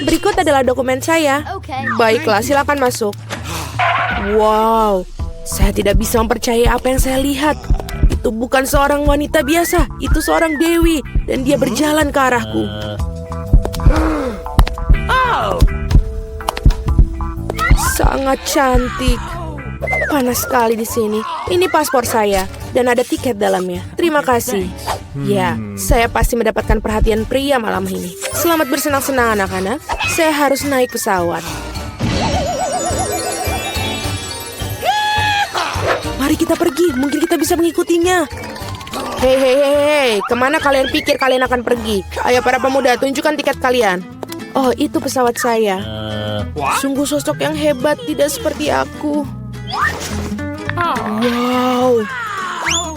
Berikut adalah dokumen saya. Baiklah, silakan masuk. Wow, saya tidak bisa mempercayai apa yang saya lihat. Itu bukan seorang wanita biasa, itu seorang dewi. Dan dia berjalan ke arahku. Sangat cantik. Panas sekali di sini. Ini paspor saya dan ada tiket dalamnya. Terima kasih. Ya, saya pasti mendapatkan perhatian pria malam ini. Selamat bersenang-senang anak-anak. Saya harus naik pesawat. Mari kita pergi. Mungkin kita bisa mengikutinya. Hei, kemana kalian pikir kalian akan pergi? Ayo para pemuda, tunjukkan tiket kalian. Oh, itu pesawat saya. Sungguh sosok yang hebat, tidak seperti aku. Wow.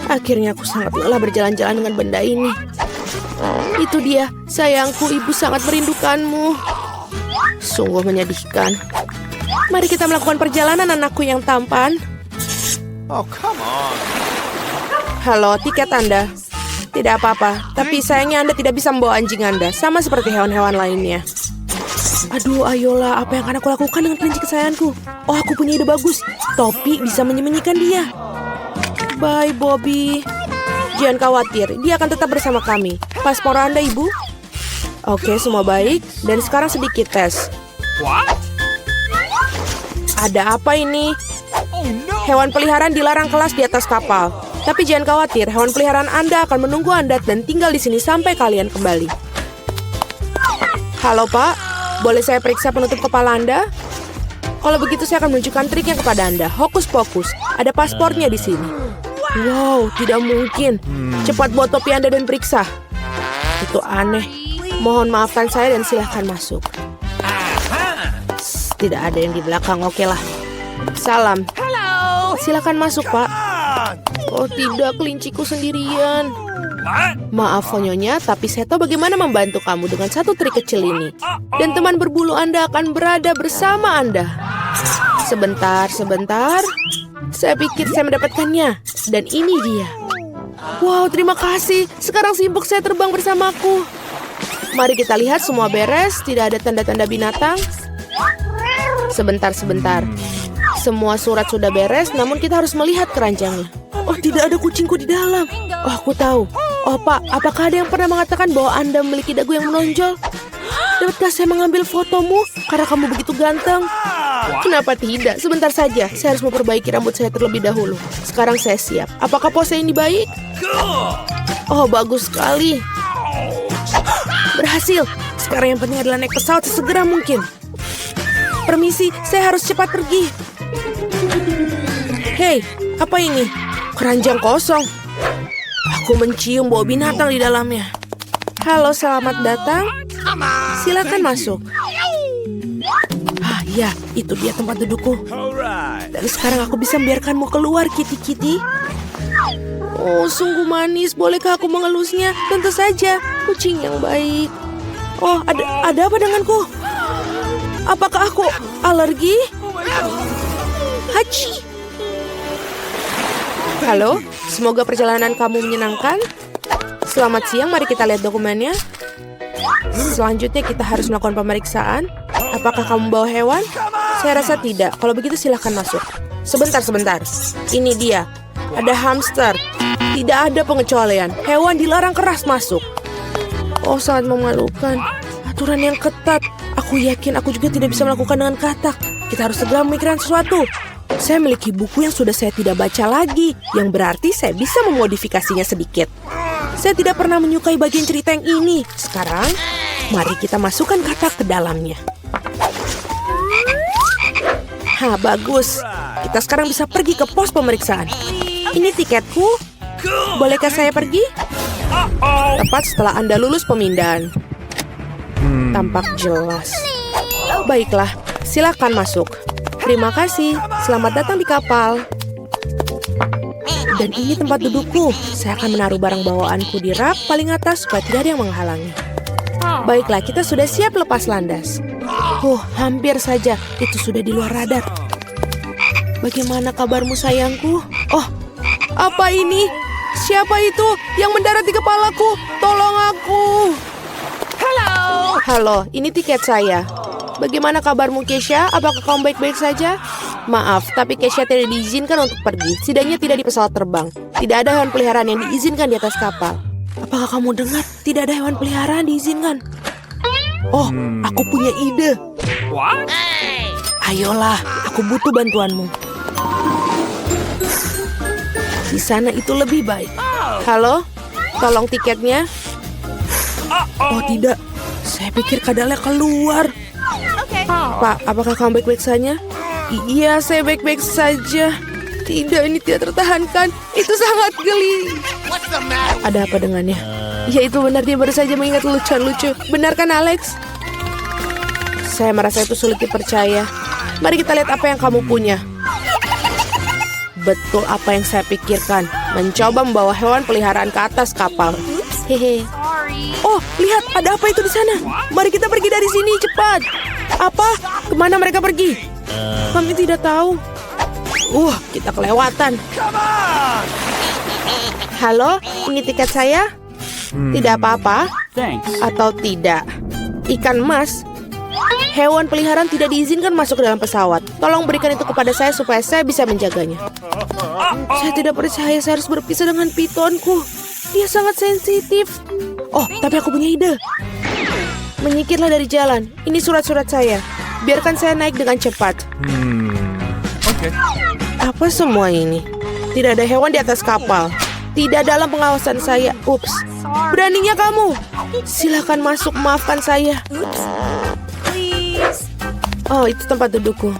Akhirnya aku sangat lelah berjalan-jalan dengan benda ini. Itu dia, sayangku, ibu sangat merindukanmu. Sungguh menyedihkan. Mari kita melakukan perjalanan, anakku yang tampan. Oh, come on. Halo, tiket Anda. Tidak apa-apa, tapi sayangnya Anda tidak bisa membawa anjing Anda, sama seperti hewan-hewan lainnya. Aduh, ayolah, apa yang akan aku lakukan dengan kelinci kesayanganku? Oh, aku punya ide bagus. Topi bisa menyembunyikan dia. Bye, Bobby. Jangan khawatir, dia akan tetap bersama kami. Paspor Anda, Ibu? Oke, semua baik. Dan sekarang sedikit tes. Ada apa ini? Hewan peliharaan dilarang kelas di atas kapal. Tapi jangan khawatir, hewan peliharaan Anda akan menunggu Anda dan tinggal di sini sampai kalian kembali. Halo, Pak. Boleh saya periksa penutup kepala Anda? Kalau begitu saya akan menunjukkan triknya kepada Anda. Hokus pokus, ada paspornya di sini. Wow, tidak mungkin. Cepat buat topi Anda dan periksa. Itu aneh. Mohon maafkan saya dan silahkan masuk. Tidak ada yang di belakang, oke lah. Salam. Silahkan masuk, Pak. Oh tidak, kelinciku sendirian. Maaf, Nyonya, tapi saya tahu bagaimana membantu kamu dengan satu trik kecil ini. Dan teman berbulu Anda akan berada bersama Anda. Sebentar. Saya pikir saya mendapatkannya. Dan ini dia. Wow, terima kasih. Sekarang simpuk saya terbang bersamaku. Mari kita lihat semua beres. Tidak ada tanda-tanda binatang. Sebentar. Semua surat sudah beres, namun kita harus melihat keranjangnya. Oh, tidak ada kucingku di dalam. Oh, aku tahu. Oh, Pak, apakah ada yang pernah mengatakan bahwa Anda memiliki dagu yang menonjol? Dapatkah saya mengambil fotomu karena kamu begitu ganteng? Kenapa tidak? Sebentar saja. Saya harus memperbaiki rambut saya terlebih dahulu. Sekarang saya siap. Apakah pose ini baik? Oh, bagus sekali. Berhasil. Sekarang yang penting adalah naik pesawat sesegera mungkin. Permisi, saya harus cepat pergi. Hei, apa ini? Keranjang kosong. Aku mencium bau binatang di dalamnya. Halo, selamat datang. Silakan masuk. Ah, ya, itu dia tempat dudukku. Dan sekarang aku bisa membiarkanmu keluar, Kitty. Oh, sungguh manis. Bolehkah aku mengelusnya? Tentu saja. Kucing yang baik. Oh, ada apa denganku? Apakah aku alergi? Hachi. Halo, semoga perjalanan kamu menyenangkan. Selamat siang, mari kita lihat dokumennya. Selanjutnya kita harus melakukan pemeriksaan. Apakah kamu bawa hewan? Saya rasa tidak. Kalau begitu silahkan masuk. Sebentar. Ini dia. Ada hamster. Tidak ada pengecualian. Hewan dilarang keras masuk. Oh, sangat memalukan. Aturan yang ketat. Aku yakin aku juga tidak bisa melakukan dengan katak. Kita harus segera memikirkan sesuatu. Saya memiliki buku yang sudah saya tidak baca lagi, yang berarti saya bisa memodifikasinya sedikit. Saya tidak pernah menyukai bagian cerita yang ini. Sekarang, mari kita masukkan katak ke dalamnya. Bagus. Kita sekarang bisa pergi ke pos pemeriksaan. Ini tiketku. Bolehkah saya pergi? Tepat setelah Anda lulus pemindahan. Tampak jelas. Baiklah, silakan masuk. Terima kasih. Selamat datang di kapal. Dan ini tempat dudukku. Saya akan menaruh barang bawaanku di rak paling atas supaya tidak ada yang menghalangi. Baiklah, kita sudah siap lepas landas. Hampir saja. Itu sudah di luar radar. Bagaimana kabarmu, sayangku? Oh, apa ini? Siapa itu yang mendarat di kepalaku? Tolong aku. Halo. Halo, ini tiket saya. Bagaimana kabarmu, Keisha? Apakah kamu baik-baik saja? Maaf, tapi Keisha tidak diizinkan untuk pergi. Setidaknya tidak di pesawat terbang. Tidak ada hewan peliharaan yang diizinkan di atas kapal. Apakah kamu dengar? Tidak ada hewan peliharaan diizinkan. Oh, aku punya ide. What? Ayolah, aku butuh bantuanmu. Di sana itu lebih baik. Halo, tolong tiketnya. Oh tidak, saya pikir kadalnya keluar. Pak, apakah kamu baik-baik saja? Iya, saya baik-baik saja. Tidak, ini tidak tertahankan. Itu sangat geli. Ada apa dengannya? Ya itu benar, dia baru saja mengingat lucu-lucu. Benar kan, Alex? Saya merasa itu sulit dipercaya. Mari kita lihat apa yang kamu punya. Betul apa yang saya pikirkan. Mencoba membawa hewan peliharaan ke atas kapal. Hehe. Oh, lihat, ada apa itu di sana? Mari kita pergi dari sini, cepat. Apa? Kemana mereka pergi? Kami tidak tahu. Kita kelewatan. Halo, ini tiket saya? Tidak apa-apa? Atau tidak? Ikan emas? Hewan peliharaan tidak diizinkan masuk ke dalam pesawat. Tolong berikan itu kepada saya supaya saya bisa menjaganya. Saya tidak percaya saya harus berpisah dengan pitonku. Dia sangat sensitif. Oh, tapi aku punya ide. Menyingkirlah dari jalan. Ini surat-surat saya. Biarkan saya naik dengan cepat. Okay. Apa semua ini? Tidak ada hewan di atas kapal. Tidak dalam pengawasan saya. Ups. Beraninya kamu. Silakan masuk, maafkan saya. Oh, itu tempat dudukku.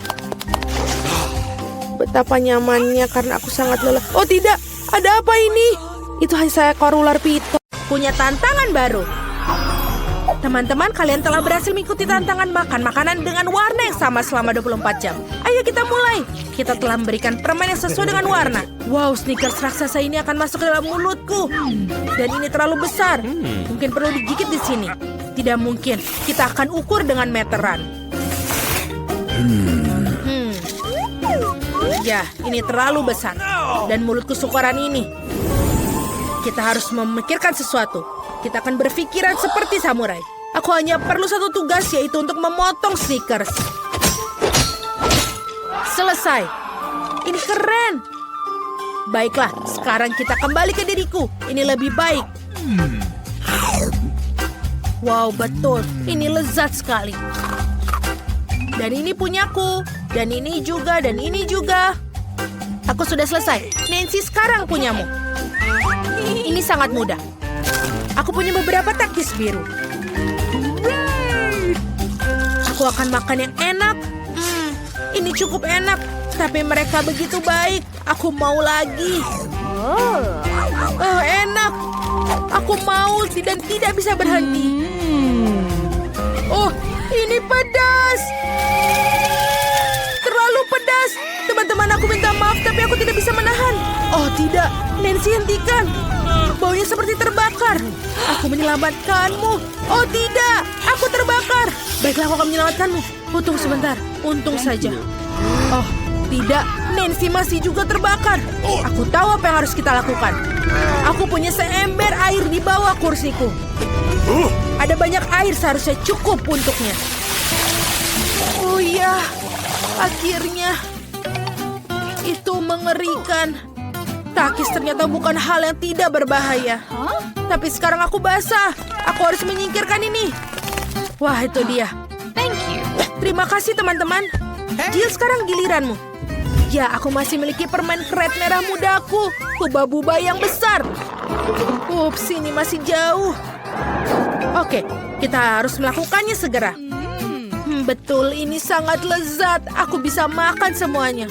Betapa nyamannya karena aku sangat lelah. Oh tidak, ada apa ini? Itu hanya seekor ular piton. Punya tantangan baru. Teman-teman, kalian telah berhasil mengikuti tantangan makan makanan dengan warna yang sama selama 24 jam. Ayo kita mulai. Kita telah memberikan permen yang sesuai dengan warna. Wow, Snickers raksasa ini akan masuk ke dalam mulutku. Dan ini terlalu besar. Mungkin perlu digigit di sini. Tidak mungkin. Kita akan ukur dengan meteran. Ya, ini terlalu besar. Dan mulutku syukuran ini. Kita harus memikirkan sesuatu. Kita akan berpikiran seperti samurai. Aku hanya perlu satu tugas, yaitu untuk memotong Snickers. Selesai. Ini keren. Baiklah, sekarang kita kembali ke diriku. Ini lebih baik. Wow, betul. Ini lezat sekali. Dan ini punyaku. Dan ini juga, dan ini juga. Aku sudah selesai. Nancy, sekarang punyamu. Ini sangat mudah. Aku punya beberapa taktis biru. Aku akan makan yang enak. Ini cukup enak. Tapi mereka begitu baik. Aku mau lagi. Oh, enak. Aku mau dan tidak bisa berhenti. Oh, ini pedas. Terlalu pedas. Teman-teman, aku minta maaf, tapi aku tidak bisa menahan. Oh, tidak. Nancy, hentikan. Baunya seperti terbakar. Aku menyelamatkanmu. Oh, tidak. Aku terbakar. Baiklah, aku akan menyelamatkanmu. Tunggu sebentar. Untung saja. Oh, tidak. Nancy masih juga terbakar. Aku tahu apa yang harus kita lakukan. Aku punya seember air di bawah kursiku. Ada banyak air, seharusnya cukup untuknya. Oh ya, akhirnya. Itu mengerikan. Takis ternyata bukan hal yang tidak berbahaya. Tapi sekarang aku basah. Aku harus menyingkirkan ini. Wah, itu dia. Terima kasih, teman-teman. Jill, sekarang giliranmu. Ya, aku masih memiliki permen keret merah mudaku. Buba-buba yang besar. Ups, ini masih jauh. Oke, kita harus melakukannya segera. Betul, ini sangat lezat. Aku bisa makan semuanya.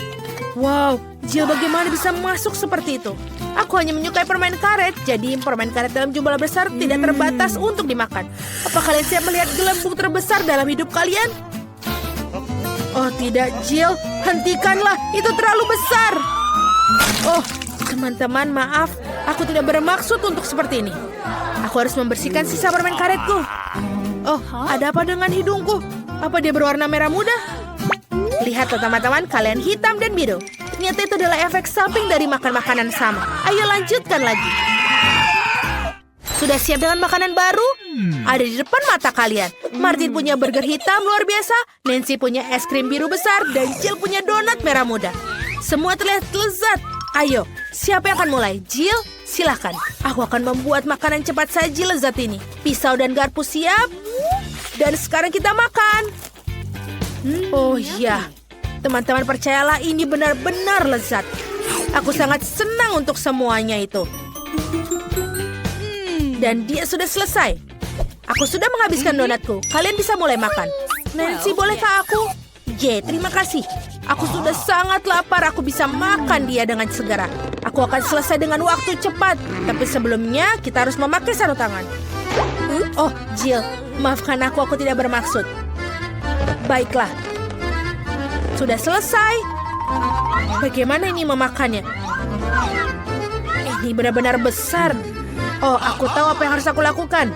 Wow, Jill bagaimana bisa masuk seperti itu? Aku hanya menyukai permen karet. Jadi permen karet dalam jumlah besar tidak terbatas untuk dimakan. Apa kalian siap melihat gelembung terbesar dalam hidup kalian? Oh tidak, Jill, hentikanlah, itu terlalu besar. Oh, teman-teman, maaf, aku tidak bermaksud untuk seperti ini. Aku harus membersihkan sisa permen karetku. Oh, ada apa dengan hidungku? Apa dia berwarna merah muda? Lihatlah teman-teman, kalian hitam dan biru. Ternyata itu adalah efek samping dari makan makanan sama. Ayo lanjutkan lagi. Sudah siap dengan makanan baru? Ada di depan mata kalian. Martin punya burger hitam luar biasa, Nancy punya es krim biru besar, dan Jill punya donat merah muda. Semua terlihat lezat. Ayo, siapa yang akan mulai? Jill, silakan. Aku akan membuat makanan cepat saji lezat ini. Pisau dan garpu siap. Dan sekarang kita makan. Oh iya, teman-teman percayalah ini benar-benar lezat. Aku sangat senang untuk semuanya itu. Dan dia sudah selesai. Aku sudah menghabiskan donatku. Kalian bisa mulai makan. Nancy, bolehkah aku? Terima kasih. Aku sudah sangat lapar. Aku bisa makan dia dengan segera. Aku akan selesai dengan waktu cepat. Tapi sebelumnya, kita harus memakai sarung tangan. Oh, Jill. Maafkan aku tidak bermaksud. Baiklah. Sudah selesai. Bagaimana ini memakannya? Ini benar-benar besar. Oh, aku tahu apa yang harus aku lakukan.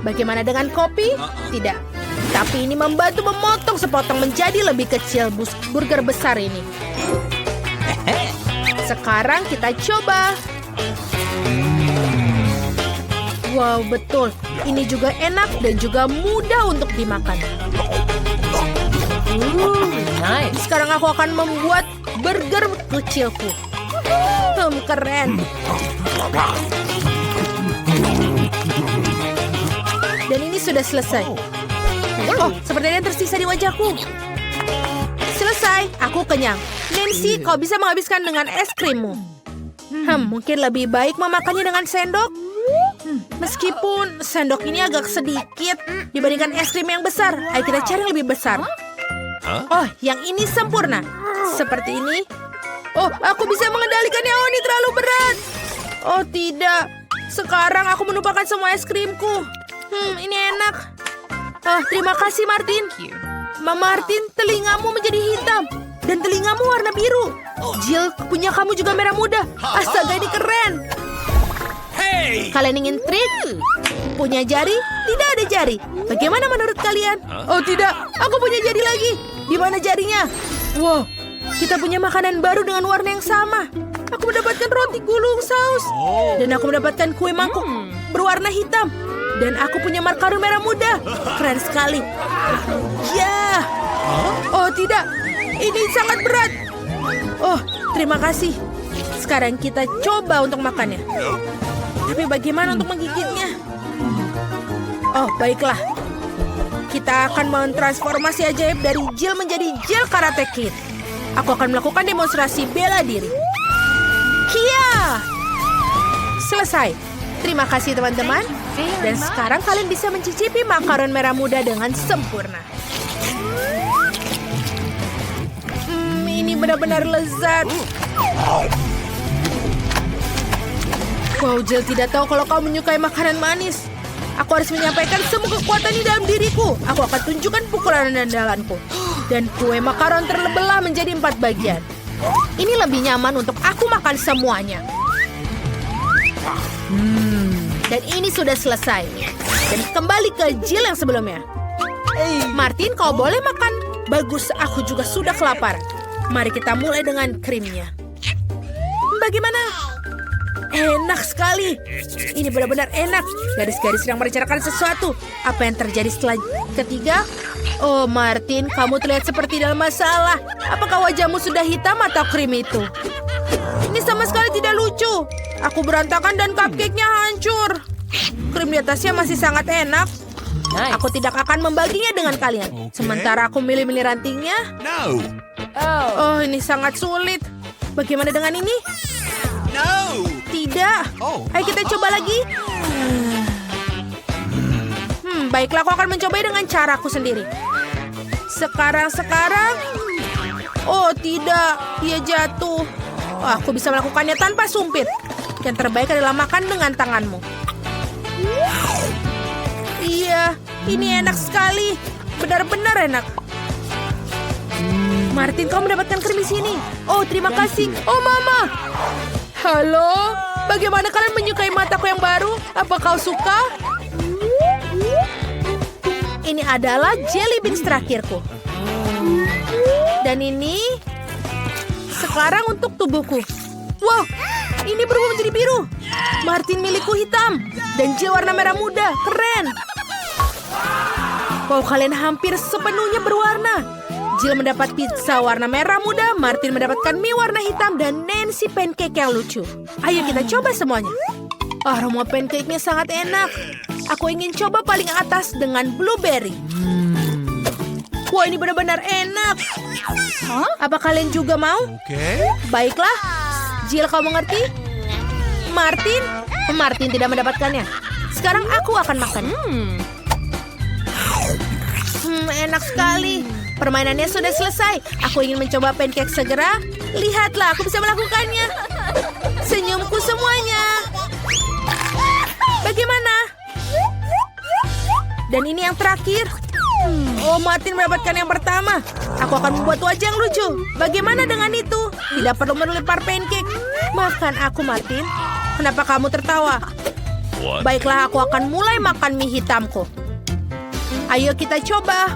Bagaimana dengan kopi? Tidak. Tapi ini membantu memotong sepotong menjadi lebih kecil burger besar ini. Sekarang kita coba. Wow, betul. Ini juga enak dan juga mudah untuk dimakan. Sekarang aku akan membuat burger kecilku. Keren. Dan ini sudah selesai. Oh, seperti yang tersisa di wajahku. Selesai, aku kenyang. Nancy, kau bisa menghabiskan dengan es krimmu. Mungkin lebih baik memakannya dengan sendok. Meskipun sendok ini agak sedikit dibandingkan es krim yang besar. Ayo kita cari yang lebih besar. Oh, yang ini sempurna. Seperti ini. Oh, aku bisa mengendalikannya. Oh, ini terlalu berat. Oh, tidak. Sekarang aku menumpahkan semua es krimku. Ini enak. Oh, terima kasih, Martin. Martin, telingamu menjadi hitam. Dan telingamu warna biru. Jill, punya kamu juga merah muda. Astaga, ini keren. Kalian ingin trik? Punya jari? Tidak ada jari. Bagaimana menurut kalian? Oh, tidak. Aku punya jari lagi. Di mana jarinya? Wow, kita punya makanan baru dengan warna yang sama. Aku mendapatkan roti gulung saus. Dan aku mendapatkan kue mangkuk berwarna hitam. Dan aku punya makaron merah muda. Keren sekali. Ya. Oh, tidak. Ini sangat berat. Oh, terima kasih. Sekarang kita coba untuk makannya. Tapi bagaimana untuk menggigitnya? Oh, baiklah. Kita akan mentransformasi ajaib dari Jill menjadi Jill Karate Kid. Aku akan melakukan demonstrasi bela diri. Kia! Selesai. Terima kasih teman-teman. Dan sekarang kalian bisa mencicipi makaron merah muda dengan sempurna. Ini benar-benar lezat. Wow, Jill tidak tahu kalau kau menyukai makanan manis. Aku harus menyampaikan semua kekuatan di dalam diriku. Aku akan tunjukkan pukulan andalanku. Dan kue makaron terbelah menjadi 4 bagian. Ini lebih nyaman untuk aku makan semuanya. Dan ini sudah selesai. Dan kembali ke Jill yang sebelumnya. Martin, kau boleh makan. Bagus, aku juga sudah kelaparan. Mari kita mulai dengan krimnya. Bagaimana? Enak sekali. Ini benar-benar enak. Garis-garis yang merencanakan sesuatu. Apa yang terjadi setelah ketiga? Oh, Martin, kamu terlihat seperti dalam masalah. Apakah wajahmu sudah hitam atau krim itu? Ini sama sekali tidak lucu. Aku berantakan dan cupcake-nya hancur. Krim di atasnya masih sangat enak. Aku tidak akan membaginya dengan kalian. Sementara aku milih-milih rantingnya. Oh, ini sangat sulit. Bagaimana dengan ini? Tidak. Ayo kita coba lagi. Baiklah, aku akan mencoba dengan caraku sendiri. Sekarang. Oh, tidak. Dia jatuh. Oh, aku bisa melakukannya tanpa sumpit. Yang terbaik adalah makan dengan tanganmu. Iya, ini enak sekali. Benar-benar enak. Martin, kau mendapatkan krim di sini. Oh, terima kasih. Oh, Mama. Halo, bagaimana kalian menyukai mataku yang baru? Apa kau suka? Ini adalah jelly beans terakhirku. Dan ini sekarang untuk tubuhku. Wow, ini berubah menjadi biru. Martin milikku hitam. Dan Jill warna merah muda. Keren. Wow, kalian hampir sepenuhnya berwarna. Jill mendapat pizza warna merah muda, Martin mendapatkan mie warna hitam, dan Nancy pancake yang lucu. Ayo kita coba semuanya. Aroma pancake-nya sangat enak. Aku ingin coba paling atas dengan blueberry. Wah, ini benar-benar enak. Apa kalian juga mau? Okay. Baiklah. Jill, kau mengerti? Martin tidak mendapatkannya. Sekarang aku akan makan. Enak sekali. Permainannya sudah selesai. Aku ingin mencoba pancake segera. Lihatlah, aku bisa melakukannya. Senyumku semuanya. Bagaimana? Dan ini yang terakhir. Oh, Martin mendapatkan yang pertama. Aku akan membuat wajah yang lucu. Bagaimana dengan itu? Tidak perlu melempar pancake. Makan aku, Martin. Kenapa kamu tertawa? What? Baiklah, aku akan mulai makan mie hitamku. Ayo kita coba.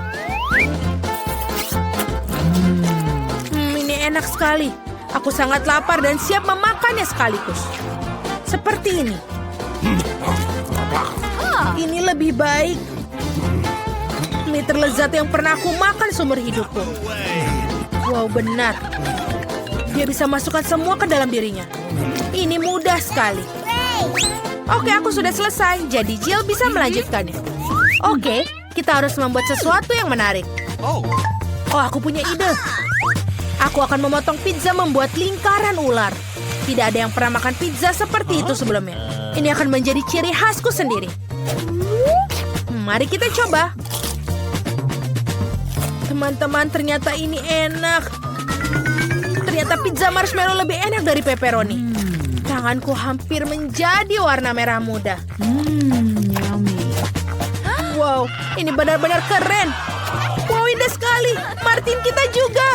Ini enak sekali. Aku sangat lapar dan siap memakannya sekaligus. Seperti ini. Ini lebih baik. Mie terlezat yang pernah aku makan seumur hidupku. Wow, benar. Dia bisa masukkan semua ke dalam dirinya. Ini mudah sekali. Oke, aku sudah selesai. Jadi Jill bisa melanjutkannya. Oke, kita harus membuat sesuatu yang menarik. Oh, aku punya ide. Aku akan memotong pizza membuat lingkaran ular. Tidak ada yang pernah makan pizza seperti itu sebelumnya. Ini akan menjadi ciri khasku sendiri. Mari kita coba. Teman-teman, ternyata ini enak. Ternyata pizza marshmallow lebih enak dari pepperoni. Tanganku hampir menjadi warna merah muda. Yummy. Wow, ini benar-benar keren. Wow, indah sekali. Martin, kita juga.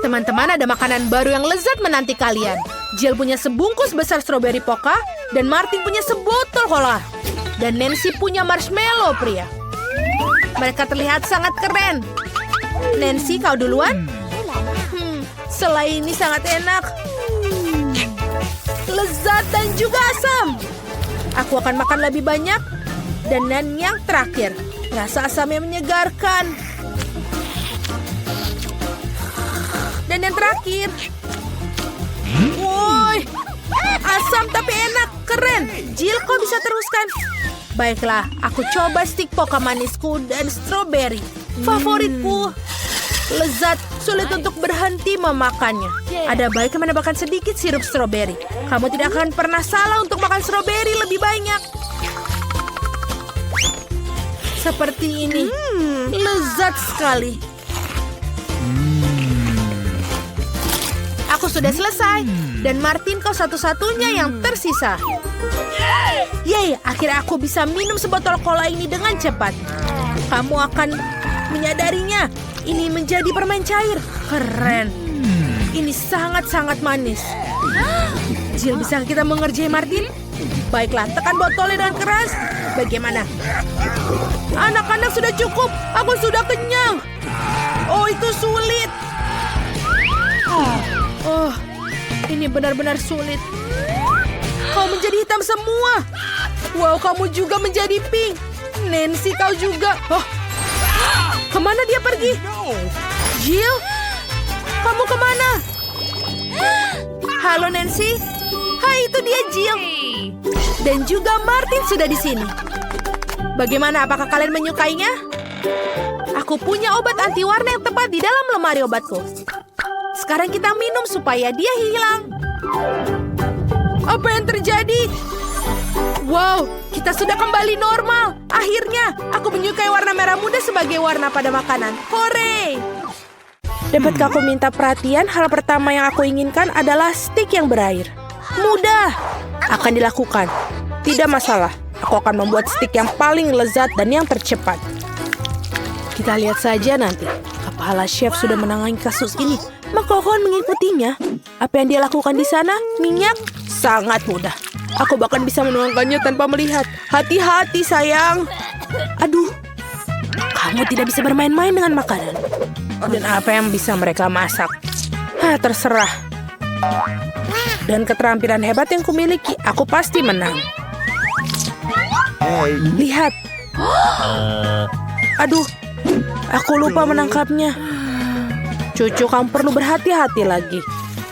Teman-teman, ada makanan baru yang lezat menanti kalian. Jill punya sebungkus besar stroberi poka, dan Martin punya sebotol cola. Dan Nancy punya marshmallow pria. Mereka terlihat sangat keren. Nancy, kau duluan? Selai ini sangat enak. Lezat dan juga asam. Aku akan makan lebih banyak. Dan yang terakhir, rasa asamnya menyegarkan. Dan yang terakhir. Woi, asam tapi enak, keren. Jill, kau bisa teruskan. Baiklah, aku coba stik poka manisku dan stroberi. Favoritku. Lezat, sulit untuk berhenti memakannya. Ada baiknya menambahkan sedikit sirup stroberi. Kamu tidak akan pernah salah untuk makan stroberi lebih banyak. Seperti ini. Lezat sekali. Aku sudah selesai. Dan Martin, kau satu-satunya yang tersisa. Yeay, akhirnya aku bisa minum sebotol cola ini dengan cepat. Kamu akan menyadarinya. Ini menjadi permen cair. Keren. Ini sangat-sangat manis. Jill, bisa kita mengerjai Martin? Baiklah, tekan botolnya dengan keras. Bagaimana? Anak-anak, sudah cukup. Aku sudah kenyang. Oh, itu sulit. Oh, ini benar-benar sulit. Kau menjadi hitam semua. Wow, kamu juga menjadi pink. Nancy, kau juga. Oh, kemana dia pergi? Jill, kamu kemana? Halo Nancy. Hai, itu dia Jill. Dan juga Martin sudah di sini. Bagaimana? Apakah kalian menyukainya? Aku punya obat anti warna yang tepat di dalam lemari obatku. Sekarang kita minum supaya dia hilang. Apa yang terjadi? Wow, kita sudah kembali normal. Akhirnya, aku menyukai warna merah muda sebagai warna pada makanan. Hore! Dapatkah aku minta perhatian? Hal pertama yang aku inginkan adalah stik yang berair. Mudah. Akan dilakukan. Tidak masalah. Aku akan membuat stik yang paling lezat dan yang tercepat. Kita lihat saja nanti. Kepala chef sudah menangani kasus ini. Maka aku akan mengikutinya. Apa yang dia lakukan di sana? Minyak? Sangat mudah. Aku bahkan bisa menuangkannya tanpa melihat. Hati-hati, sayang. Aduh. Kamu tidak bisa bermain-main dengan makanan. Dan apa yang bisa mereka masak? Terserah. Dan keterampilan hebat yang kumiliki, aku pasti menang. Lihat. Aduh, aku lupa menangkapnya. Cucu, kamu perlu berhati-hati lagi.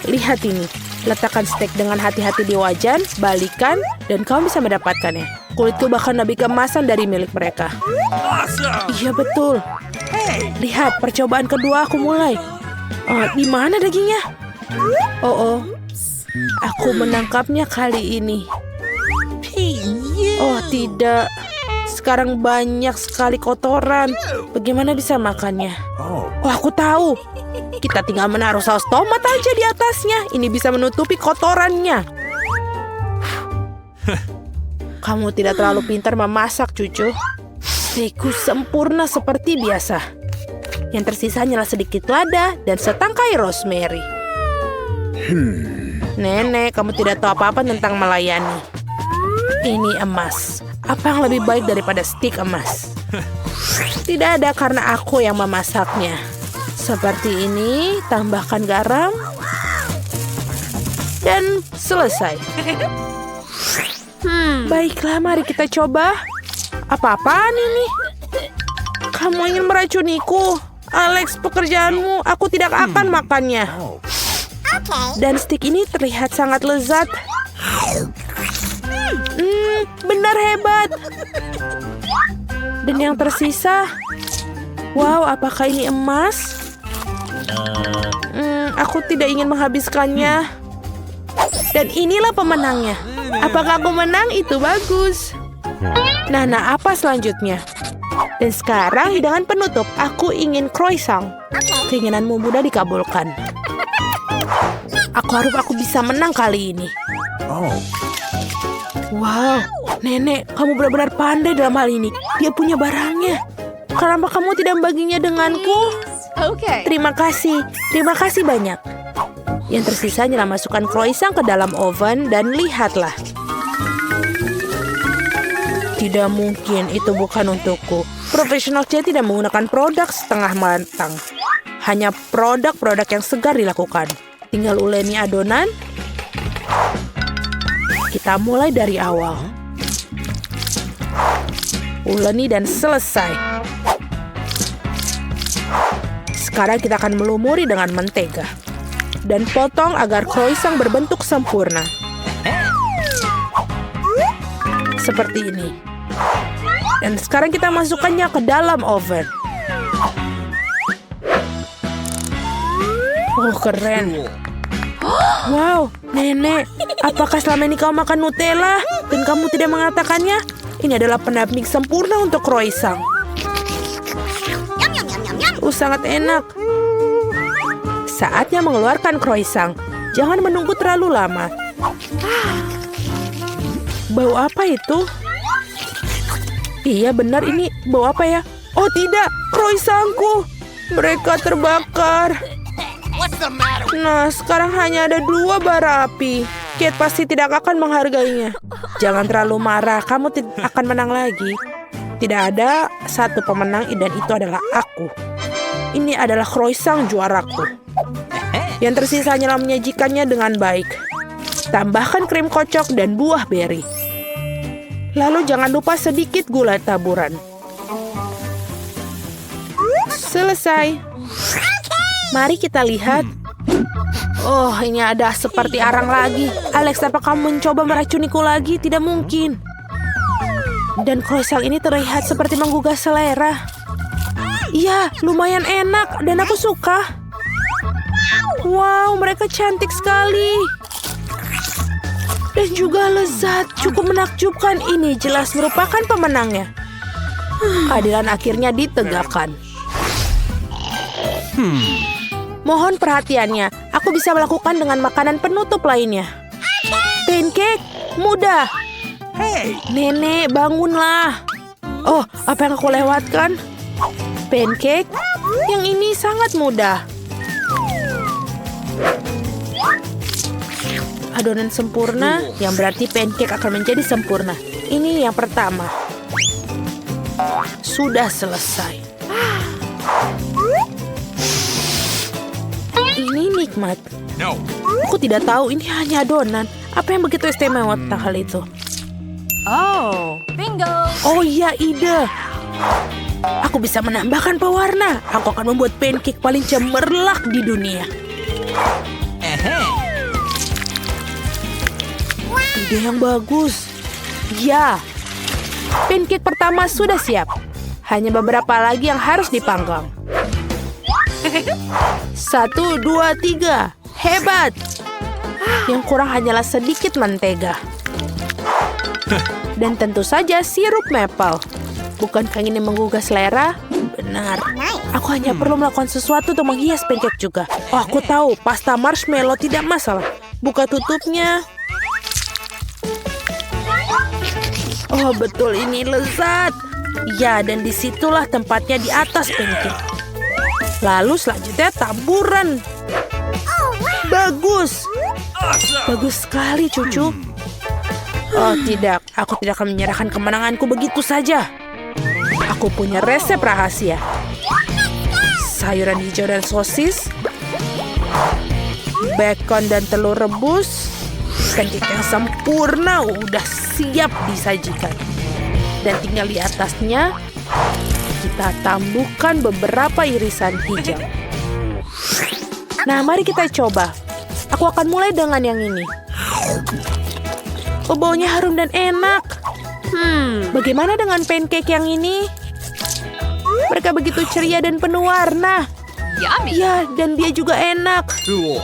Lihat ini. Letakkan steak dengan hati-hati di wajan, balikan, dan kamu bisa mendapatkannya. Kulitku bahkan lebih keemasan dari milik mereka. Iya, betul. Lihat, percobaan kedua aku mulai. Oh, di mana dagingnya? Oh. Aku menangkapnya kali ini. Oh, tidak. Sekarang banyak sekali kotoran. Bagaimana bisa makannya? Oh, aku tahu. Kita tinggal menaruh saus tomat aja di atasnya. Ini bisa menutupi kotorannya. Kamu tidak terlalu pintar memasak, cucu. Steakku sempurna seperti biasa. Yang tersisa hanyalah sedikit lada dan setangkai rosemary. Nenek, kamu tidak tahu apa-apa tentang melayani. Ini emas. Apa yang lebih baik daripada stik emas? Tidak ada karena aku yang memasaknya. Seperti ini, tambahkan garam. Dan selesai. Baiklah, mari kita coba. Apa-apaan ini? Kamu ingin meracuniku? Alex, pekerjaanmu. Aku tidak akan makannya. Dan stik ini terlihat sangat lezat. Benar hebat. Dan yang tersisa, wow, apakah ini emas? Aku tidak ingin menghabiskannya. Dan inilah pemenangnya. Apakah aku menang? Itu bagus. Nah, apa selanjutnya? Dan sekarang hidangan penutup. Aku ingin croissant. Keinginanmu mudah dikabulkan. Aku harap aku bisa menang kali ini. Wow, nenek, kamu benar-benar pandai dalam hal ini. Dia punya barangnya. Kenapa kamu tidak membaginya denganku? Terima kasih banyak. Yang tersisa hanyalah masukkan croissant ke dalam oven dan lihatlah. Tidak mungkin, itu bukan untukku. Profesional chef tidak menggunakan produk setengah matang. Hanya produk-produk yang segar dilakukan. Tinggal uleni adonan. Kita mulai dari awal. Uleni dan selesai. Sekarang kita akan melumuri dengan mentega. Dan potong agar croissant berbentuk sempurna. Seperti ini. Dan sekarang kita masukkannya ke dalam oven. Oh, keren. Wow, nenek, apakah selama ini kau makan Nutella dan kamu tidak mengatakannya? Ini adalah pendamping sempurna untuk croissant. Sangat enak. Saatnya mengeluarkan croissant. Jangan menunggu terlalu lama. Bau apa itu? Iya benar, ini bau apa ya? Oh tidak, croissantku. Mereka terbakar. Nah, sekarang hanya ada 2 bara api. Kate pasti tidak akan menghargainya. Jangan terlalu marah, kamu akan menang lagi. Tidak ada satu pemenang dan itu adalah aku. Ini adalah croissant juaraku. Yang tersisa hanyalah menyajikannya dengan baik. Tambahkan krim kocok dan buah beri. Lalu jangan lupa sedikit gula taburan. Selesai. Mari kita lihat. Oh, ini ada seperti arang lagi. Alex, apa kamu mencoba meracuniku lagi? Tidak mungkin. Dan croissant ini terlihat seperti menggugah selera. Iya, lumayan enak dan aku suka. Wow, mereka cantik sekali. Dan juga lezat, cukup menakjubkan. Ini jelas merupakan pemenangnya. Keadilan akhirnya ditegakkan. Mohon perhatiannya, aku bisa melakukan dengan makanan penutup lainnya. Pancake, mudah. Nenek, bangunlah. Oh, apa yang aku lewatkan? Pancake, yang ini sangat mudah. Adonan sempurna, yang berarti pancake akan menjadi sempurna. Ini yang pertama. Sudah selesai. Ini nikmat. No. Aku tidak tahu ini hanya adonan. Apa yang begitu istimewa tentang hal itu? Oh, bingo. Oh iya, ide. Aku bisa menambahkan pewarna. Aku akan membuat pancake paling cemerlang di dunia. Ide yang bagus. Ya, pancake pertama sudah siap. Hanya beberapa lagi yang harus dipanggang. 1, 2, 3. Hebat. Yang kurang hanyalah sedikit mentega. Dan tentu saja sirup maple. Bukankah ini menggugah selera? Benar. Aku hanya perlu melakukan sesuatu untuk menghias pancake juga. Oh, aku tahu. Pasta marshmallow tidak masalah. Buka tutupnya. Oh, betul, ini lezat. Ya, dan disitulah tempatnya di atas pancake. Lalu selanjutnya taburan. Bagus. Bagus sekali, cucu. Oh, tidak. Aku tidak akan menyerahkan kemenanganku begitu saja. Aku punya resep rahasia. Sayuran hijau dan sosis. Bacon dan telur rebus. Pancake yang sempurna udah siap disajikan. Dan tinggal di atasnya, kita tambahkan beberapa irisan hijau. Nah, mari kita coba. Aku akan mulai dengan yang ini. Oh, baunya harum dan enak. Bagaimana dengan pancake yang ini? Mereka begitu ceria dan penuh warna. Yummy. Ya, dan dia juga enak. Cool.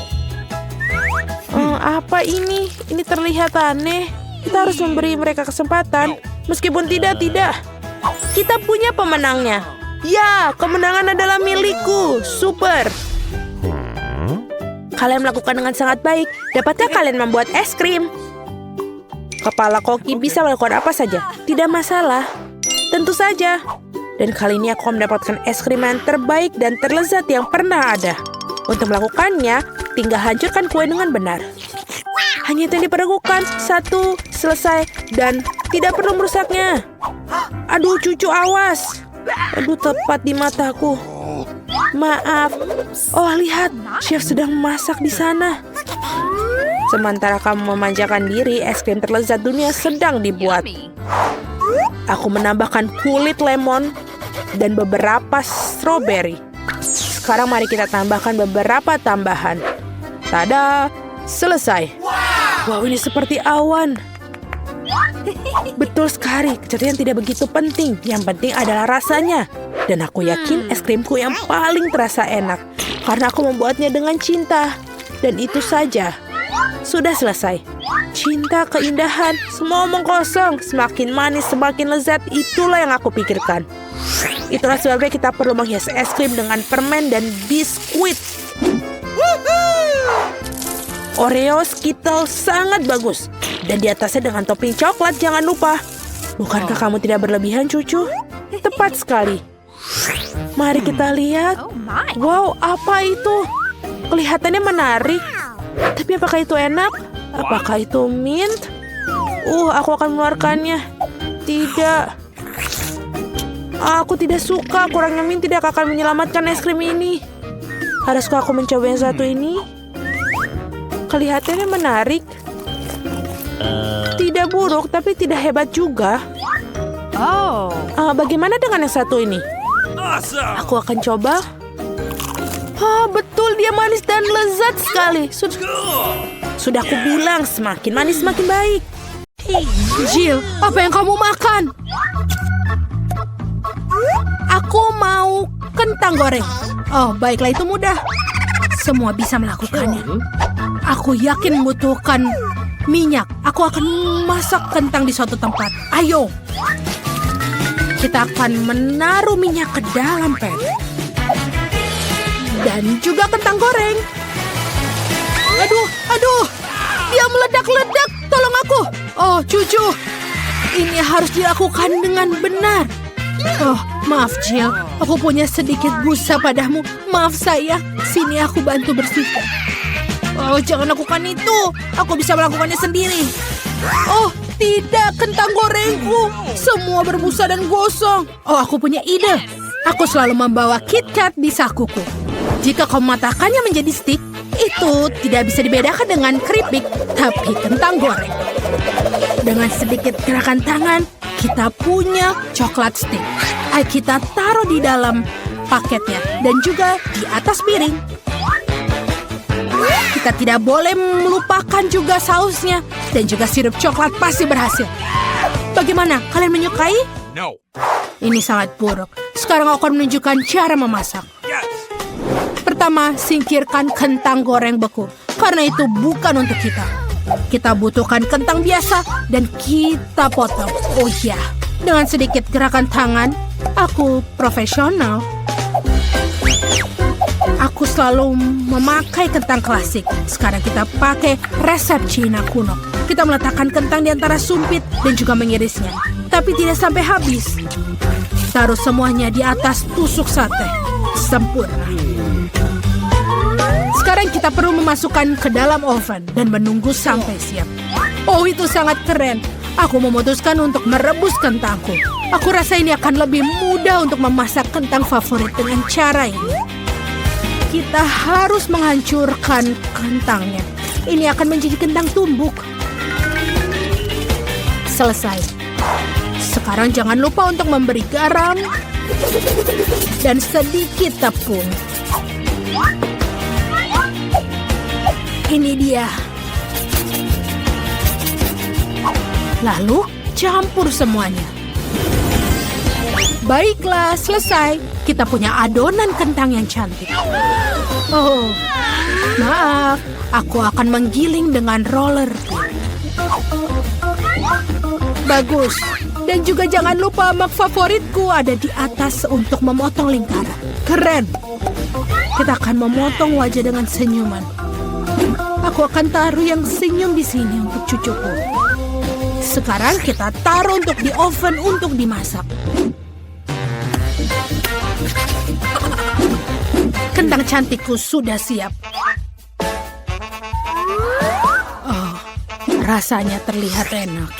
Apa ini? Ini terlihat aneh. Kita harus memberi mereka kesempatan. Meskipun tidak. Kita punya pemenangnya. Ya, kemenangan adalah milikku. Super. Kalian melakukan dengan sangat baik. Dapatkah kalian membuat es krim? Kepala koki bisa melakukan apa saja. Tidak masalah. Tentu saja. Dan kali ini aku mendapatkan es krim yang terbaik dan terlezat yang pernah ada. Untuk melakukannya, tinggal hancurkan kue dengan benar. Hanya itu yang diperlukan. 1, selesai. Dan tidak perlu merusaknya. Aduh, cucu, awas. Aduh, tepat di mataku. Maaf. Oh, lihat. Chef sedang memasak di sana. Sementara kamu memanjakan diri, es krim terlezat dunia sedang dibuat. Yummy. Aku menambahkan kulit lemon dan beberapa strawberry. Sekarang mari kita tambahkan beberapa tambahan. Tada! Selesai. Wow, ini seperti awan. Betul sekali, kecerdasan tidak begitu penting. Yang penting adalah rasanya. Dan aku yakin es krimku yang paling terasa enak. Karena aku membuatnya dengan cinta. Dan itu saja. Sudah selesai. Cinta, keindahan, semua omong kosong. Semakin manis, semakin lezat. Itulah yang aku pikirkan. Itulah sebabnya kita perlu menghias es krim dengan permen dan biskuit. Oreo Skittles sangat bagus. Dan di atasnya dengan topping coklat, jangan lupa. Bukankah kamu tidak berlebihan, cucu? Tepat sekali. Mari kita lihat. Oh my. Wow, apa itu? Kelihatannya menarik. Tapi apakah itu enak? Apakah itu mint? Aku akan mengeluarkannya. Tidak. Aku tidak suka. Kurangnya mint tidak akan menyelamatkan es krim ini. Haruskah aku mencoba yang satu ini? Kelihatannya menarik. Tidak buruk, tapi tidak hebat juga. Oh. Bagaimana dengan yang satu ini? Awesome. Aku akan coba. Betul, dia manis dan lezat sekali. Sudah aku bilang, semakin manis semakin baik. Hey, Jill, apa yang kamu makan? Aku mau kentang goreng. Oh, baiklah, itu mudah. Semua bisa melakukannya. Aku yakin membutuhkan minyak. Aku akan masak kentang di suatu tempat. Ayo. Kita akan menaruh minyak ke dalam pan. Dan juga kentang goreng. Aduh. Dia meledak-ledak. Tolong aku. Oh, cucu. Ini harus dilakukan dengan benar. Oh, maaf, Jill. Aku punya sedikit busa padamu. Maaf, sayang. Sini aku bantu bersihkan. Oh, jangan lakukan itu. Aku bisa melakukannya sendiri. Oh, tidak. Kentang gorengku. Semua berbusa dan gosong. Oh, aku punya ide. Aku selalu membawa KitKat di sakuku. Jika kau mematahkannya menjadi stik, Itu tidak bisa dibedakan dengan keripik, tapi kentang goreng. Dengan sedikit gerakan tangan, kita punya coklat stick. Ayo kita taruh di dalam paketnya dan juga di atas piring. Kita tidak boleh melupakan juga sausnya dan juga sirup coklat pasti berhasil. Bagaimana? Kalian menyukai? No. Ini sangat buruk. Sekarang aku akan menunjukkan cara memasak. Yes. Pertama, singkirkan kentang goreng beku. Karena itu bukan untuk kita. Kita butuhkan kentang biasa dan kita potong. Oh ya, dengan sedikit gerakan tangan, aku profesional. Aku selalu memakai kentang klasik. Sekarang kita pakai resep Cina kuno. Kita meletakkan kentang di antara sumpit dan juga mengirisnya. Tapi tidak sampai habis. Taruh semuanya di atas tusuk sate. Sempurna. Sekarang kita perlu memasukkan ke dalam oven dan menunggu sampai siap. Oh, itu sangat keren. Aku memutuskan untuk merebus kentangku. Aku rasa ini akan lebih mudah untuk memasak kentang favorit dengan cara ini. Kita harus menghancurkan kentangnya. Ini akan menjadi kentang tumbuk. Selesai. Sekarang jangan lupa untuk memberi garam dan sedikit tepung. Ini dia. Lalu campur semuanya. Baiklah, selesai. Kita punya adonan kentang yang cantik. Oh, maaf. Aku akan menggiling dengan roller. Bagus. Dan juga jangan lupa mak favoritku ada di atas untuk memotong lingkaran. Keren. Kita akan memotong wajah dengan senyuman. Aku akan taruh yang senyum di sini untuk cucuku. Sekarang kita taruh untuk di oven untuk dimasak. Kentang cantikku sudah siap. Oh, rasanya terlihat enak.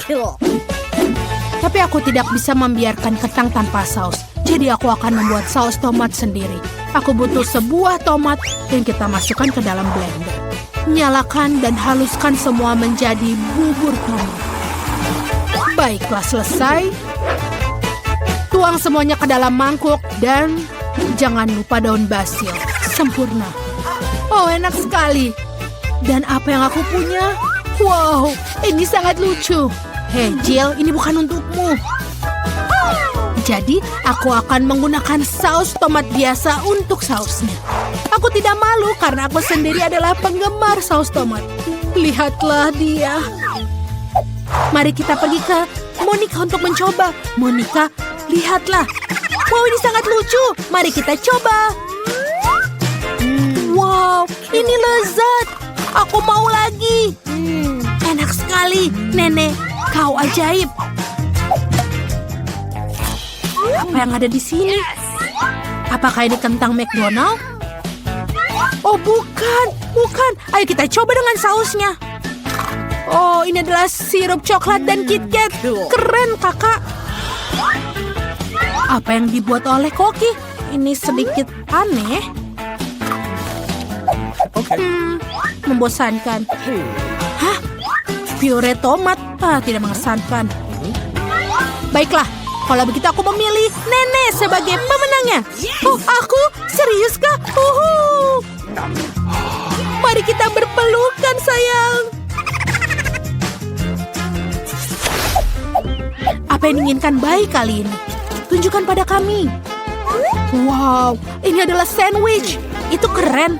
Tapi aku tidak bisa membiarkan kentang tanpa saus. Jadi aku akan membuat saus tomat sendiri. Aku butuh sebuah tomat yang kita masukkan ke dalam blender. Nyalakan dan haluskan semua menjadi bubur tomat. Baiklah, selesai. Tuang semuanya ke dalam mangkuk dan jangan lupa daun basil. Sempurna. Oh, enak sekali. Dan apa yang aku punya? Wow, ini sangat lucu. Hei, Jill, ini bukan untukmu. Jadi, aku akan menggunakan saus tomat biasa untuk sausnya. Aku tidak malu karena aku sendiri adalah penggemar saus tomat. Lihatlah dia. Mari kita pergi ke Monica untuk mencoba. Monica, lihatlah. Wow, ini sangat lucu. Mari kita coba. Wow, ini lezat. Aku mau lagi. Enak sekali, Nenek. Kau ajaib. Apa yang ada di sini? Apakah ini kentang McDonald? Oh, bukan. Bukan. Ayo kita coba dengan sausnya. Oh, ini adalah sirup coklat dan KitKat. Keren, kakak. Apa yang dibuat oleh Koki? Ini sedikit aneh. Membosankan. Hah? Pure tomat? Tidak mengesankan. Baiklah, kalau begitu aku memilih Nenek sebagai pemenangnya. Oh, aku? Seriuskah? Mari kita berpelukan, sayang. Apa yang diinginkan bayi kali ini? Tunjukkan pada kami. Wow, ini adalah sandwich. Itu keren.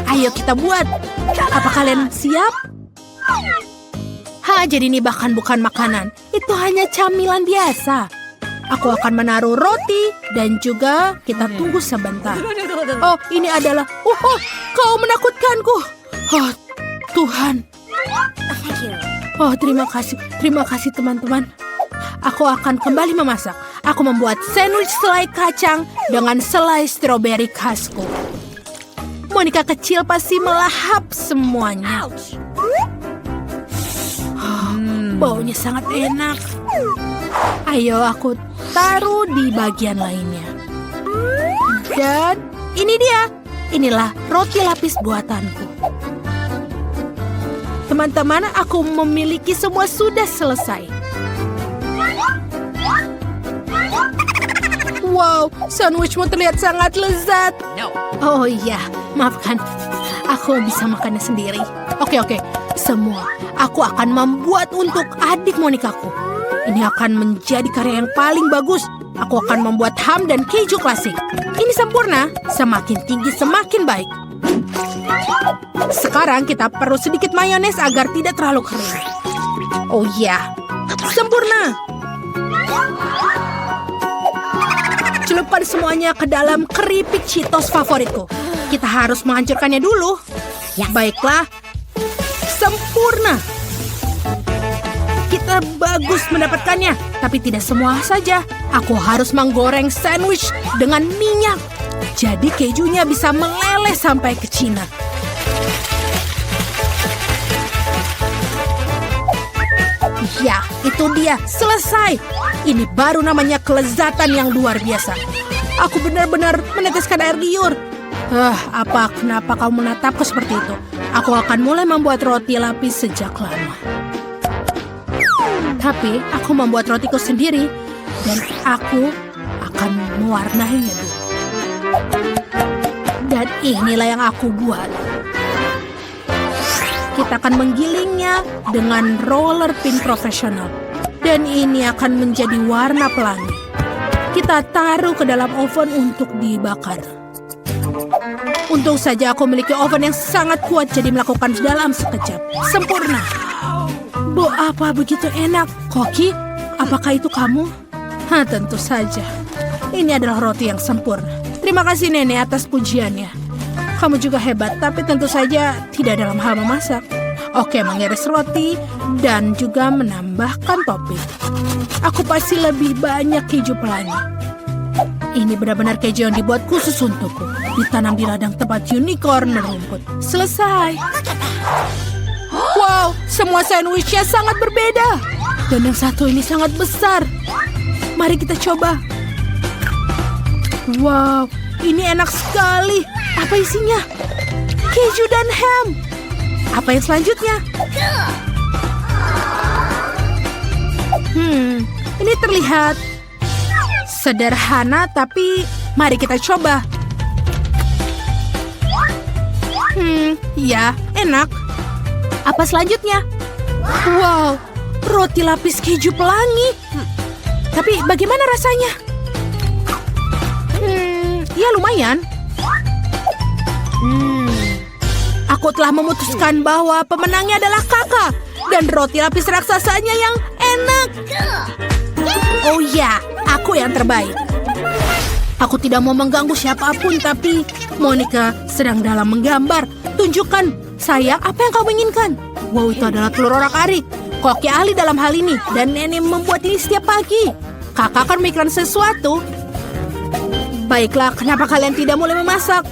Ayo kita buat. Apa kalian siap? Jadi ini bahkan bukan makanan. Itu hanya camilan biasa. Aku akan menaruh roti dan juga kita tunggu sebentar. Oh, ini adalah... kau menakutkanku. Oh, Tuhan. Oh, terima kasih. Terima kasih, teman-teman. Aku akan kembali memasak. Aku membuat sandwich selai kacang dengan selai stroberi khasku. Monica kecil pasti melahap semuanya. Baunya sangat enak. Ayo aku taruh di bagian lainnya. Dan ini dia. inilah roti lapis buatanku. Teman-teman, aku memiliki semua sudah selesai. Wow, sandwichmu terlihat sangat lezat. No. Oh iya, maafkan. Aku bisa makannya sendiri. Oke. Semua aku akan membuat untuk adik Monikaku. Ini akan menjadi karya yang paling bagus. Aku akan membuat ham dan keju klasik. Ini sempurna. Semakin tinggi semakin baik. Sekarang kita perlu sedikit mayones agar tidak terlalu kering. Oh iya, sempurna. Celupkan semuanya ke dalam keripik Cheetos favoritku. Kita harus menghancurkannya dulu. Baiklah. Sempurna. Kita bagus mendapatkannya. Tapi tidak semua saja. Aku harus menggoreng sandwich dengan minyak. Jadi kejunya bisa meleleh sampai ke Cina. Ya, itu dia. Selesai. Ini baru namanya kelezatan yang luar biasa. Aku benar-benar meneteskan air liur. Kenapa kamu menatapku seperti itu? Aku akan mulai membuat roti lapis sejak lama. Tapi aku membuat rotiku sendiri dan aku akan mewarnainya dulu. Dan inilah yang aku buat. Kita akan menggilingnya dengan roller pin profesional. Dan ini akan menjadi warna pelangi. Kita taruh ke dalam oven untuk dibakar. Untung saja aku memiliki oven yang sangat kuat, jadi melakukan dalam sekejap. Sempurna. Apa begitu enak? Koki, apakah itu kamu? Tentu saja. Ini adalah roti yang sempurna. Terima kasih Nenek atas pujiannya. Kamu juga hebat, tapi tentu saja tidak dalam hal memasak. Oke, mengiris roti dan juga menambahkan topping. Aku pasti lebih banyak keju pelangi. Ini benar-benar keju yang dibuat khusus untukku. Ditanam di ladang tempat unicorn merumput. Selesai. Wow, semua sandwichnya sangat berbeda. Dan yang satu ini sangat besar. Mari kita coba. Wow, ini enak sekali. Apa isinya? Keju dan ham. Apa yang selanjutnya? Ini terlihat sederhana, tapi mari kita coba. Ya, enak. Apa selanjutnya? Wow, roti lapis keju pelangi. Tapi bagaimana rasanya? Ya lumayan. Aku telah memutuskan bahwa pemenangnya adalah kakak. Dan roti lapis raksasanya yang enak. Oh ya, aku yang terbaik. Aku tidak mau mengganggu siapapun, tapi Monica sedang dalam menggambar. Tunjukkan, sayang, apa yang kamu inginkan? Wow, itu adalah telur orak-arik. Koki ahli dalam hal ini, dan nenek membuat ini setiap pagi. Kakak akan memikirkan sesuatu. Baiklah, kenapa kalian tidak mulai memasak?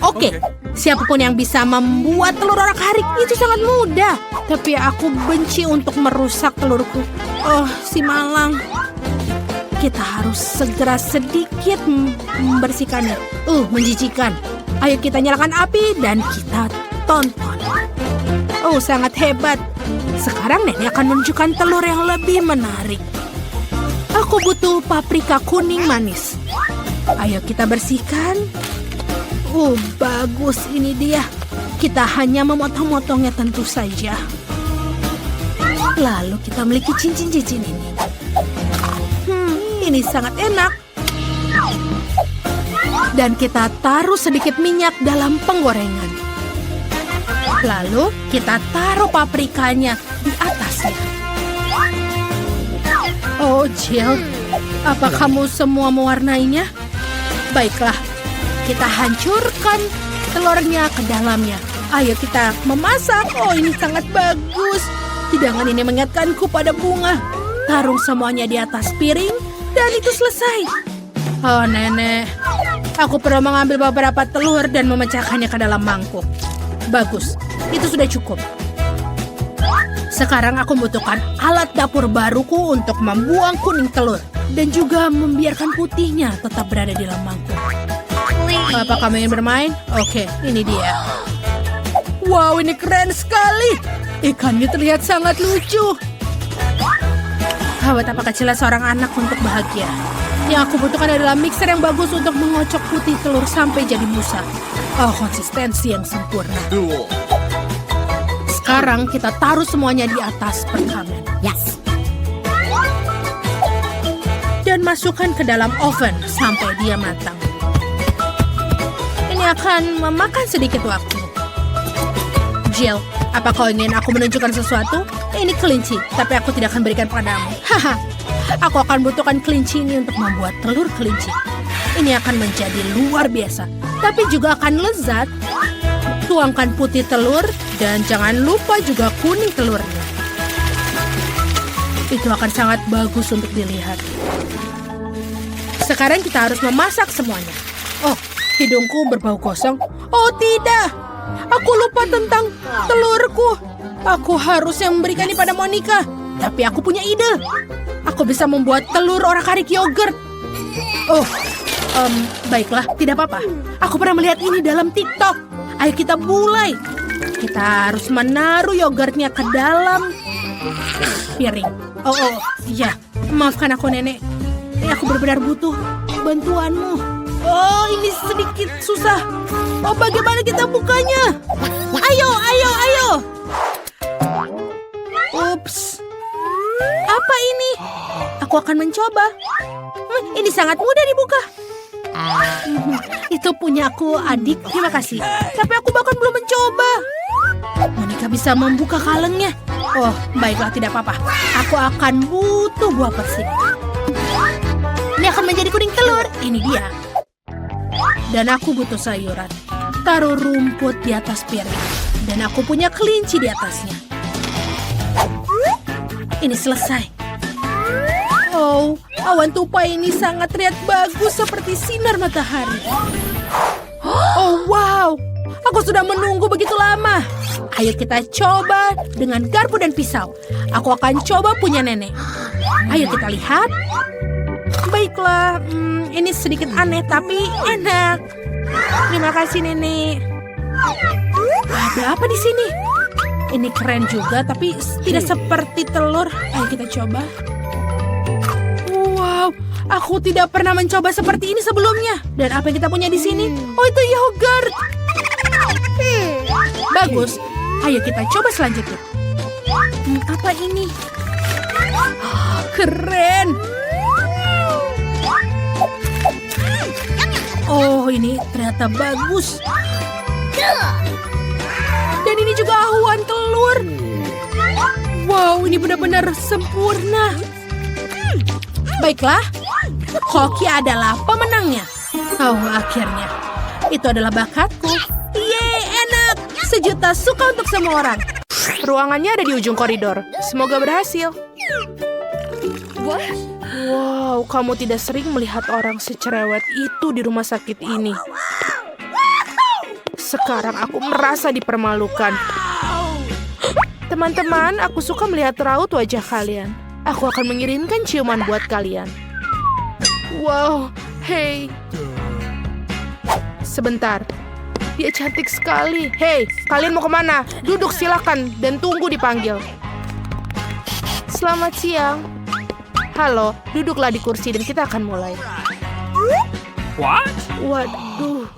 Oke, siapapun yang bisa membuat telur orak-arik itu sangat mudah. Tapi aku benci untuk merusak telurku. Oh, si malang. Kita harus segera sedikit membersihkannya. Menjijikan. Ayo kita nyalakan api dan kita tonton. Oh, sangat hebat. Sekarang nenek akan menunjukkan telur yang lebih menarik. Aku butuh paprika kuning manis. Ayo kita bersihkan. Bagus, ini dia. Kita hanya memotong-motongnya tentu saja. Lalu kita memiliki cincin-cincin ini. Ini sangat enak. Dan kita taruh sedikit minyak dalam penggorengan. Lalu kita taruh paprikanya di atasnya. Oh, Jill, apa kamu semua mewarnainya? Baiklah, kita hancurkan telurnya ke dalamnya. Ayo kita memasak. Oh, ini sangat bagus. Hidangan ini mengingatkanku pada bunga. Taruh semuanya di atas piring dan itu selesai. Oh, nenek. Aku perlu mengambil beberapa telur dan memecahkannya ke dalam mangkuk. Bagus, itu sudah cukup. Sekarang aku membutuhkan alat dapur baruku untuk membuang kuning telur. Dan juga membiarkan putihnya tetap berada di dalam mangkuk. Apa kamu ingin bermain? Oke, ini dia. Wow, ini keren sekali. Ikannya terlihat sangat lucu. Betapa kecilnya seorang anak untuk bahagia. Yang aku butuhkan adalah mixer yang bagus untuk mengocok putih telur sampai jadi busa. Oh, konsistensi yang sempurna. Cool. Sekarang kita taruh semuanya di atas perkamen. Yes. Dan masukkan ke dalam oven sampai dia matang. Ini akan memakan sedikit waktu. Jill, apa kau ingin aku menunjukkan sesuatu? Ini kelinci, tapi aku tidak akan berikan padamu. Haha, aku akan butuhkan kelinci ini untuk membuat telur kelinci. Ini akan menjadi luar biasa, tapi juga akan lezat. Tuangkan putih telur dan jangan lupa juga kuning telurnya. Itu akan sangat bagus untuk dilihat. Sekarang kita harus memasak semuanya. Oh, hidungku berbau kosong. Oh tidak, aku lupa tentang telurku. Aku harusnya memberikannya pada Monica. Tapi aku punya ide. Aku bisa membuat telur orak-arik yogurt. Oh, baiklah, tidak apa-apa. Aku pernah melihat ini dalam TikTok. Ayo kita mulai. Kita harus menaruh yogurtnya ke dalam piring. Oh, iya. Maafkan aku, Nenek. Aku benar-benar butuh bantuanmu. Oh, ini sedikit susah. Oh, bagaimana kita bukanya? Ayo. Ups. Apa ini? Aku akan mencoba. Ini sangat mudah dibuka. Itu punyaku, adik. Terima kasih. Tapi aku bahkan belum mencoba. Monica bisa membuka kalengnya. Oh, baiklah, tidak apa-apa. Aku akan butuh buah persik. Ini akan menjadi kuning telur. Ini dia. Dan aku butuh sayuran. Taruh rumput di atas piring. Dan aku punya kelinci di atasnya. Ini selesai. Oh, awan tupai ini sangat terlihat bagus seperti sinar matahari. Oh, wow. Aku sudah menunggu begitu lama. Ayo kita coba dengan garpu dan pisau. Aku akan coba punya Nenek. Ayo kita lihat. Baiklah, ini sedikit aneh tapi enak. Terima kasih, Nenek. Ada apa di sini? Ini keren juga, tapi tidak seperti telur. Ayo kita coba. Wow, aku tidak pernah mencoba seperti ini sebelumnya. Dan apa yang kita punya di sini? Oh, itu yogurt. Bagus. Ayo kita coba selanjutnya. Apa ini? Keren. Oh, ini ternyata bagus. Dan ini juga ahuan telur. Wow, ini benar-benar sempurna. Baiklah, Koki adalah pemenangnya. Oh, akhirnya. Itu adalah bakatku. Yeay, enak. 1 juta suka untuk semua orang. Ruangannya ada di ujung koridor. Semoga berhasil. Wow, kamu tidak sering melihat orang secerewet itu di rumah sakit ini. Sekarang aku merasa dipermalukan. Teman-teman, aku suka melihat raut wajah kalian. Aku akan mengirimkan ciuman buat kalian. Wow, hey. Sebentar. Dia cantik sekali. Hey, kalian mau kemana? Duduk silakan dan tunggu dipanggil. Selamat siang. Halo, duduklah di kursi dan kita akan mulai. What? Waduh.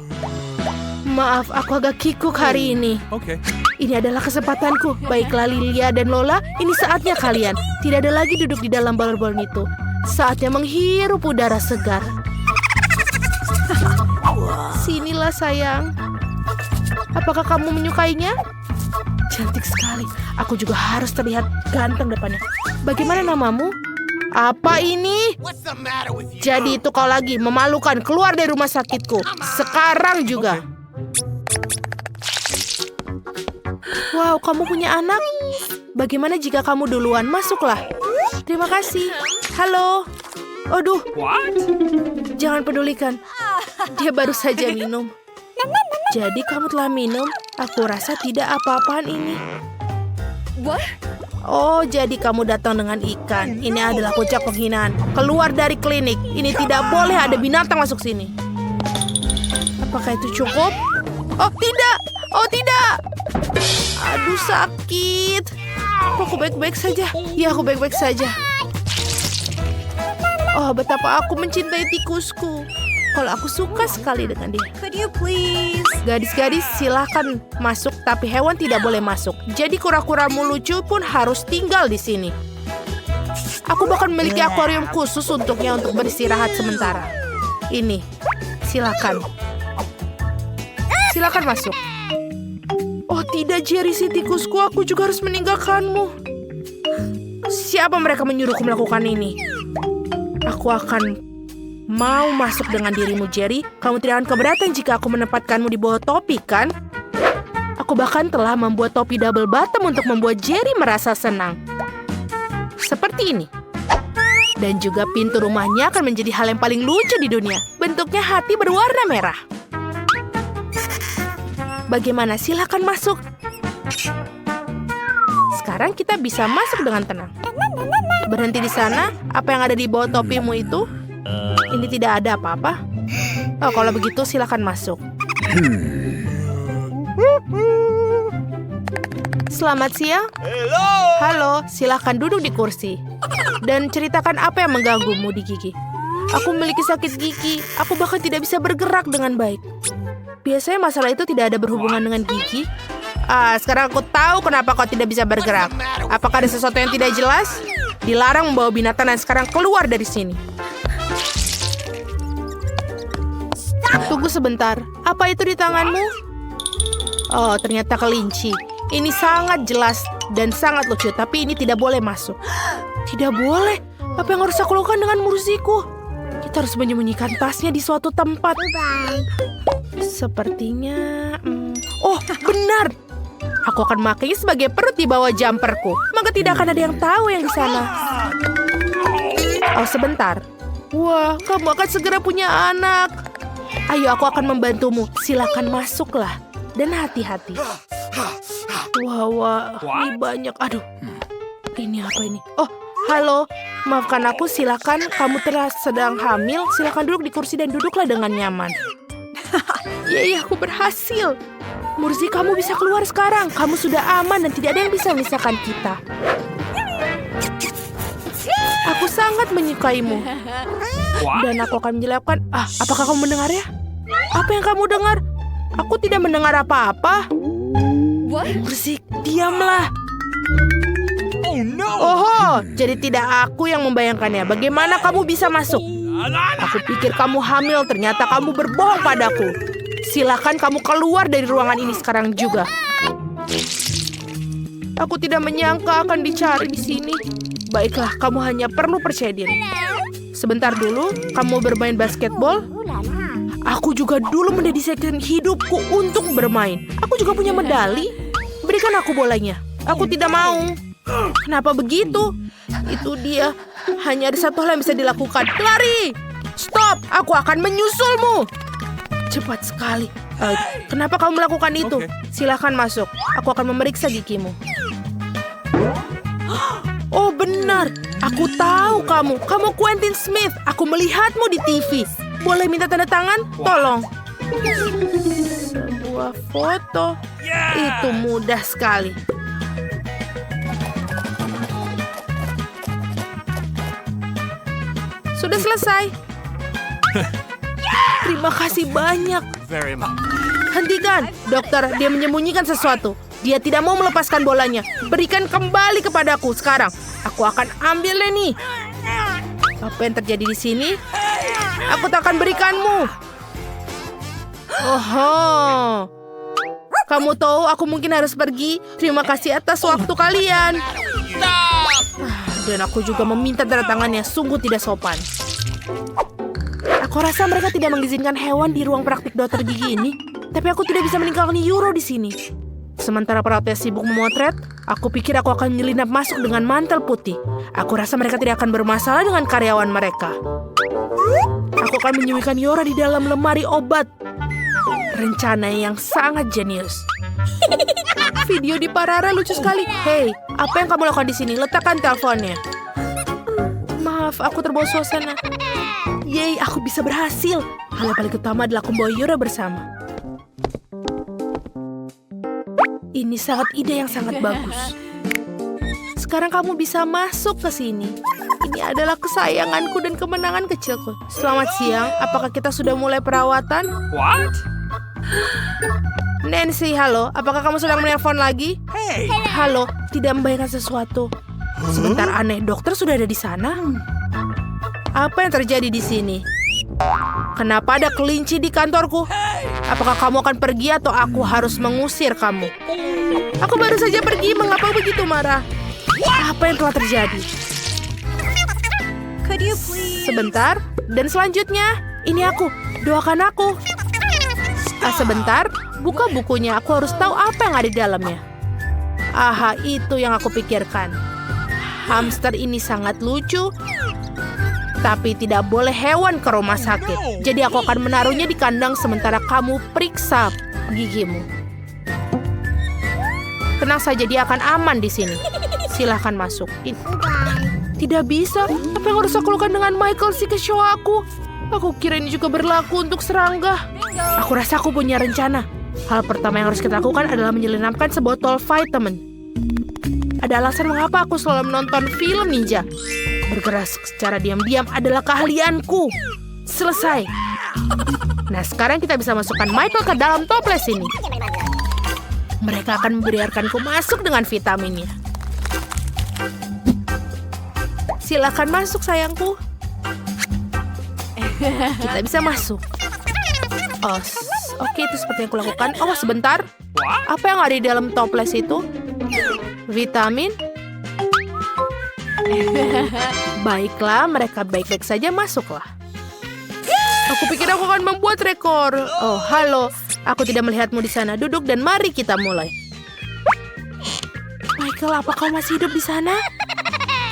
Maaf, aku agak kikuk hari ini. Okay. Ini adalah kesempatanku. Baiklah Lilia dan Lola, ini saatnya kalian. Tidak ada lagi duduk di dalam balon-balon itu. Saatnya menghirup udara segar. Sinilah sayang. Apakah kamu menyukainya? Cantik sekali. Aku juga harus terlihat ganteng depannya. Bagaimana namamu? Apa ini? Jadi itu kau lagi memalukan, keluar dari rumah sakitku. Sekarang juga. Wow, kamu punya anak? Bagaimana jika kamu duluan? Masuklah. Terima kasih. Halo. Aduh, What? jangan pedulikan. Dia baru saja minum. Jadi kamu telah minum? Aku rasa tidak apa-apaan ini. Oh, jadi kamu datang dengan ikan. Ini adalah puncak penghinaan. Keluar dari klinik. Ini tidak boleh ada binatang masuk sini. Apakah itu cukup? Oh, tidak! Oh, tidak! Aduh, sakit. Apa aku baik-baik saja? Ya, aku baik-baik saja. Oh, betapa aku mencintai tikusku. Kalau aku suka sekali dengan dia. Could you please? Gadis-gadis, silahkan masuk, tapi hewan tidak boleh masuk. Jadi kura-kuramu lucu pun harus tinggal di sini. Aku bahkan memiliki akuarium khusus untuknya untuk beristirahat sementara. Ini, silakan. Silakan masuk. Oh tidak, Jerry, si tikusku, aku juga harus meninggalkanmu. Siapa mereka menyuruhku melakukan ini? Aku akan mau masuk dengan dirimu, Jerry. Kamu tidak akan keberatan jika aku menempatkanmu di bawah topi, kan? Aku bahkan telah membuat topi double bottom untuk membuat Jerry merasa senang. Seperti ini. Dan juga pintu rumahnya akan menjadi hal yang paling lucu di dunia. Bentuknya hati berwarna merah. Bagaimana? Silakan masuk. Sekarang kita bisa masuk dengan tenang. Berhenti di sana. Apa yang ada di bawah topimu itu? Ini tidak ada apa-apa. Oh, kalau begitu silakan masuk. Selamat siang. Halo, silakan duduk di kursi. Dan ceritakan apa yang mengganggumu di gigi. Aku memiliki sakit gigi. Aku bahkan tidak bisa bergerak dengan baik. Biasanya masalah itu tidak ada berhubungan dengan gigi. Sekarang aku tahu kenapa kau tidak bisa bergerak. Apakah ada sesuatu yang tidak jelas? Dilarang membawa binatang dan sekarang keluar dari sini. Tunggu sebentar. Apa itu di tanganmu? Oh, ternyata kelinci. Ini sangat jelas dan sangat lucu, tapi ini tidak boleh masuk. Tidak boleh? Apa yang harus aku lakukan dengan Mursiku? Kita harus menyembunyikan tasnya di suatu tempat. Sepertinya... Oh, benar! Aku akan memakainya sebagai perut di bawah jumperku. Maka tidak akan ada yang tahu yang di sana. Oh, sebentar. Wah, kamu akan segera punya anak. Ayo, aku akan membantumu. Silakan masuklah. Dan hati-hati. Wah, ini banyak. Aduh, ini apa ini? Oh, halo. Maafkan aku, silakan. Kamu telah sedang hamil. Silakan duduk di kursi dan duduklah dengan nyaman. Yeay, aku berhasil. Mursi, kamu bisa keluar sekarang. Kamu sudah aman dan tidak ada yang bisa memisahkan kita. Aku sangat menyukaimu. Dan aku akan menjelaskan. Apakah kamu mendengarnya? Apa yang kamu dengar? Aku tidak mendengar apa-apa. Mursi, diamlah. Oh, jadi tidak aku yang membayangkannya. Bagaimana kamu bisa masuk? Aku pikir kamu hamil, ternyata kamu berbohong padaku. Silakan kamu keluar dari ruangan ini sekarang juga. Aku tidak menyangka akan dicari di sini. Baiklah, kamu hanya perlu percaya diri. Sebentar dulu, kamu bermain basketball? Aku juga dulu mendedikasikan hidupku untuk bermain. Aku juga punya medali. Berikan aku bolanya. Aku tidak mau. Kenapa begitu? Itu dia. Hanya ada satu hal yang bisa dilakukan. Lari! Stop! Aku akan menyusulmu. Cepat sekali. Kenapa kamu melakukan itu? Silakan masuk. Aku akan memeriksa gigimu. Oh, benar. Aku tahu kamu. Kamu Quentin Smith. Aku melihatmu di TV. Boleh minta tanda tangan? Tolong. Sebuah foto. Itu mudah sekali. Sudah selesai. Terima kasih banyak. Hentikan, dokter. Dia menyembunyikan sesuatu. Dia tidak mau melepaskan bolanya. Berikan kembali kepadaku sekarang. Aku akan ambilnya nih. Apa yang terjadi di sini? Aku tak akan berikanmu. Oho. Kamu tahu aku mungkin harus pergi. Terima kasih atas waktu kalian. Dan aku juga meminta tanda tangannya. Sungguh tidak sopan. Aku rasa mereka tidak mengizinkan hewan di ruang praktik dokter gigi ini. Tapi aku tidak bisa meninggalkan Euro di sini. Sementara perawatnya sibuk memotret, aku pikir aku akan menyelinap masuk dengan mantel putih. Aku rasa mereka tidak akan bermasalah dengan karyawan mereka. Aku akan menyembunyikan Yora di dalam lemari obat. Rencana yang sangat jenius. Video di Parara lucu sekali. Hei, apa yang kamu lakukan di sini? Letakkan teleponnya. Maaf, aku terbawa suasana. Yeay, aku bisa berhasil. Hal yang paling utama adalah aku membawa Yura bersama. Ini sangat ide yang sangat bagus. Sekarang kamu bisa masuk ke sini. Ini adalah kesayanganku dan kemenangan kecilku. Selamat siang, apakah kita sudah mulai perawatan? What? Nancy, halo. Apakah kamu sedang menelpon lagi? Hey! Halo, tidak membayangkan sesuatu. Sebentar, aneh. Dokter sudah ada di sana? Apa yang terjadi di sini? Kenapa ada kelinci di kantorku? Apakah kamu akan pergi atau aku harus mengusir kamu? Aku baru saja pergi, mengapa begitu marah? Apa yang telah terjadi? Could you please? Sebentar, dan selanjutnya, ini aku. Doakan aku. Sebentar, buka bukunya. Aku harus tahu apa yang ada di dalamnya. Aha, itu yang aku pikirkan. Hamster ini sangat lucu, tapi tidak boleh hewan ke rumah sakit. Jadi aku akan menaruhnya di kandang sementara kamu periksa gigimu. Tenang saja, dia akan aman di sini. Silahkan masuk. Tidak bisa. Apa yang harus aku lakukan dengan Michael si kecoa aku? Aku kira ini juga berlaku untuk serangga. Aku rasa aku punya rencana. Hal pertama yang harus kita lakukan adalah menyelinapkan sebotol vitamin. Ada alasan mengapa aku selalu menonton film ninja. Bergerak secara diam-diam adalah keahlianku. Selesai. Nah, sekarang kita bisa masukkan Michael ke dalam toples ini. Mereka akan membiarkanku masuk dengan vitaminnya. Silakan masuk, sayangku. Kita bisa masuk. Oh, oke, itu seperti yang kulakukan. Oh, sebentar. Apa yang ada di dalam toples itu? Vitamin? Baiklah, mereka baik-baik saja, masuklah. Aku pikir aku akan membuat rekor. Oh, halo. Aku tidak melihatmu di sana. Duduk dan mari kita mulai. Michael, apa kau masih hidup di sana?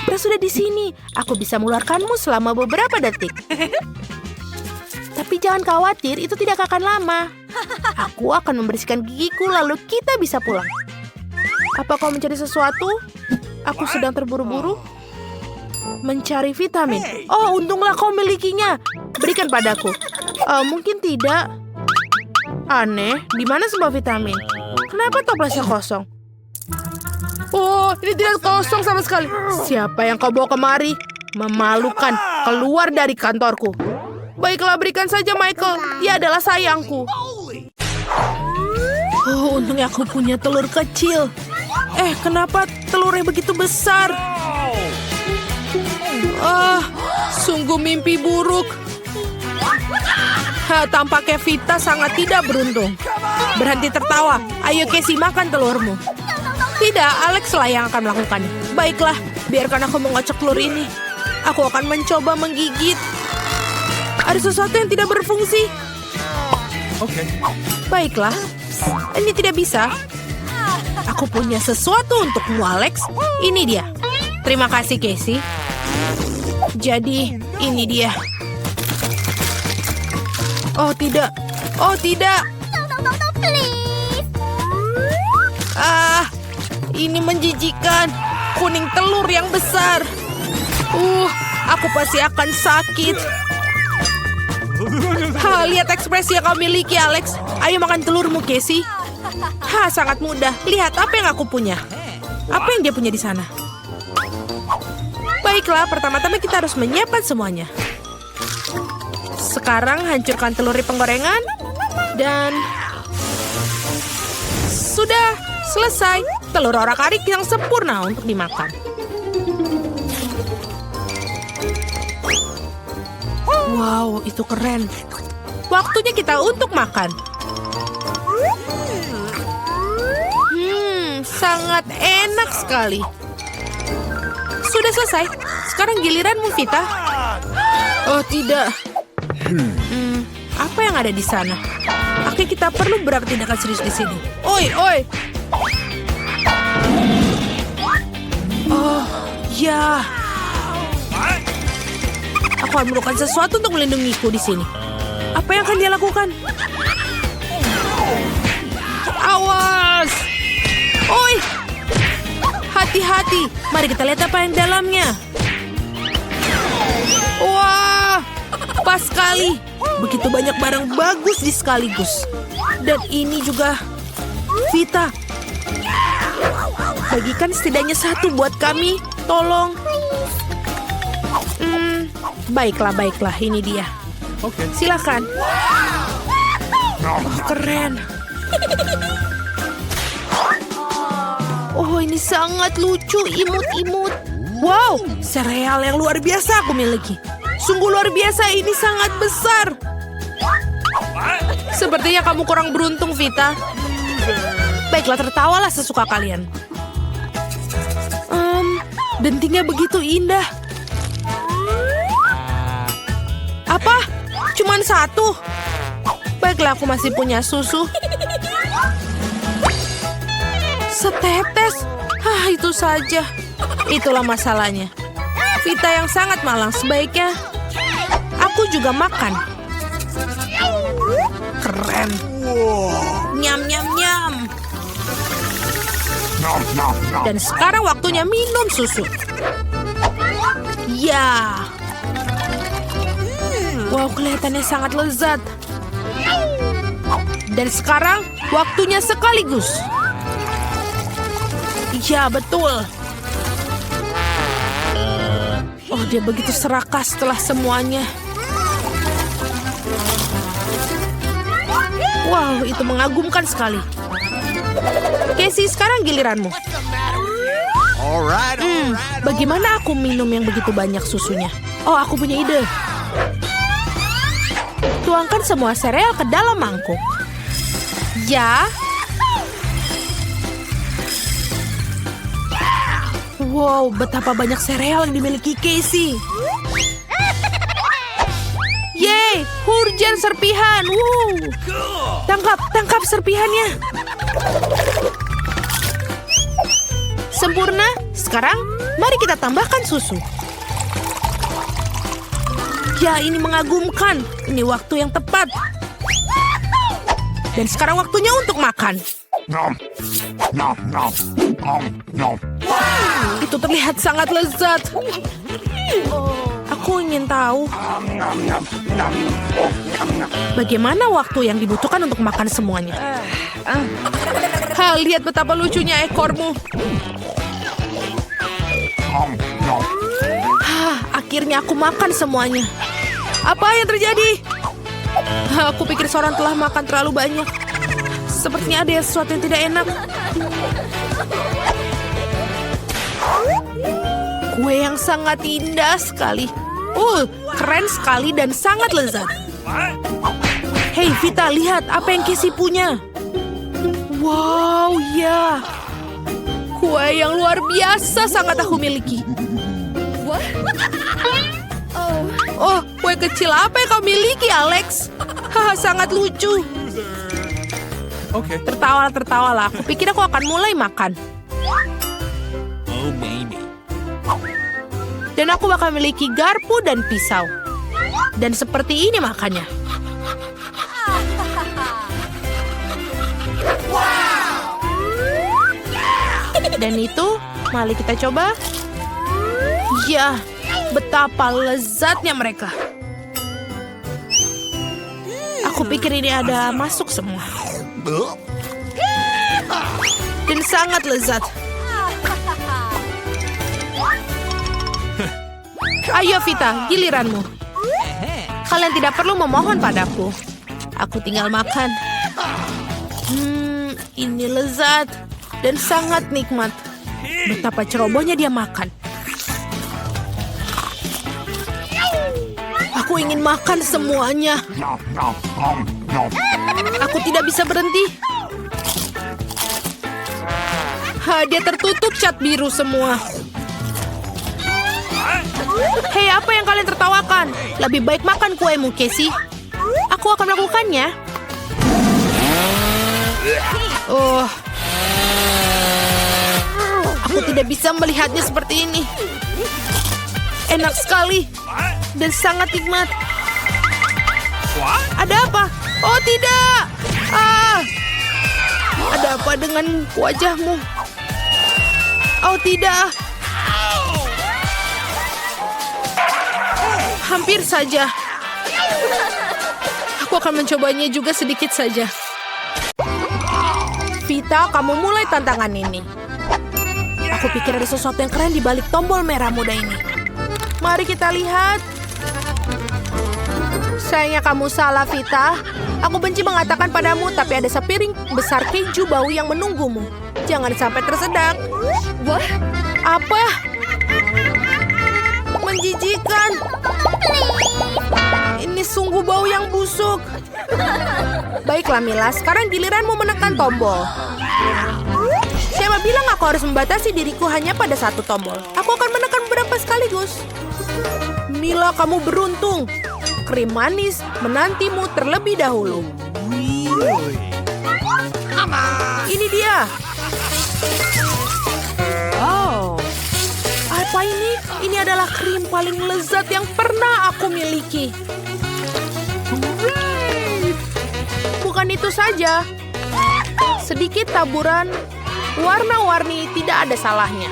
Kita sudah di sini. Aku bisa mengeluarkanmu selama beberapa detik. Tapi jangan khawatir, itu tidak akan lama. Aku akan membersihkan gigiku, lalu kita bisa pulang. Apa kau mencari sesuatu? Aku sedang terburu-buru. Mencari vitamin. Oh, untunglah kau milikinya. Berikan padaku. Mungkin tidak. Aneh, di mana semua vitamin? Kenapa toplesnya kosong? Oh, ini tidak kosong sama sekali. Siapa yang kau bawa kemari? Memalukan. Keluar dari kantorku. Baiklah, berikan saja Michael. Dia adalah sayangku. Oh, untungnya aku punya telur kecil. Kenapa telurnya begitu besar? Sungguh mimpi buruk. Tampaknya Vita sangat tidak beruntung. Berhenti tertawa. Ayo Casey, makan telurmu. Tidak, Alex lah yang akan melakukannya. Baiklah, biarkan aku mengocok telur ini. Aku akan mencoba menggigit. Ada sesuatu yang tidak berfungsi. Oke. Baiklah, ini tidak bisa. Aku punya sesuatu untukmu, Alex. Ini dia. Terima kasih, Casey. Jadi, ini dia. Oh, tidak. Oh, tidak. Ini menjijikan. Kuning telur yang besar. Aku pasti akan sakit. Lihat ekspresi yang kau miliki, Alex. Ayo makan telurmu, Casey. Sangat mudah. Lihat apa yang aku punya. Apa yang dia punya di sana? Baiklah, pertama-tama kita harus menyiapkan semuanya. Sekarang hancurkan telur di penggorengan. Dan sudah selesai. Telur orak-arik yang sempurna untuk dimakan. Wow, itu keren. Waktunya kita untuk makan. Sangat enak sekali. Sudah selesai. Sekarang giliranmu, Vita. Oh, tidak. Apa yang ada di sana? Oke, kita perlu bertindakan serius di sini. Oi, oi. Oh, ya. Aku akan melakukan sesuatu untuk melindungiku di sini. Apa yang akan dia lakukan? Awas! Oi! Hati-hati. Mari kita lihat apa yang dalamnya. Wah! Pas sekali. Begitu banyak barang bagus di sekaligus. Dan ini juga. Vita. Bagikan setidaknya satu buat kami. Tolong. Baiklah. Ini dia. Okay. Silakan. Oh, keren. Oh, ini sangat lucu. Imut-imut. Wow, sereal yang luar biasa aku miliki. Sungguh luar biasa, ini sangat besar. Sepertinya kamu kurang beruntung, Vita. Baiklah, tertawalah sesuka kalian. Dentingnya begitu indah. Apa? Cuman satu? Baiklah, aku masih punya susu. Setetes? Itu saja. Itulah masalahnya. Vita yang sangat malang, sebaiknya aku juga makan. Keren. Nyam, nyam, nyam. Dan sekarang waktunya minum susu. Ya. Wow, kelihatannya sangat lezat. Dan sekarang waktunya sekaligus. Ya, betul. Oh, dia begitu serakah setelah semuanya. Wow, itu mengagumkan sekali. Casey, sekarang giliranmu. Bagaimana aku minum yang begitu banyak susunya? Oh, aku punya ide. Tuangkan semua sereal ke dalam mangkuk. Ya. Wow, betapa banyak sereal yang dimiliki Casey. Yeay, hujan serpihan. Tangkap serpihannya. Sempurna. Sekarang, mari kita tambahkan susu. Ya, ini mengagumkan. Ini waktu yang tepat. Dan sekarang waktunya untuk makan. Itu terlihat sangat lezat. Aku ingin tahu bagaimana waktu yang dibutuhkan untuk makan semuanya. Lihat betapa lucunya ekormu. Akhirnya aku makan semuanya. Apa yang terjadi? Aku pikir seorang telah makan terlalu banyak. Sepertinya ada sesuatu yang tidak enak. Kue yang sangat indah sekali. Keren sekali dan sangat lezat. Hei Vita, lihat apa yang Casey punya. Wow, ya. Kue yang luar biasa sangat aku miliki. Oh, kue kecil apa yang kau miliki, Alex? Sangat lucu. Okay. Tertawalah. Aku pikir aku akan mulai makan. Oh, maybe. Dan aku bakal memiliki garpu dan pisau. Dan seperti ini makannya. Dan itu, mari kita coba. Ya, betapa lezatnya mereka. Aku pikir ini ada masuk semua. Dan sangat lezat. Ayo Vita, giliranmu. Kalian tidak perlu memohon padaku. Aku tinggal makan. Ini lezat dan sangat nikmat. Betapa cerobohnya dia makan. Aku ingin makan semuanya. Aku tidak bisa berhenti. Dia tertutup cat biru semua. Hei, apa yang kalian tertawakan? Lebih baik makan kuemu, Casey. Aku akan melakukannya. Aku tidak bisa melihatnya seperti ini. Enak sekali. Dan sangat nikmat. Ada apa? Oh, tidak. Ada apa dengan wajahmu? Oh, tidak. Hampir saja. Aku akan mencobanya juga sedikit saja. Vita, kamu mulai tantangan ini. Aku pikir ada sesuatu yang keren di balik tombol merah muda ini. Mari kita lihat. Sayangnya kamu salah, Vita. Aku benci mengatakan padamu, tapi ada sepiring besar keju bau yang menunggumu. Jangan sampai tersedak. What? Apa? Menjijikan. Ini sungguh bau yang busuk. Baiklah Mila, sekarang giliranmu menekan tombol. Siapa bilang aku harus membatasi diriku hanya pada satu tombol? Aku akan menekan beberapa sekaligus. Mila, kamu beruntung. Krim manis menantimu terlebih dahulu. Ini dia. Oh. Apa ini? Ini adalah krim paling lezat yang pernah aku miliki. Bukan itu saja. Sedikit taburan warna-warni tidak ada salahnya.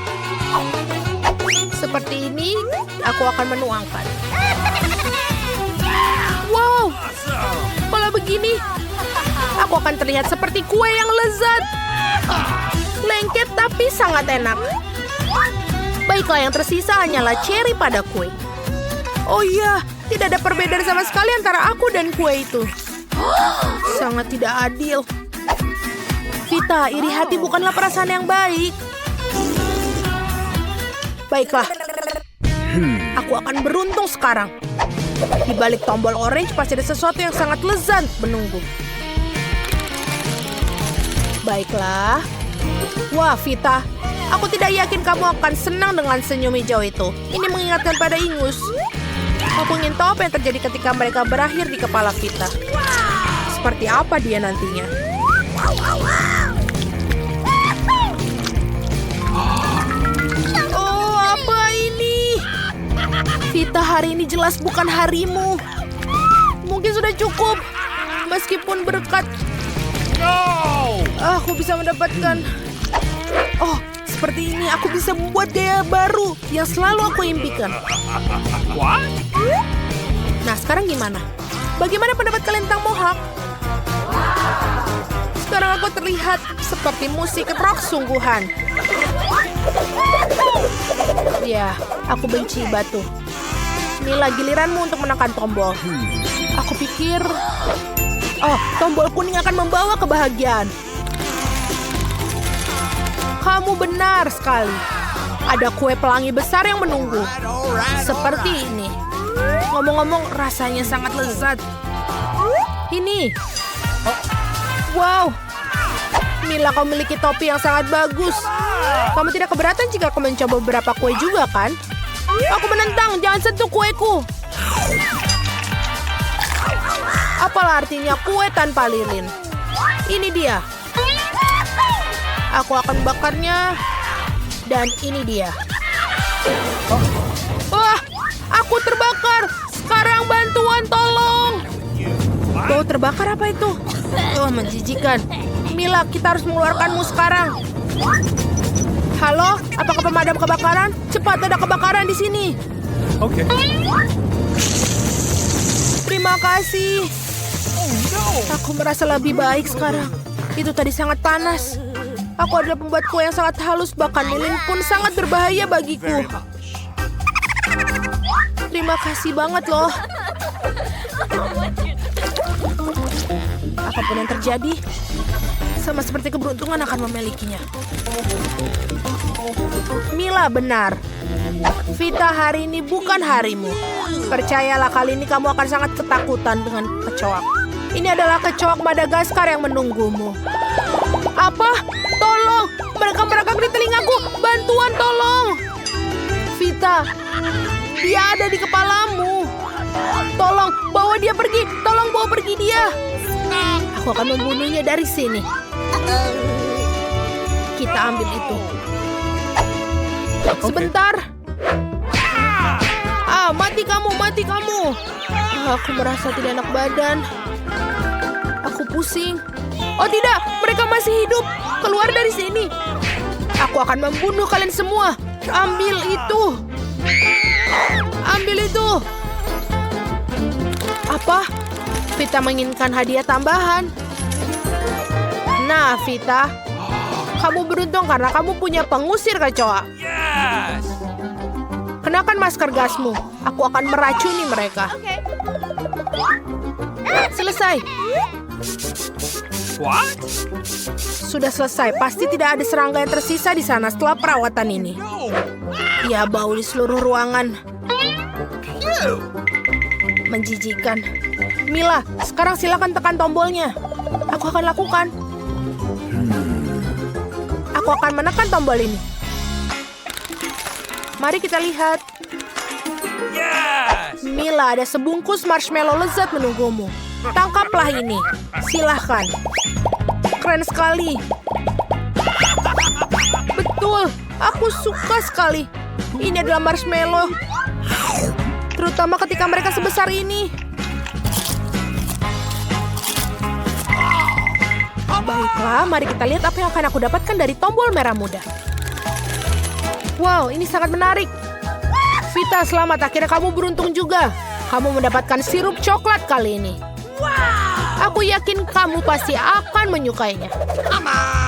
Seperti ini, aku akan menuangkan. Wow, kalau begini, aku akan terlihat seperti kue yang lezat. Lengket tapi sangat enak. Baiklah, yang tersisa hanyalah cherry pada kue. Oh iya, tidak ada perbedaan sama sekali antara aku dan kue itu. Sangat tidak adil. Vita, iri hati bukanlah perasaan yang baik. Baiklah, aku akan beruntung sekarang. Di balik tombol orange pasti ada sesuatu yang sangat lezat menunggu. Baiklah. Wah, Vita, aku tidak yakin kamu akan senang dengan senyum hijau itu. Ini mengingatkan pada ingus. Aku ingin tahu apa yang terjadi ketika mereka berakhir di kepala Vita. Seperti apa dia nantinya? Oh, apa ini? Vita, hari ini jelas bukan harimu. Mungkin sudah cukup. Meskipun berkat aku bisa mendapatkan. Oh, seperti ini aku bisa membuat gaya baru yang selalu aku impikan. Nah, sekarang gimana? Bagaimana pendapat kalian tentang mohawk? Sekarang aku terlihat seperti musik rock sungguhan. Ya, aku benci batu. Inilah giliranmu untuk menekan tombol. Aku pikir, oh, tombol kuning akan membawa kebahagiaan. Kamu benar sekali. Ada kue pelangi besar yang menunggu. Seperti ini. Ngomong-ngomong, rasanya sangat lezat. Ini. Wow. Mila, kau memiliki topi yang sangat bagus. Kamu tidak keberatan jika aku mencoba beberapa kue juga, kan? Aku menentang, jangan sentuh kueku. Apalah artinya kue tanpa lilin? Ini dia. Aku akan bakarnya. Dan ini dia. Wah, aku terbakar. Sekarang bantuan, tolong. Bau terbakar apa itu? Oh, menjijikan. Mila, kita harus mengeluarkanmu sekarang. Halo, apakah pemadam kebakaran? Cepat, ada kebakaran di sini. Okay. Terima kasih. Aku merasa lebih baik sekarang. Itu tadi sangat panas. Aku adalah pembuat kue yang sangat halus, bahkan lilin pun sangat berbahaya bagiku. Terima kasih banget loh. Apapun yang terjadi, sama seperti keberuntungan akan memilikinya. Mila benar. Vita, hari ini bukan harimu. Percayalah, kali ini kamu akan sangat ketakutan dengan kecoak. Ini adalah kecoak Madagaskar yang menunggumu. Apa? Tolong! Mereka merekam di telingaku! Bantuan, tolong! Vita, dia ada di kepalamu. Tolong, bawa dia pergi! Tolong bawa pergi dia! Aku akan membunuhnya dari sini. Kita ambil itu. Sebentar. Mati kamu, mati kamu. Aku merasa tidak enak badan. Aku pusing. Oh tidak, mereka masih hidup. Keluar dari sini. Aku akan membunuh kalian semua. Ambil itu. Ambil itu. Apa? Vita menginginkan hadiah tambahan. Nah, Vita, kamu beruntung karena kamu punya pengusir kecoa. Yes! Kenakan masker gasmu. Aku akan meracuni mereka. Selesai. What? Sudah selesai. Pasti tidak ada serangga yang tersisa di sana setelah perawatan ini. Ya, bau di seluruh ruangan. Menjijikan. Mila, sekarang silakan tekan tombolnya. Aku akan lakukan. Aku akan menekan tombol ini. Mari kita lihat. Yes! Mila, ada sebungkus marshmallow lezat menunggumu. Tangkaplah ini. Silahkan. Keren sekali. Betul, aku suka sekali. Ini adalah marshmallow. Terutama ketika mereka sebesar ini. Baiklah, mari kita lihat apa yang akan aku dapatkan dari tombol merah muda. Wow, ini sangat menarik. Vita, selamat. Akhirnya kamu beruntung juga. Kamu mendapatkan sirup coklat kali ini. Aku yakin kamu pasti akan menyukainya.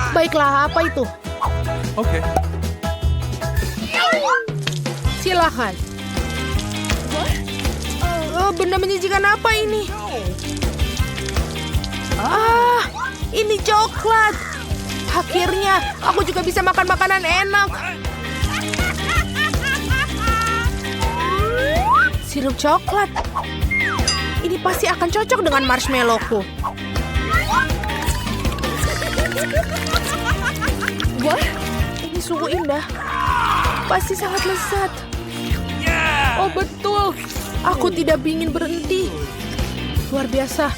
Baiklah, apa itu? Okay. Silakan. Oh, benda menjijikan apa ini? Ah, ini coklat. Akhirnya, aku juga bisa makan makanan enak. Sirup coklat. Ini pasti akan cocok dengan marshmallowku. What? Ini sungguh indah. Pasti sangat lezat. Yeah! Oh, betul. Aku tidak ingin berhenti. Luar biasa.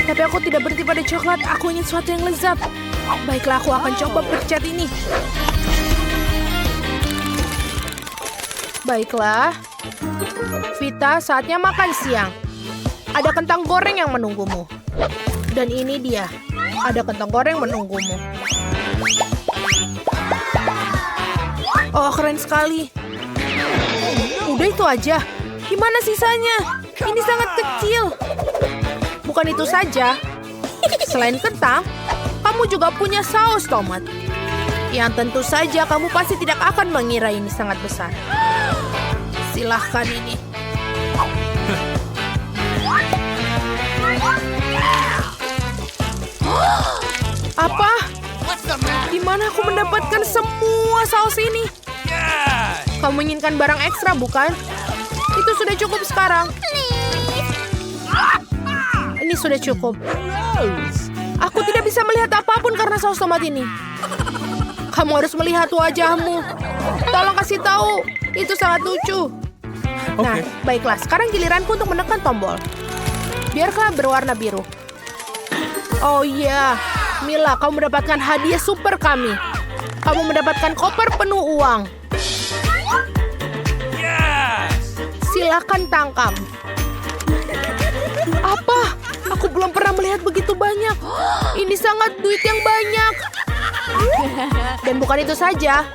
Tapi aku tidak berhenti pada coklat. Aku ingin sesuatu yang lezat. Baiklah, aku akan coba pencet ini. Baiklah. Vita, saatnya makan siang. Ada kentang goreng yang menunggumu. Dan ini dia. Ada kentang goreng menunggumu. Oh, keren sekali. Udah itu aja. Gimana sisanya? Ini sangat kecil. Bukan itu saja. Selain kentang, kamu juga punya saus tomat. Yang tentu saja kamu pasti tidak akan mengira ini sangat besar. Silahkan ini. Apa? Di mana aku mendapatkan semua saus ini? Yes! Kamu menginginkan barang ekstra, bukan? Itu sudah cukup sekarang. Ini sudah cukup. Aku tidak bisa melihat apapun karena saus tomat ini. Kamu harus melihat wajahmu. Tolong kasih tahu. Itu sangat lucu. Nah, Oke. baiklah. Sekarang giliranku untuk menekan tombol. Biarlah berwarna biru. Oh iya. Mila, kamu mendapatkan hadiah super kami. Kamu mendapatkan koper penuh uang. Yes! Silakan tangkap. Apa? Aku belum pernah melihat begitu banyak. Ini sangat duit yang banyak. Dan bukan itu saja.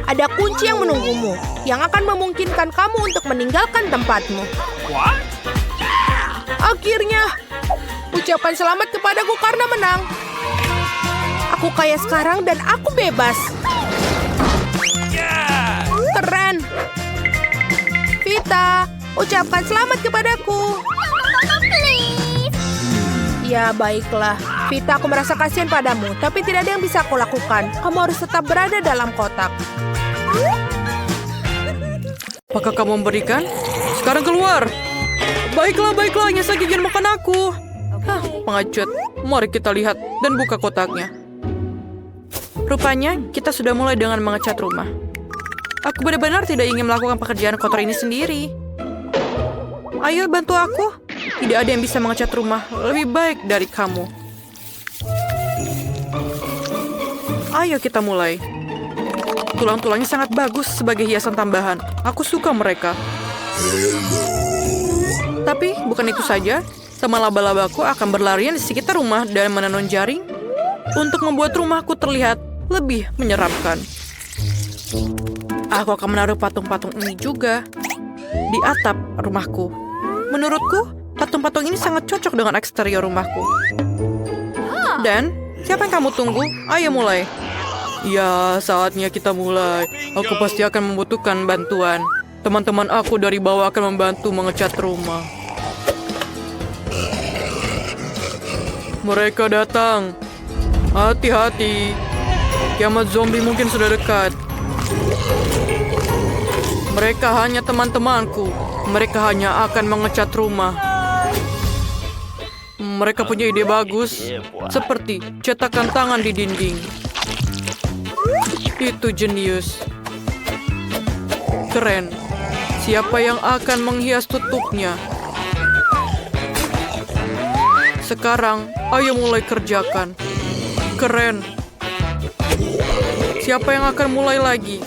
Ada kunci yang menunggumu, yang akan memungkinkan kamu untuk meninggalkan tempatmu. What? Akhirnya, ucapan selamat kepadaku karena menang. Aku kaya sekarang dan aku bebas. Yes! Keren. Vita, ucapkan selamat kepadaku. Ya, baiklah. Vita, aku merasa kasihan padamu, tapi tidak ada yang bisa aku lakukan. Kamu harus tetap berada dalam kotak. Apakah kamu memberikan? Sekarang keluar. Baiklah, baiklah. Hanya saja ingin makan aku. Hah, pengecut. Mari kita lihat dan buka kotaknya. Rupanya, kita sudah mulai dengan mengecat rumah. Aku benar-benar tidak ingin melakukan pekerjaan kotor ini sendiri. Ayo, bantu aku. Tidak ada yang bisa mengecat rumah lebih baik dari kamu. Ayo kita mulai. Tulang-tulangnya sangat bagus sebagai hiasan tambahan. Aku suka mereka. Tapi bukan itu saja. Teman laba-labaku akan berlarian di sekitar rumah dan menenun jaring untuk membuat rumahku terlihat lebih menyeramkan. Aku akan menaruh patung-patung ini juga di atap rumahku. Menurutku, Patung-patung ini sangat cocok dengan eksterior rumahku. Dan, siapa yang kamu tunggu? Ayo mulai. Ya, saatnya kita mulai. Aku pasti akan membutuhkan bantuan. Teman-teman aku dari bawah akan membantu mengecat rumah. Mereka datang. Hati-hati. Kiamat zombie mungkin sudah dekat. Mereka hanya teman-temanku. Mereka hanya akan mengecat rumah. Mereka punya ide bagus. Seperti cetakan tangan di dinding. Itu jenius. Keren. Siapa yang akan menghias tutupnya? Sekarang, ayo mulai kerjakan. Keren. Siapa yang akan mulai lagi?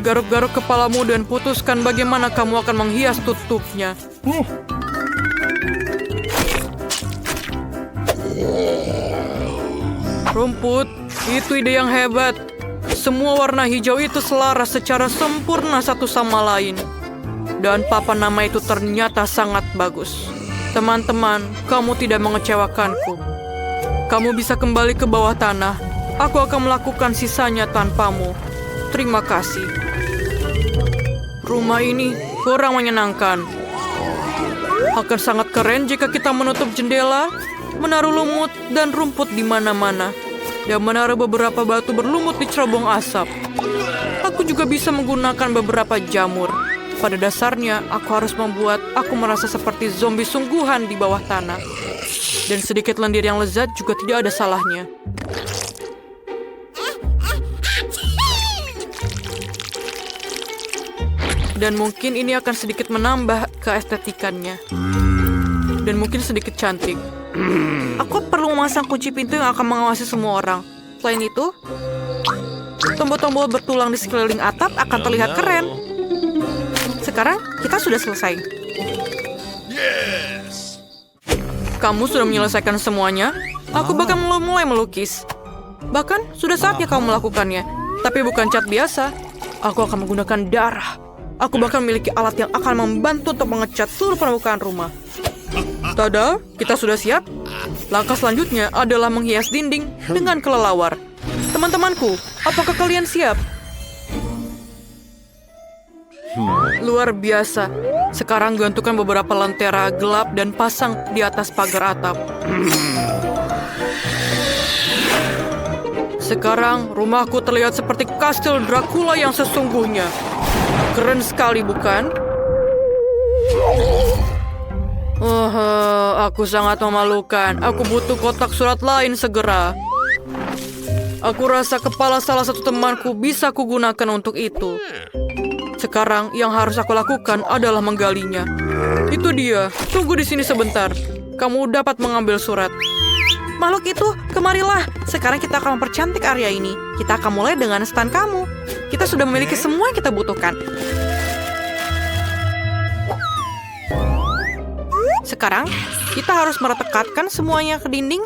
Garuk-garuk kepalamu dan putuskan bagaimana kamu akan menghias tutupnya. Rumput, itu ide yang hebat. Semua warna hijau itu selaras secara sempurna satu sama lain. Dan papan nama itu ternyata sangat bagus. Teman-teman, kamu tidak mengecewakanku. Kamu bisa kembali ke bawah tanah. Aku akan melakukan sisanya tanpamu. Terima kasih. Rumah ini kurang menyenangkan. Akan sangat keren jika kita menutup jendela, menaruh lumut dan rumput di mana-mana, dan menaruh beberapa batu berlumut di cerobong asap. Aku juga bisa menggunakan beberapa jamur. Pada dasarnya, aku harus membuat aku merasa seperti zombie sungguhan di bawah tanah. Dan sedikit lendir yang lezat juga tidak ada salahnya. Dan mungkin ini akan sedikit menambah keestetikannya. Dan mungkin sedikit cantik. Aku perlu memasang kunci pintu yang akan mengawasi semua orang. Selain itu, tombol-tombol bertulang di sekeliling atap akan terlihat keren. Sekarang kita sudah selesai. Kamu sudah menyelesaikan semuanya? Aku bahkan mulai melukis. Bahkan sudah saatnya kamu melakukannya. Tapi bukan cat biasa. Aku akan menggunakan darah. Aku bahkan memiliki alat yang akan membantu untuk mengecat seluruh permukaan rumah. Tada, kita sudah siap. Langkah selanjutnya adalah menghias dinding dengan kelelawar. Teman-temanku, apakah kalian siap? Luar biasa. Sekarang gantungkan beberapa lentera gelap dan pasang di atas pagar atap. Sekarang rumahku terlihat seperti kastil Dracula yang sesungguhnya. Keren sekali, bukan? Aku sangat memalukan. Aku butuh kotak surat lain segera. Aku rasa kepala salah satu temanku bisa kugunakan untuk itu. Sekarang yang harus aku lakukan adalah menggalinya. Itu dia. Tunggu di sini sebentar. Kamu dapat mengambil surat. Makhluk itu, kemarilah. Sekarang kita akan mempercantik area ini. Kita akan mulai dengan stand kamu. Kita sudah memiliki semua yang kita butuhkan. Sekarang, kita harus meretekatkan semuanya ke dinding.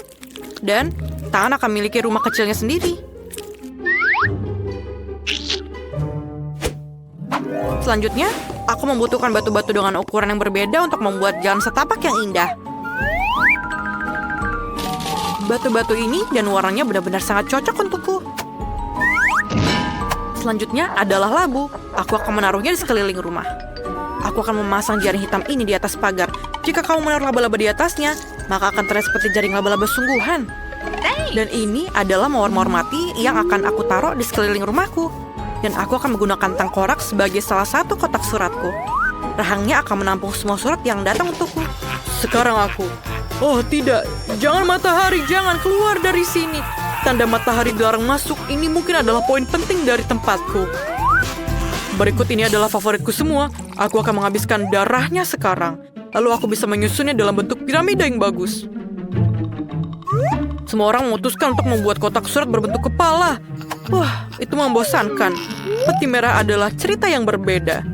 Dan tangan akan memiliki rumah kecilnya sendiri. Selanjutnya, aku membutuhkan batu-batu dengan ukuran yang berbeda untuk membuat jalan setapak yang indah. Batu-batu ini dan warnanya benar-benar sangat cocok untukku. Selanjutnya adalah labu. Aku akan menaruhnya di sekeliling rumah. Aku akan memasang jaring hitam ini di atas pagar. Jika kamu menaruh laba-laba di atasnya, maka akan terlihat seperti jaring laba-laba sungguhan. Dan ini adalah mawar-mawar mati yang akan aku taruh di sekeliling rumahku. Dan aku akan menggunakan tengkorak sebagai salah satu kotak suratku. Rahangnya akan menampung semua surat yang datang untukku. Sekarang aku. Oh tidak, jangan matahari, jangan keluar dari sini. Tanda matahari dilarang masuk ini mungkin adalah poin penting dari tempatku. Berikut ini adalah favoritku semua. Aku akan menghabiskan darahnya sekarang. Lalu aku bisa menyusunnya dalam bentuk piramida yang bagus. Semua orang memutuskan untuk membuat kotak surat berbentuk kepala. Wah, itu membosankan. Peti merah adalah cerita yang berbeda.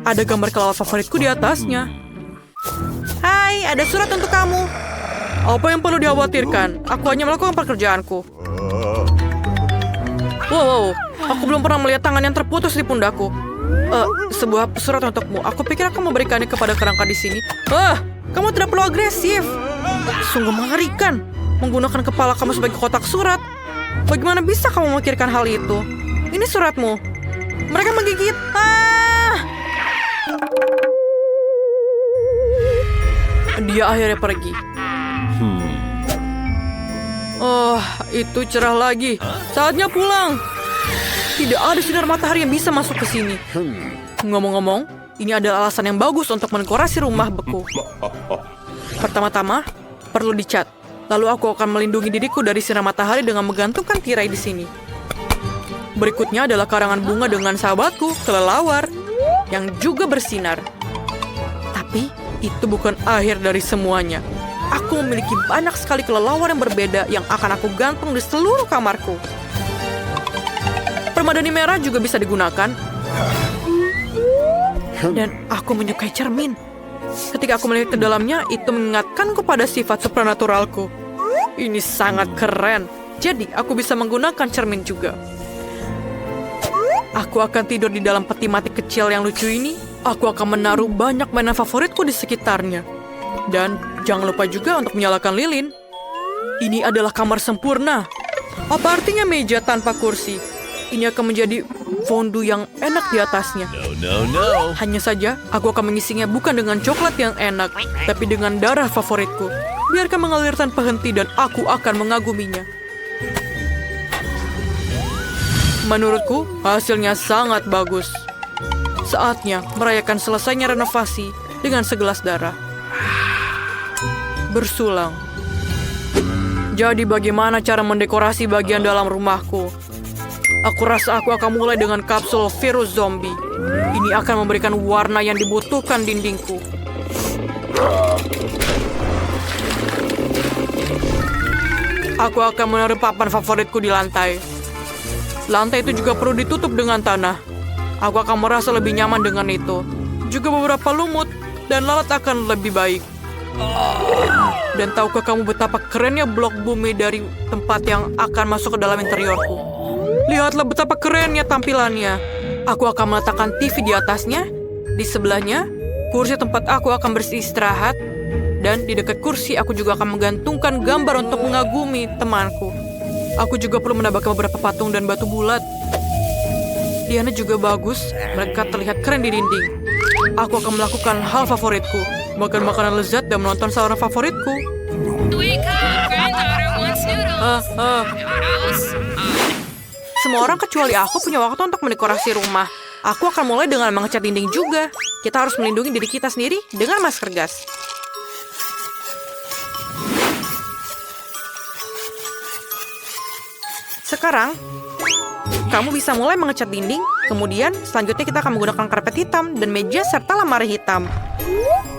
Ada gambar kelawar favoritku di atasnya. Hai, ada surat untuk kamu. Apa yang perlu dikhawatirkan? Aku hanya melakukan pekerjaanku. Wow, aku belum pernah melihat tangan yang terputus di pundakku. Sebuah surat untukmu. Aku pikir aku memberikannya kepada kerangka di sini. Kamu tidak perlu agresif. Sungguh mengerikan menggunakan kepala kamu sebagai kotak surat. Bagaimana bisa kamu memikirkan hal itu? Ini suratmu. Mereka menggigit. Dia akhirnya pergi. Oh, itu cerah lagi. Saatnya pulang. Tidak ada sinar matahari yang bisa masuk ke sini. Ngomong-ngomong, ini adalah alasan yang bagus untuk mendekorasi rumah beku. Pertama-tama, perlu dicat. Lalu aku akan melindungi diriku dari sinar matahari dengan menggantungkan tirai di sini. Berikutnya adalah karangan bunga dengan sahabatku, kelelawar, yang juga bersinar. Tapi, itu bukan akhir dari semuanya. Aku memiliki banyak sekali kelelawar yang berbeda yang akan aku gantung di seluruh kamarku. Permadani merah juga bisa digunakan. Dan aku menyukai cermin. Ketika aku melihat ke dalamnya, itu mengingatkanku pada sifat supranaturalku. Ini sangat keren. Jadi, aku bisa menggunakan cermin juga. Aku akan tidur di dalam peti mati kecil yang lucu ini. Aku akan menaruh banyak mainan favoritku di sekitarnya. Dan jangan lupa juga untuk menyalakan lilin. Ini adalah kamar sempurna. Apa artinya meja tanpa kursi? Ini akan menjadi fondue yang enak di atasnya. No. Hanya saja, aku akan mengisinya bukan dengan coklat yang enak, tapi dengan darah favoritku. Biarkan mengalir tanpa henti dan aku akan mengaguminya. Menurutku, hasilnya sangat bagus. Saatnya merayakan selesainya renovasi dengan segelas darah. Bersulang. Jadi bagaimana cara mendekorasi bagian dalam rumahku? Aku rasa aku akan mulai dengan kapsul virus zombie. Ini akan memberikan warna yang dibutuhkan dindingku. Aku akan menaruh papan favoritku di lantai. Lantai itu juga perlu ditutup dengan tanah. Aku akan merasa lebih nyaman dengan itu. Juga beberapa lumut dan lalat akan lebih baik. Dan tahukah kamu betapa kerennya blok bumi dari tempat yang akan masuk ke dalam interiorku? Lihatlah betapa kerennya tampilannya. Aku akan meletakkan TV di atasnya. Di sebelahnya, kursi tempat aku akan beristirahat. Dan di dekat kursi, aku juga akan menggantungkan gambar untuk mengagumi temanku. Aku juga perlu menambahkan beberapa patung dan batu bulat. Diana juga bagus. Mereka terlihat keren di dinding. Aku akan melakukan hal favoritku. Makan makanan lezat dan menonton saluran favoritku. Semua orang kecuali aku punya waktu untuk mendekorasi rumah. Aku akan mulai dengan mengecat dinding juga. Kita harus melindungi diri kita sendiri dengan masker gas. Sekarang, kamu bisa mulai mengecat dinding. Kemudian, selanjutnya kita akan menggunakan karpet hitam dan meja serta lemari hitam.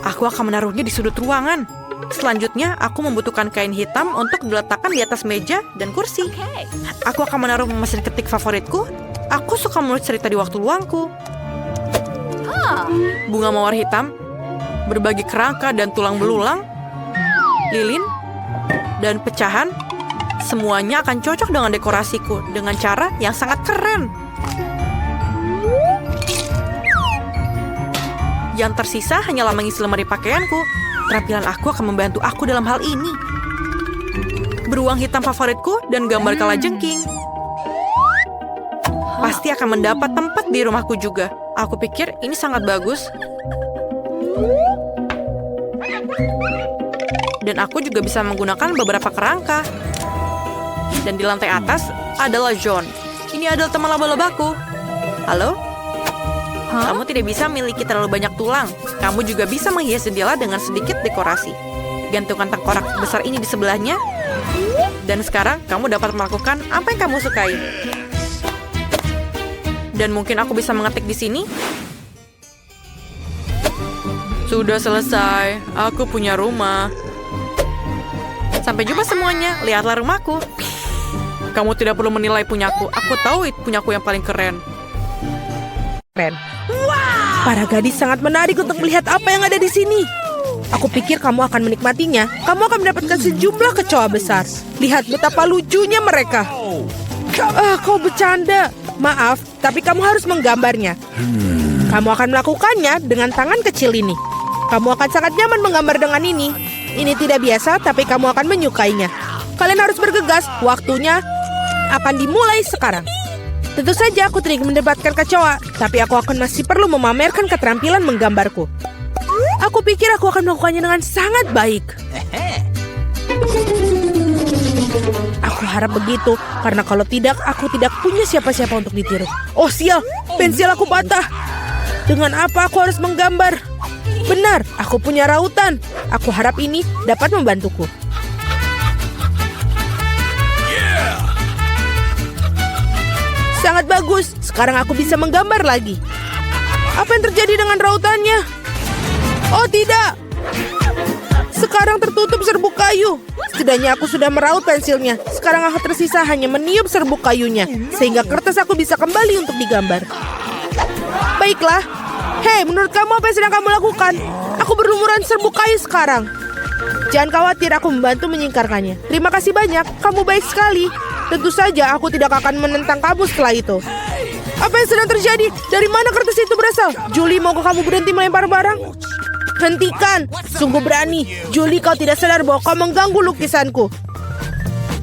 Aku akan menaruhnya di sudut ruangan. Selanjutnya, aku membutuhkan kain hitam untuk diletakkan di atas meja dan kursi. Aku akan menaruh mesin ketik favoritku. Aku suka menulis cerita di waktu luangku. Bunga mawar hitam, berbagi kerangka dan tulang belulang, lilin, dan pecahan. Semuanya akan cocok dengan dekorasiku dengan cara yang sangat keren. Yang tersisa hanyalah mengisi lemari pakaianku. Keterampilan aku akan membantu aku dalam hal ini. Beruang hitam favoritku dan gambar kalajengking. Pasti akan mendapat tempat di rumahku juga. Aku pikir ini sangat bagus. Dan aku juga bisa menggunakan beberapa kerangka. Dan di lantai atas adalah John. Ini adalah teman laba-labaku. Halo? Kamu tidak bisa memiliki terlalu banyak tulang. Kamu juga bisa menghias jendela dengan sedikit dekorasi. Gantungkan tengkorak besar ini di sebelahnya. Dan sekarang kamu dapat melakukan apa yang kamu sukai. Dan mungkin aku bisa mengetik di sini. Sudah selesai. Aku punya rumah. Sampai jumpa semuanya. Lihatlah rumahku. Kamu tidak perlu menilai punyaku. Aku tahu itu punyaku yang paling keren. Para gadis sangat menarik untuk melihat apa yang ada di sini. Aku pikir kamu akan menikmatinya. Kamu akan mendapatkan sejumlah kecoa besar. Lihat betapa lucunya mereka. Kau bercanda. Maaf, tapi kamu harus menggambarnya. Kamu akan melakukannya dengan tangan kecil ini. Kamu akan sangat nyaman menggambar dengan ini. Ini tidak biasa, tapi kamu akan menyukainya. Kalian harus bergegas, waktunya akan dimulai sekarang. Tentu saja aku tidak ingin mendapatkan kecoa, tapi aku akan masih perlu memamerkan keterampilan menggambarku. Aku pikir aku akan melakukannya dengan sangat baik. Aku harap begitu, karena kalau tidak, aku tidak punya siapa-siapa untuk ditiru. Oh sial, pensil aku patah. Dengan apa aku harus menggambar? Benar, aku punya rautan. Aku harap ini dapat membantuku. Sangat bagus, sekarang aku bisa menggambar lagi. Apa yang terjadi dengan rautannya? Oh tidak, sekarang tertutup serbuk kayu. Setidaknya aku sudah meraut pensilnya. Sekarang aku tersisa hanya meniup serbuk kayunya, sehingga kertas aku bisa kembali untuk digambar. Baiklah. Hei, menurut kamu apa yang sedang kamu lakukan? Aku berlumuran serbuk kayu sekarang. Jangan khawatir, aku membantu menyingkarkannya. Terima kasih banyak, kamu baik sekali. Tentu saja aku tidak akan menentang kamu setelah itu. Apa yang sedang terjadi? Dari mana kertas itu berasal? Julie, maukah kamu berhenti melempar barang? Hentikan, sungguh berani. Julie, kau tidak sadar bahwa kau mengganggu lukisanku.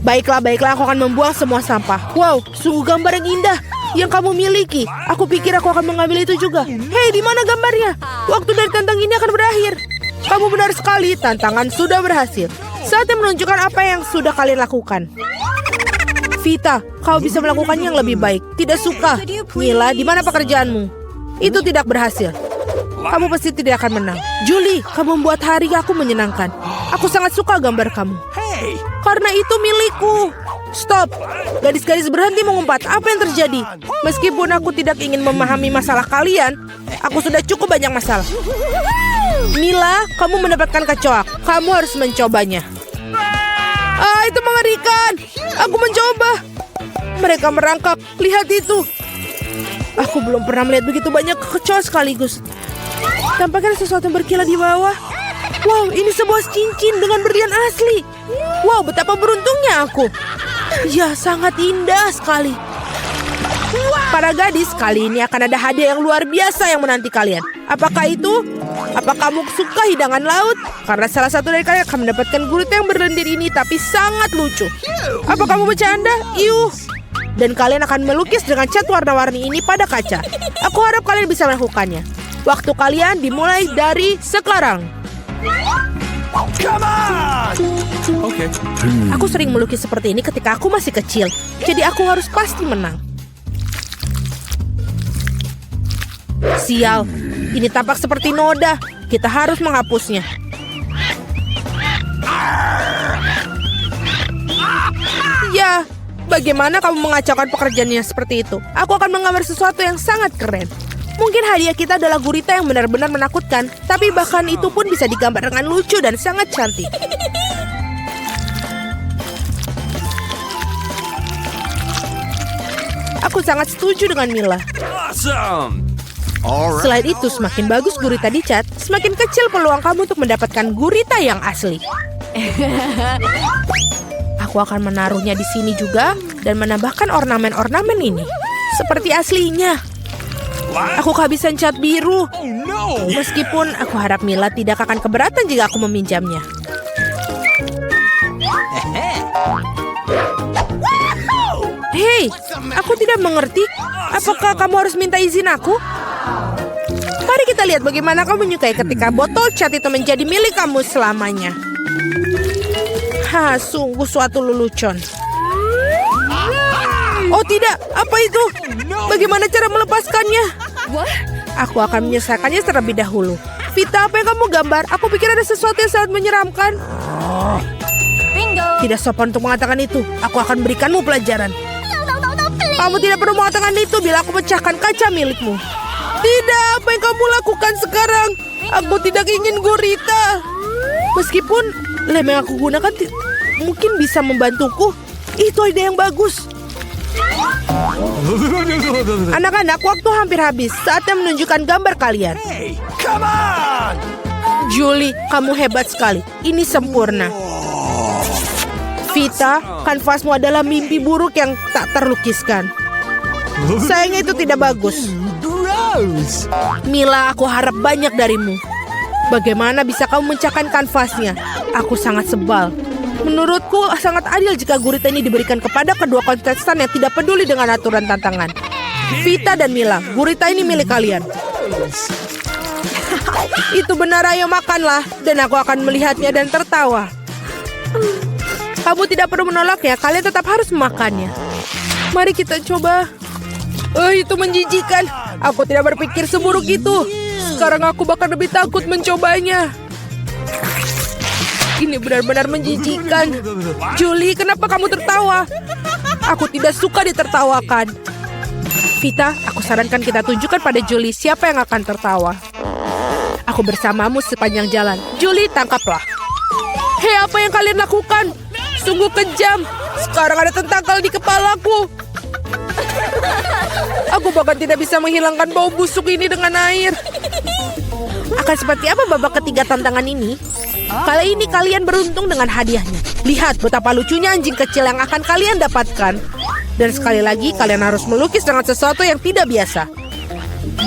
Baiklah, aku akan membuang semua sampah. Wow, sungguh gambar yang indah yang kamu miliki. Aku pikir aku akan mengambil itu juga. Hei, di mana gambarnya? Waktu dari tantang ini akan berakhir. Kamu benar sekali, tantangan sudah berhasil. Saatnya menunjukkan apa yang sudah kalian lakukan. Vita, kau bisa melakukan yang lebih baik. Tidak suka. Mila, di mana pekerjaanmu? Itu tidak berhasil. Kamu pasti tidak akan menang. Julie, kamu membuat hari aku menyenangkan. Aku sangat suka gambar kamu. Karena itu milikku. Stop. Gadis-gadis berhenti mengumpat. Apa yang terjadi? Meskipun aku tidak ingin memahami masalah kalian, aku sudah cukup banyak masalah. Mila, kamu mendapatkan kecoa. Kamu harus mencobanya. Ah, itu mengerikan. Aku mencoba. Mereka merangkak. Lihat itu. Aku belum pernah melihat begitu banyak kecoa sekaligus. Tampaknya sesuatu yang berkilat di bawah. Wow, ini sebuah cincin dengan berlian asli. Wow, betapa beruntungnya aku. Ya, sangat indah sekali. Para gadis, kali ini akan ada hadiah yang luar biasa yang menanti kalian. Apakah itu? Apa kamu suka hidangan laut? Karena salah satu dari kalian akan mendapatkan gurita yang berlendir ini, tapi sangat lucu. Apa kamu bercanda? Iuh. Dan kalian akan melukis dengan cat warna-warni ini pada kaca. Aku harap kalian bisa melakukannya. Waktu kalian dimulai dari sekarang. Okay. Aku sering melukis seperti ini ketika aku masih kecil. Jadi aku harus pasti menang. Sial, ini tampak seperti noda. Kita harus menghapusnya. Ya, bagaimana kamu mengacaukan pekerjaannya seperti itu? Aku akan menggambar sesuatu yang sangat keren. Mungkin hadiah kita adalah gurita yang benar-benar menakutkan, tapi bahkan itu pun bisa digambar dengan lucu dan sangat cantik. Aku sangat setuju dengan Mila. Awesome. Selain itu, semakin bagus gurita dicat, semakin kecil peluang kamu untuk mendapatkan gurita yang asli. Aku akan menaruhnya di sini juga dan menambahkan ornamen-ornamen ini. Seperti aslinya. Aku kehabisan cat biru. Meskipun aku harap Mila tidak akan keberatan jika aku meminjamnya. Hei, aku tidak mengerti. Apakah kamu harus minta izin aku? Mari kita lihat bagaimana kamu menyukai ketika botol cat itu menjadi milik kamu selamanya. Sungguh suatu lelucon. Oh tidak, apa itu? Bagaimana cara melepaskannya? Aku akan menyelesaikannya terlebih dahulu. Vita, apa yang kamu gambar? Aku pikir ada sesuatu yang sangat menyeramkan. Tidak sopan untuk mengatakan itu. Aku akan berikanmu pelajaran. Kamu tidak perlu mengatakan itu bila aku pecahkan kaca milikmu. Tidak, apa yang kamu lakukan sekarang? Aku tidak ingin gurita. Meskipun lem yang aku gunakan mungkin bisa membantuku. Itu ide yang bagus. Anak-anak, waktu hampir habis. Saatnya menunjukkan gambar kalian. Come on. Julie, kamu hebat sekali. Ini sempurna. Vita, kanvasmu adalah mimpi buruk yang tak terlukiskan. Sayangnya itu tidak bagus. Mila, aku harap banyak darimu. Bagaimana bisa kamu memecahkan kanvasnya? Aku sangat sebal. Menurutku sangat adil jika gurita ini diberikan kepada kedua kontestan yang tidak peduli dengan aturan tantangan. Vita dan Mila, gurita ini milik kalian. Itu benar, ayo makanlah. Dan aku akan melihatnya dan tertawa. Kamu tidak perlu menolaknya, kalian tetap harus memakannya. Mari kita coba. Itu menjijikan. Aku tidak berpikir seburuk itu. Sekarang aku bahkan lebih takut mencobanya. Ini benar-benar menjijikan. Julie, kenapa kamu tertawa? Aku tidak suka ditertawakan. Vita, aku sarankan kita tunjukkan pada Julie siapa yang akan tertawa. Aku bersamamu sepanjang jalan. Julie, tangkaplah. Hei, apa yang kalian lakukan? Sungguh kejam. Sekarang ada tentakel di kepalaku. Aku bahkan tidak bisa menghilangkan bau busuk ini dengan air. Akan seperti apa babak ketiga tantangan ini? Kali ini kalian beruntung dengan hadiahnya. Lihat betapa lucunya anjing kecil yang akan kalian dapatkan. Dan sekali lagi kalian harus melukis dengan sesuatu yang tidak biasa.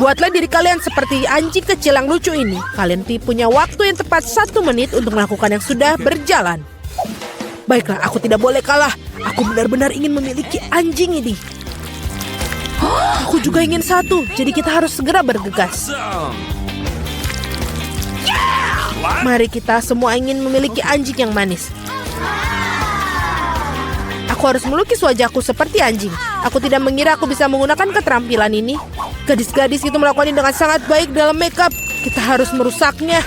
Buatlah diri kalian seperti anjing kecil yang lucu ini. Kalian punya waktu yang tepat 1 menit untuk melakukan yang sudah berjalan. Baiklah, aku tidak boleh kalah. Aku benar-benar ingin memiliki anjing ini. Aku juga ingin satu, jadi kita harus segera bergegas. Mari kita semua ingin memiliki anjing yang manis. Aku harus melukis wajahku seperti anjing. Aku tidak mengira aku bisa menggunakan keterampilan ini. Gadis-gadis itu melakukannya dengan sangat baik dalam makeup. Kita harus merusaknya.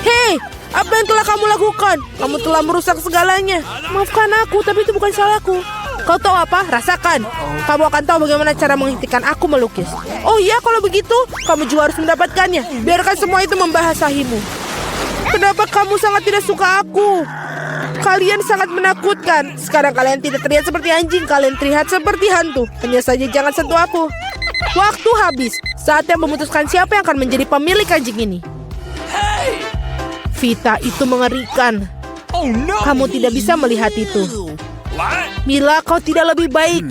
Hei, apa yang telah kamu lakukan? Kamu telah merusak segalanya. Maafkan aku, tapi itu bukan salahku. Kau tahu apa? Rasakan. Kamu akan tahu bagaimana cara menghentikan aku melukis. Oh iya, kalau begitu, kamu juga harus mendapatkannya. Biarkan semua itu membahasahimu. Kenapa kamu sangat tidak suka aku? Kalian sangat menakutkan. Sekarang kalian tidak terlihat seperti anjing. Kalian terlihat seperti hantu. Hanya saja jangan sentuh aku. Waktu habis. Saatnya memutuskan siapa yang akan menjadi pemilik anjing ini. Vita, itu mengerikan. Kamu tidak bisa melihat itu. Mila, kau tidak lebih baik.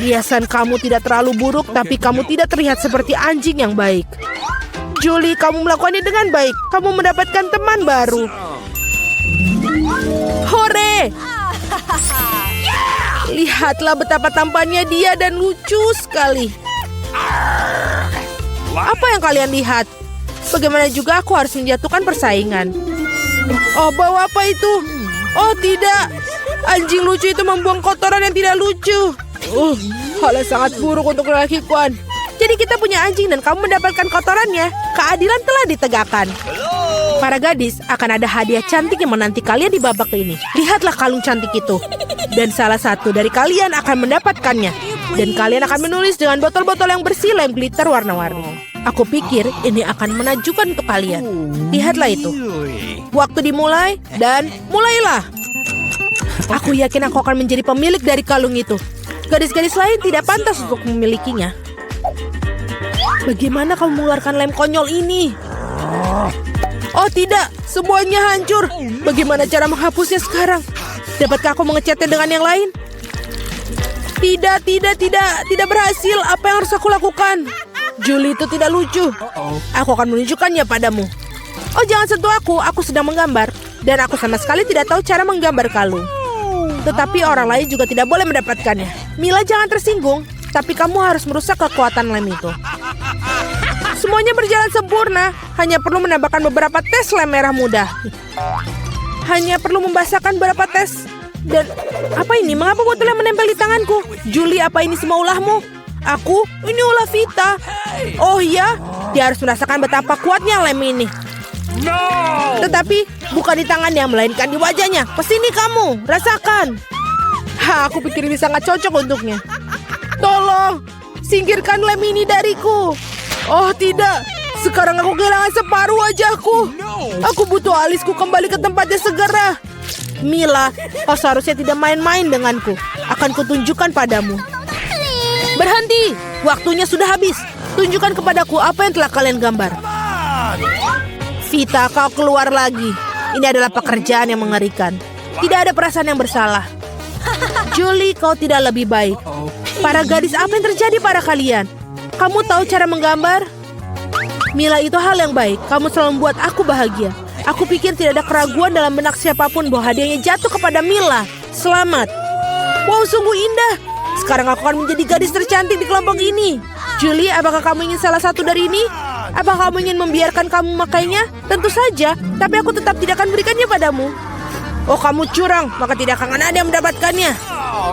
Riasan kamu tidak terlalu buruk, tapi kamu tidak terlihat seperti anjing yang baik. Julie, kamu melakukannya dengan baik. Kamu mendapatkan teman baru. Hore! Lihatlah betapa tampannya dia dan lucu sekali. Apa yang kalian lihat? Bagaimana juga aku harus menjatuhkan persaingan. Oh, bawa apa itu? Oh, tidak. Anjing lucu itu membuang kotoran yang tidak lucu. Hal yang sangat buruk untuk lelaki-kuan. Jadi kita punya anjing dan kamu mendapatkan kotorannya. Keadilan telah ditegakkan. Para gadis, akan ada hadiah cantik yang menanti kalian di babak ini. Lihatlah kalung cantik itu. Dan salah satu dari kalian akan mendapatkannya. Dan kalian akan menulis dengan botol-botol yang bersih lem glitter warna-warni. Aku pikir ini akan menakjubkan untuk kalian. Lihatlah itu. Waktu dimulai dan mulailah. Aku yakin aku akan menjadi pemilik dari kalung itu. Gadis-gadis lain tidak pantas untuk memilikinya. Bagaimana kamu mengeluarkan lem konyol ini? Oh tidak, semuanya hancur. Bagaimana cara menghapusnya sekarang? Dapatkah aku mengecatnya dengan yang lain? Tidak berhasil. Apa yang harus aku lakukan? Julie itu tidak lucu. Aku akan menunjukkannya padamu. Oh jangan sentuh aku sedang menggambar. Dan aku sama sekali tidak tahu cara menggambar kalung. Tetapi orang lain juga tidak boleh mendapatkannya. Mila, jangan tersinggung. Tapi kamu harus merusak kekuatan lem itu. Semuanya berjalan sempurna. Hanya perlu menambahkan beberapa tes lem merah muda. Hanya perlu membasahkan beberapa tes. Dan apa ini? Mengapa botolnya menempel di tanganku? Julie, apa ini semua ulahmu? Ini ulah Vita. Oh iya, dia harus merasakan betapa kuatnya lem ini. Tetapi bukan di tangannya, melainkan di wajahnya. Kesini kamu, rasakan. Aku pikir ini sangat cocok untuknya. Tolong, singkirkan lem ini dariku. Oh tidak, sekarang aku kehilangan separuh wajahku. Aku butuh alisku kembali ke tempatnya segera. Mila, kau seharusnya tidak main-main denganku. Akan kutunjukkan padamu. Berhenti, waktunya sudah habis. Tunjukkan kepadaku apa yang telah kalian gambar. Vita, kau keluar lagi. Ini adalah pekerjaan yang mengerikan. Tidak ada perasaan yang bersalah. Julie, kau tidak lebih baik. Para gadis, apa yang terjadi pada kalian? Kamu tahu cara menggambar? Mila, itu hal yang baik. Kamu selalu membuat aku bahagia. Aku pikir tidak ada keraguan dalam benak siapapun bahwa hadiahnya jatuh kepada Mila. Selamat. Wow, sungguh indah. Sekarang aku akan menjadi gadis tercantik di kelompok ini. Julie, apakah kamu ingin salah satu dari ini? Apakah kamu ingin membiarkan kamu memakainya? Tentu saja, tapi aku tetap tidak akan berikannya padamu. Oh, kamu curang, maka tidak akan ada yang mendapatkannya.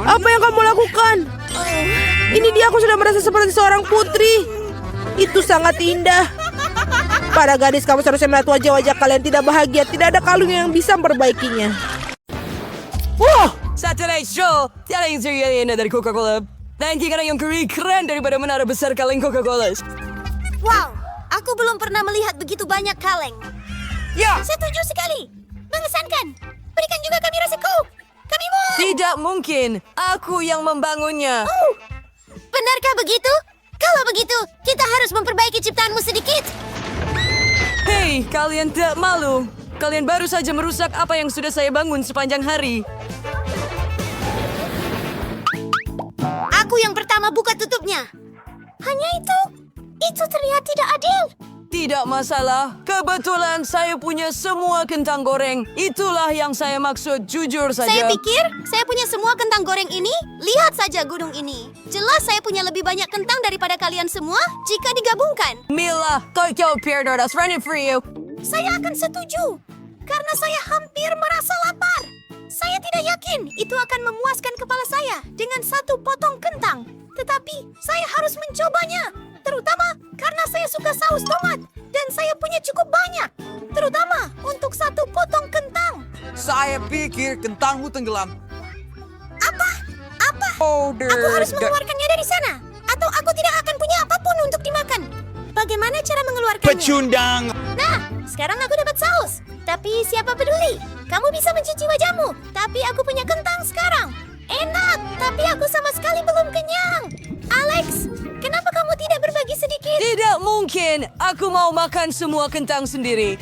Apa yang kamu lakukan? Ini dia, aku sudah merasa seperti seorang putri. Itu sangat indah. Para gadis, kamu seharusnya melihat wajah-wajah kalian tidak bahagia. Tidak ada kalung yang bisa memperbaikinya. Wah! Saturday Show, tiada yang serius dari Coca-Cola. Nanti karena yang keren daripada menara besar kaleng Coca-Cola. Wow, aku belum pernah melihat begitu banyak kaleng. Ya, Setuju sekali. Mengesankan. Berikan juga kami resiko. Kami mau. tidak mungkin. Aku yang membangunnya. Oh, benarkah begitu? Kalau begitu, kita harus memperbaiki ciptaanmu sedikit. Hei, kalian tidak malu. Kalian baru saja merusak apa yang sudah saya bangun sepanjang hari. Aku yang pertama buka tutupnya. Hanya itu. Itu terlihat tidak adil. Tidak masalah. Kebetulan saya punya semua kentang goreng. Itulah yang saya maksud, jujur saja. Saya pikir saya punya semua kentang goreng ini. Lihat saja gunung ini. Jelas saya punya lebih banyak kentang daripada kalian semua jika digabungkan. Mila, Tokyo Pier Donuts running for you. Saya akan setuju. Karena saya hampir merasa lapar. Saya tidak yakin itu akan memuaskan kepala saya dengan satu potong kentang. Tetapi saya harus mencobanya. Terutama karena saya suka saus tomat. Dan saya punya cukup banyak. Terutama untuk satu potong kentang. Saya pikir kentangmu tenggelam. Apa? Apa? Order. Aku harus mengeluarkannya dari sana. Atau aku tidak akan punya apapun untuk dimakan. Bagaimana cara mengeluarkannya? Pecundang. Nah, sekarang aku dapat saus. Tapi siapa peduli? Kamu bisa mencuci wajahmu. Tapi aku punya kentang sekarang. Enak, tapi aku sama sekali belum kenyang. Alex, kenapa kamu tidak berbagi sedikit? Tidak mungkin. Aku mau makan semua kentang sendiri.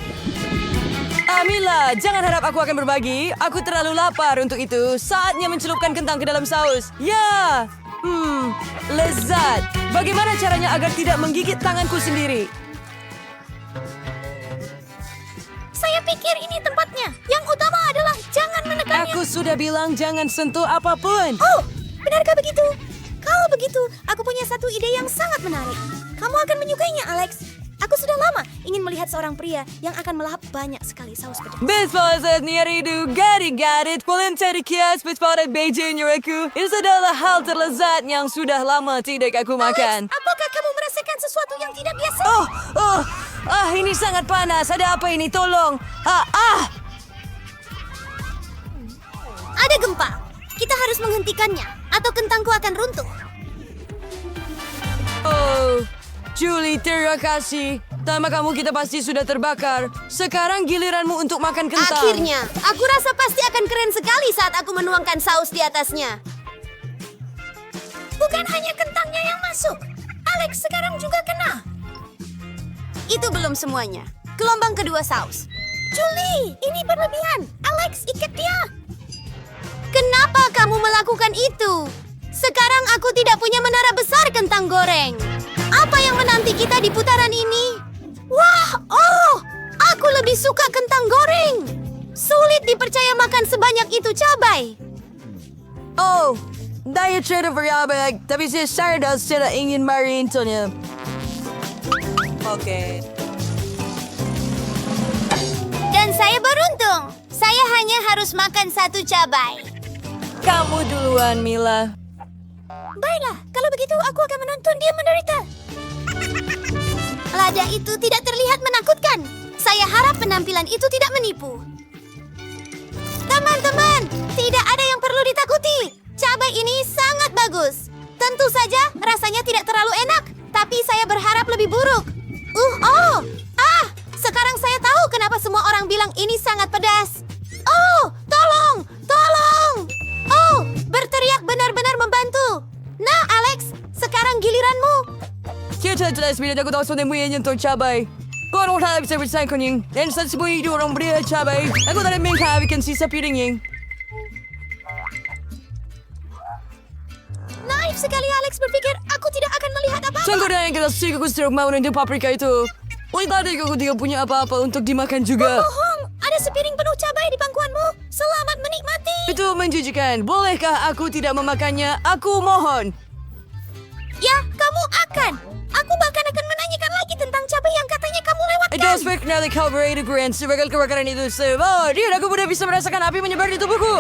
Mila, jangan harap aku akan berbagi. Aku terlalu lapar untuk itu. Saatnya mencelupkan kentang ke dalam saus. Ya, lezat. Bagaimana caranya agar tidak menggigit tanganku sendiri? Saya pikir ini tempatnya. Yang utama adalah jangan menekannya. Aku sudah bilang jangan sentuh apapun. Oh, benarkah begitu? Kalau begitu, aku punya satu ide yang sangat menarik. Kamu akan menyukainya, Alex. Aku sudah lama ingin melihat seorang pria yang akan melahap banyak sekali saus pedas. Bespaset niaridu gari-garit Polenteri kias bespaset Beijing nyureku. Itu adalah hal terlezat yang sudah lama tidak aku makan. Alex, apakah kamu merasakan sesuatu yang tidak biasa? Ini sangat panas. Ada apa ini? Tolong. Ada gempa. Kita harus menghentikannya, atau kentangku akan runtuh. Oh, Julie, terima kasih. Tanpa kamu kita pasti sudah terbakar. Sekarang giliranmu untuk makan kentang. Akhirnya, aku rasa pasti akan keren sekali saat aku menuangkan saus di atasnya. Bukan hanya kentangnya yang masuk. Alex sekarang juga kena. Itu belum semuanya. Gelombang kedua saus. Julie, ini berlebihan. Alex, ikat dia. Kenapa kamu melakukan itu? Sekarang aku tidak punya menara besar kentang goreng. Apa yang menanti kita di putaran ini? Wah, aku lebih suka kentang goreng. Sulit dipercaya makan sebanyak itu cabai. Oh, daya cerita variabel. Tapi saya sadar tidak ingin merintonya. Oke. Dan saya beruntung. Saya hanya harus makan satu cabai. Kamu duluan, Mila. Baiklah, kalau begitu aku akan menonton dia menderita. Lada itu tidak terlihat menakutkan. Saya harap penampilan itu tidak menipu. Teman-teman, tidak ada yang perlu ditakuti. Cabai ini sangat bagus. Tentu saja rasanya tidak terlalu enak, tapi saya berharap lebih buruk. Sekarang saya tahu kenapa semua orang bilang ini sangat pedas. Oh, tolong, tolong. Oh, berteriak benar-benar membantu. Nah, Alex, sekarang giliranmu. Kita jelas bila aku tahu soalnya yang untuk cabai. Kau orang tak bisa bersaing kuning. Dan saat semua itu orang beri cabai, aku tak ada menghabiskan sisa piringnya. Naif sekali Alex berpikir aku tidak akan melihat apa-apa. Tunggu dan kita sih aku suruh mau untuk paprika itu. Wait, tadi aku tidak punya apa-apa untuk dimakan juga. Bohong, ada sepiring penuh cabai di pangkuanmu. Selamat menikmati. Itu menjijikan. Bolehkah aku tidak memakannya? Aku mohon. Ya, kamu akan. Aku bahkan akan menanyakan lagi tentang cabai yang katanya kamu lewatkan. Itu spektakuler cover grand sebagai kebakaran itu. Oh, dia aku udah bisa merasakan api menyebar di tubuhku.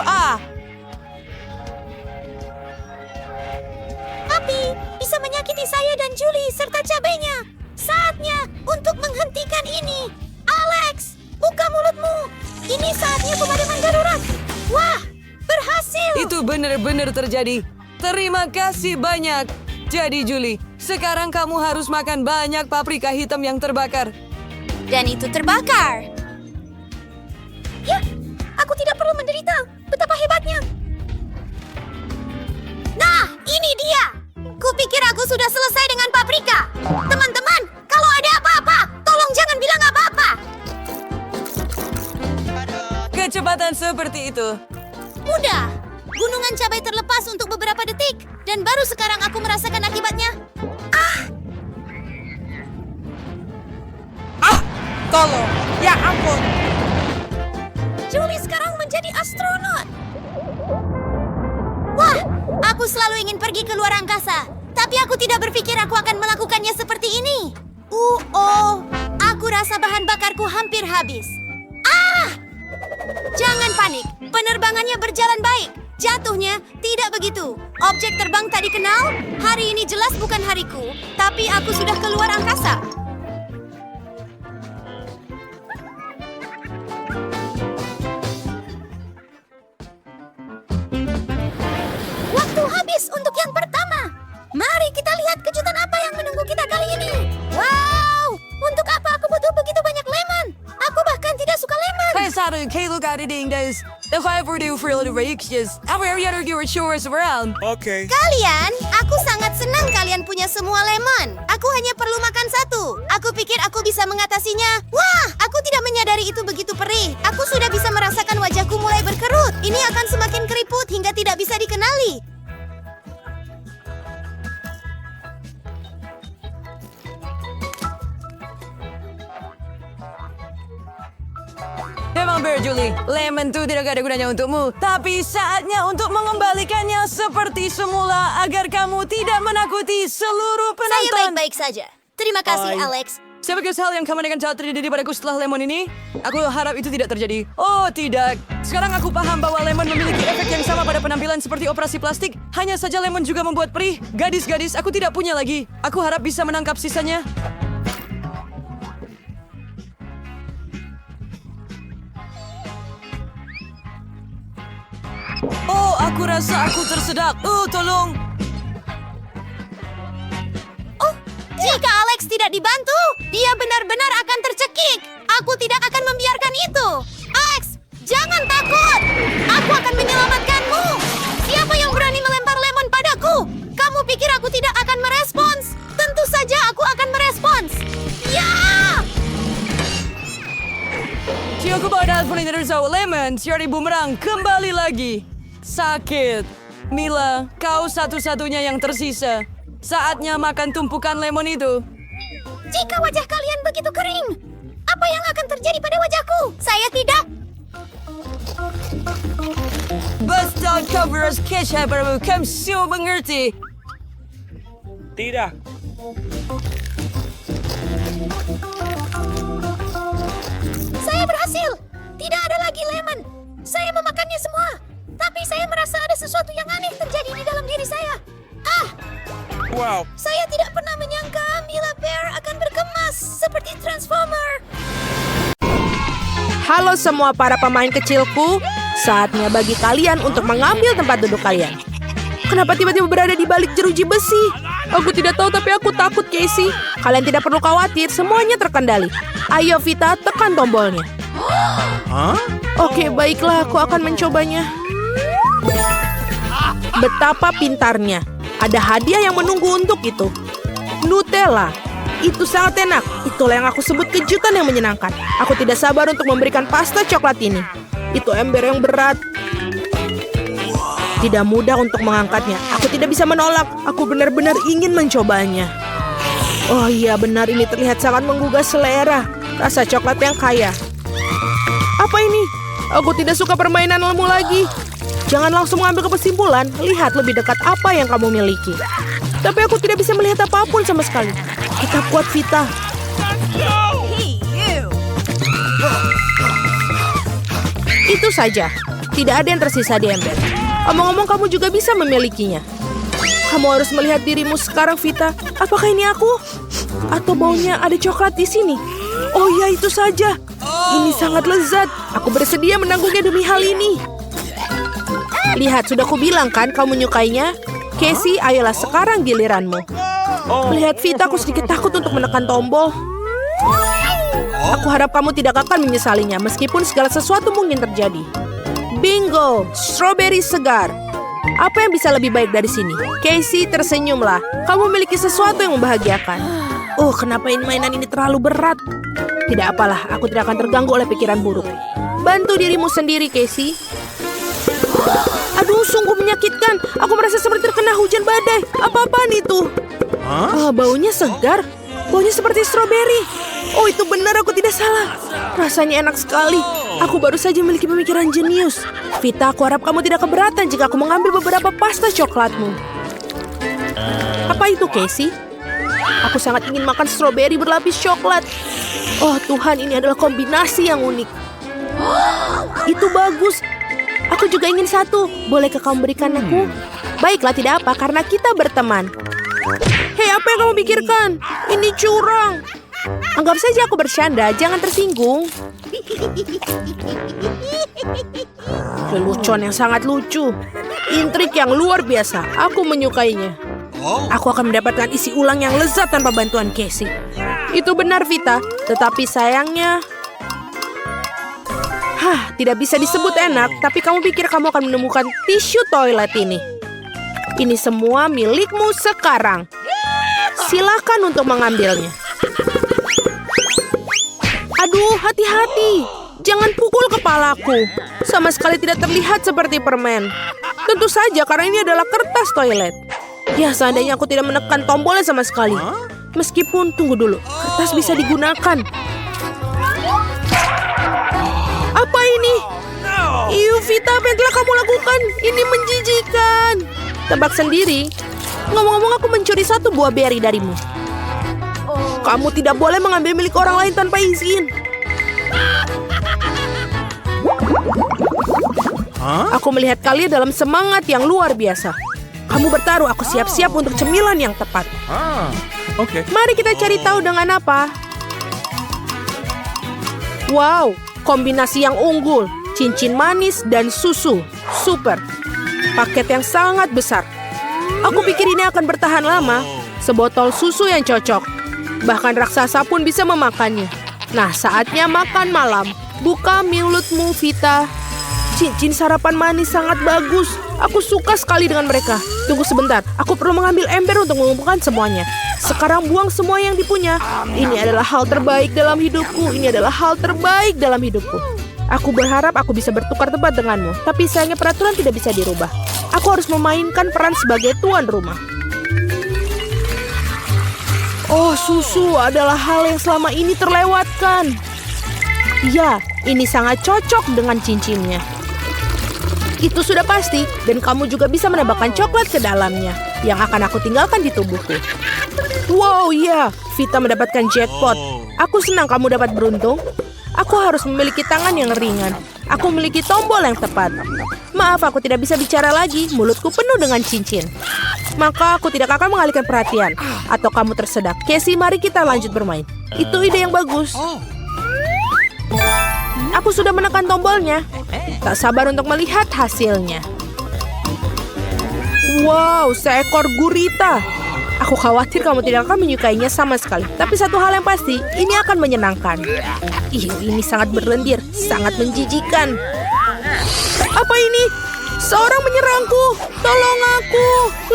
Api bisa menyakiti saya dan Julie serta cabainya. Saatnya untuk menghentikan ini. Alex, buka mulutmu. Ini saatnya pemadaman darurat. Wah, berhasil. Itu benar-benar terjadi. Terima kasih banyak. Jadi Julie, sekarang kamu harus makan banyak paprika hitam yang terbakar. Dan itu terbakar. Ya, aku tidak perlu menderita. Betapa hebatnya. Nah, ini dia. Kupikir aku sudah selesai dengan paprika. Teman-teman, kalau ada apa-apa, tolong jangan bilang apa-apa. Kecepatan seperti itu. Mudah. Gunungan cabai terlepas untuk beberapa detik. Dan baru sekarang aku merasakan akibatnya. Tolong, ya ampun. Julie sekarang menjadi astronot. Wah, aku selalu ingin pergi ke luar angkasa. Tapi aku tidak berpikir aku akan melakukannya seperti ini. Aku rasa bahan bakarku hampir habis. Jangan panik, penerbangannya berjalan baik. Jatuhnya tidak begitu. Objek terbang tak dikenal. Hari ini jelas bukan hariku, tapi aku sudah keluar angkasa. Waktu habis untuk yang pertama. Mari kita lihat kejutan apa yang menunggu kita kali ini. Wow, untuk apa aku butuh begitu banyak lemon? Aku bahkan tidak suka lemon. Hey, sorry, Kayla got it in this. The five were due for a little break. Just every other you were show us around. Okay. Kalian, aku sangat senang kalian punya semua lemon. Aku hanya perlu makan satu. Aku pikir aku bisa mengatasinya. Wah, aku tidak menyadari itu begitu perih. Aku sudah bisa merasakan wajahku mulai berkerut. Ini akan semakin keriput hingga tidak bisa dikenali. Memang benar, Julie. Lemon itu tidak ada gunanya untukmu. Tapi saatnya untuk mengembalikannya seperti semula agar kamu tidak menakuti seluruh Saya penonton. baik-baik saja. Terima kasih, Alex. Sebagai hal yang kamu akan jauh terjadi padaku setelah lemon ini, aku harap itu tidak terjadi. Oh, tidak. Sekarang aku paham bahwa lemon memiliki efek yang sama pada penampilan seperti operasi plastik. Hanya saja lemon juga membuat perih. Gadis-gadis, aku tidak punya lagi. Aku harap bisa menangkap sisanya. Oh, aku rasa aku tersedak. Tolong. Jika Alex tidak dibantu, dia benar-benar akan tercekik. Aku tidak akan membiarkan itu. Alex, jangan takut. Aku akan menyelamatkanmu. Siapa yang berani melempar lemon padaku? Kamu pikir aku tidak akan merespons? Tentu saja aku akan merespons. Ya! Aku pada Fernando Lemon, Cherry Boomerang kembali lagi. Sakit. Mila, kau satu-satunya yang tersisa. Saatnya makan tumpukan lemon itu. Jika wajah kalian begitu kering, apa yang akan terjadi pada wajahku? Saya tidak. Basta cover as ketchup, kamu semua mengerti. Tidak. Saya berhasil. Tidak ada lagi lemon. Saya memakannya semua. Tapi saya merasa ada sesuatu yang aneh terjadi di dalam diri saya. Wow. Saya tidak pernah menyangka Mila Bear akan berkemas seperti Transformer. Halo semua para pemain kecilku, saatnya bagi kalian untuk mengambil tempat duduk kalian. Kenapa tiba-tiba berada di balik jeruji besi? Aku tidak tahu tapi aku takut, Casey. Kalian tidak perlu khawatir, semuanya terkendali. Ayo Vita, tekan tombolnya. Oke, baiklah, aku akan mencobanya. Betapa pintarnya. Ada hadiah yang menunggu untuk itu. Nutella. Itu sangat enak. Itulah yang aku sebut kejutan yang menyenangkan. Aku tidak sabar untuk memberikan pasta coklat ini. Itu ember yang berat. Tidak mudah untuk mengangkatnya. Aku tidak bisa menolak. Aku benar-benar ingin mencobanya. Oh iya benar, ini terlihat sangat menggugah selera. Rasa coklat yang kaya. Apa ini? Aku tidak suka permainanmu lagi. Jangan langsung mengambil kesimpulan. Lihat lebih dekat apa yang kamu miliki. Tapi aku tidak bisa melihat apapun sama sekali. Kita kuat, Vita. Itu saja. Tidak ada yang tersisa di ember. Omong-omong, kamu juga bisa memilikinya. Kamu harus melihat dirimu sekarang, Vita. Apakah ini aku? Atau baunya ada coklat di sini? Oh ya, itu saja. Ini sangat lezat. Aku bersedia menanggungnya demi hal ini. Lihat, sudah kubilang kan kamu menyukainya? Casey, ayolah sekarang giliranmu. Melihat Vita, aku sedikit takut untuk menekan tombol. Aku harap kamu tidak akan menyesalinya, meskipun segala sesuatu mungkin terjadi. Bingo, strawberry segar. Apa yang bisa lebih baik dari sini? Casey, tersenyumlah. Kamu memiliki sesuatu yang membahagiakan. Kenapa mainan ini terlalu berat? Tidak apalah, aku tidak akan terganggu oleh pikiran buruk. Bantu dirimu sendiri, Casey. Aduh, sungguh menyakitkan. Aku merasa seperti terkena hujan badai. Apa-apaan itu? Baunya segar. Baunya seperti stroberi. Oh, itu benar, aku tidak salah. Rasanya enak sekali. Aku baru saja memiliki pemikiran jenius. Vita, aku harap kamu tidak keberatan jika aku mengambil beberapa pasta coklatmu. Apa itu, Casey? Aku sangat ingin makan stroberi berlapis coklat. Oh Tuhan, ini adalah kombinasi yang unik. Itu bagus. Aku juga ingin satu. Bolehkah kamu berikan aku? Baiklah, tidak apa, karena kita berteman. Hei, apa yang kamu pikirkan? Ini curang. Anggap saja aku bercanda, jangan tersinggung. Lelucon yang sangat lucu. Intrik yang luar biasa. Aku menyukainya. Aku akan mendapatkan isi ulang yang lezat tanpa bantuan Casey. Itu benar, Vita. Tetapi sayangnya... tidak bisa disebut enak, tapi kamu pikir kamu akan menemukan tisu toilet ini. Ini semua milikmu sekarang. Silakan untuk mengambilnya. Aduh, hati-hati. Jangan pukul kepalaku. Sama sekali tidak terlihat seperti permen. Tentu saja, karena ini adalah kertas toilet. Ya, seandainya aku tidak menekan tombolnya sama sekali. Meskipun, tunggu dulu, kertas bisa digunakan. Apa ini? Vita, apa yang telah kamu lakukan? Ini menjijikan. Tebak sendiri. Ngomong-ngomong, aku mencuri satu buah beri darimu. Kamu tidak boleh mengambil milik orang lain tanpa izin. Aku melihat kalian dalam semangat yang luar biasa. Kamu bertaruh, aku siap-siap untuk cemilan yang tepat. Oke. Mari kita cari tahu dengan apa. Wow, kombinasi yang unggul. Cincin manis dan susu. Super. Paket yang sangat besar. Aku pikir ini akan bertahan lama. Sebotol susu yang cocok. Bahkan raksasa pun bisa memakannya. Nah, saatnya makan malam. Buka mulutmu, Vita. Cincin sarapan manis sangat bagus. Aku suka sekali dengan mereka. Tunggu sebentar, aku perlu mengambil ember untuk mengumpulkan semuanya. Sekarang buang semua yang dipunya. Ini adalah hal terbaik dalam hidupku. Ini adalah hal terbaik dalam hidupku. Aku berharap aku bisa bertukar tempat denganmu. Tapi sayangnya peraturan tidak bisa dirubah. Aku harus memainkan peran sebagai tuan rumah. Oh, susu adalah hal yang selama ini terlewatkan. Ya, ini sangat cocok dengan cincinnya. Itu sudah pasti, dan kamu juga bisa menambahkan coklat ke dalamnya, yang akan aku tinggalkan di tubuhku. Wow, ya, Vita mendapatkan jackpot. Aku senang kamu dapat beruntung. Aku harus memiliki tangan yang ringan. Aku memiliki tombol yang tepat. Maaf, aku tidak bisa bicara lagi, mulutku penuh dengan cincin. Maka aku tidak akan mengalihkan perhatian. Atau kamu tersedak. Casey, mari kita lanjut bermain. Itu ide yang bagus. Aku sudah menekan tombolnya. Tak sabar untuk melihat hasilnya. Wow, seekor gurita. Aku khawatir kamu tidak akan menyukainya sama sekali. Tapi satu hal yang pasti, ini akan menyenangkan. Ini sangat berlendir, sangat menjijikan. Apa ini? Seorang menyerangku. Tolong aku.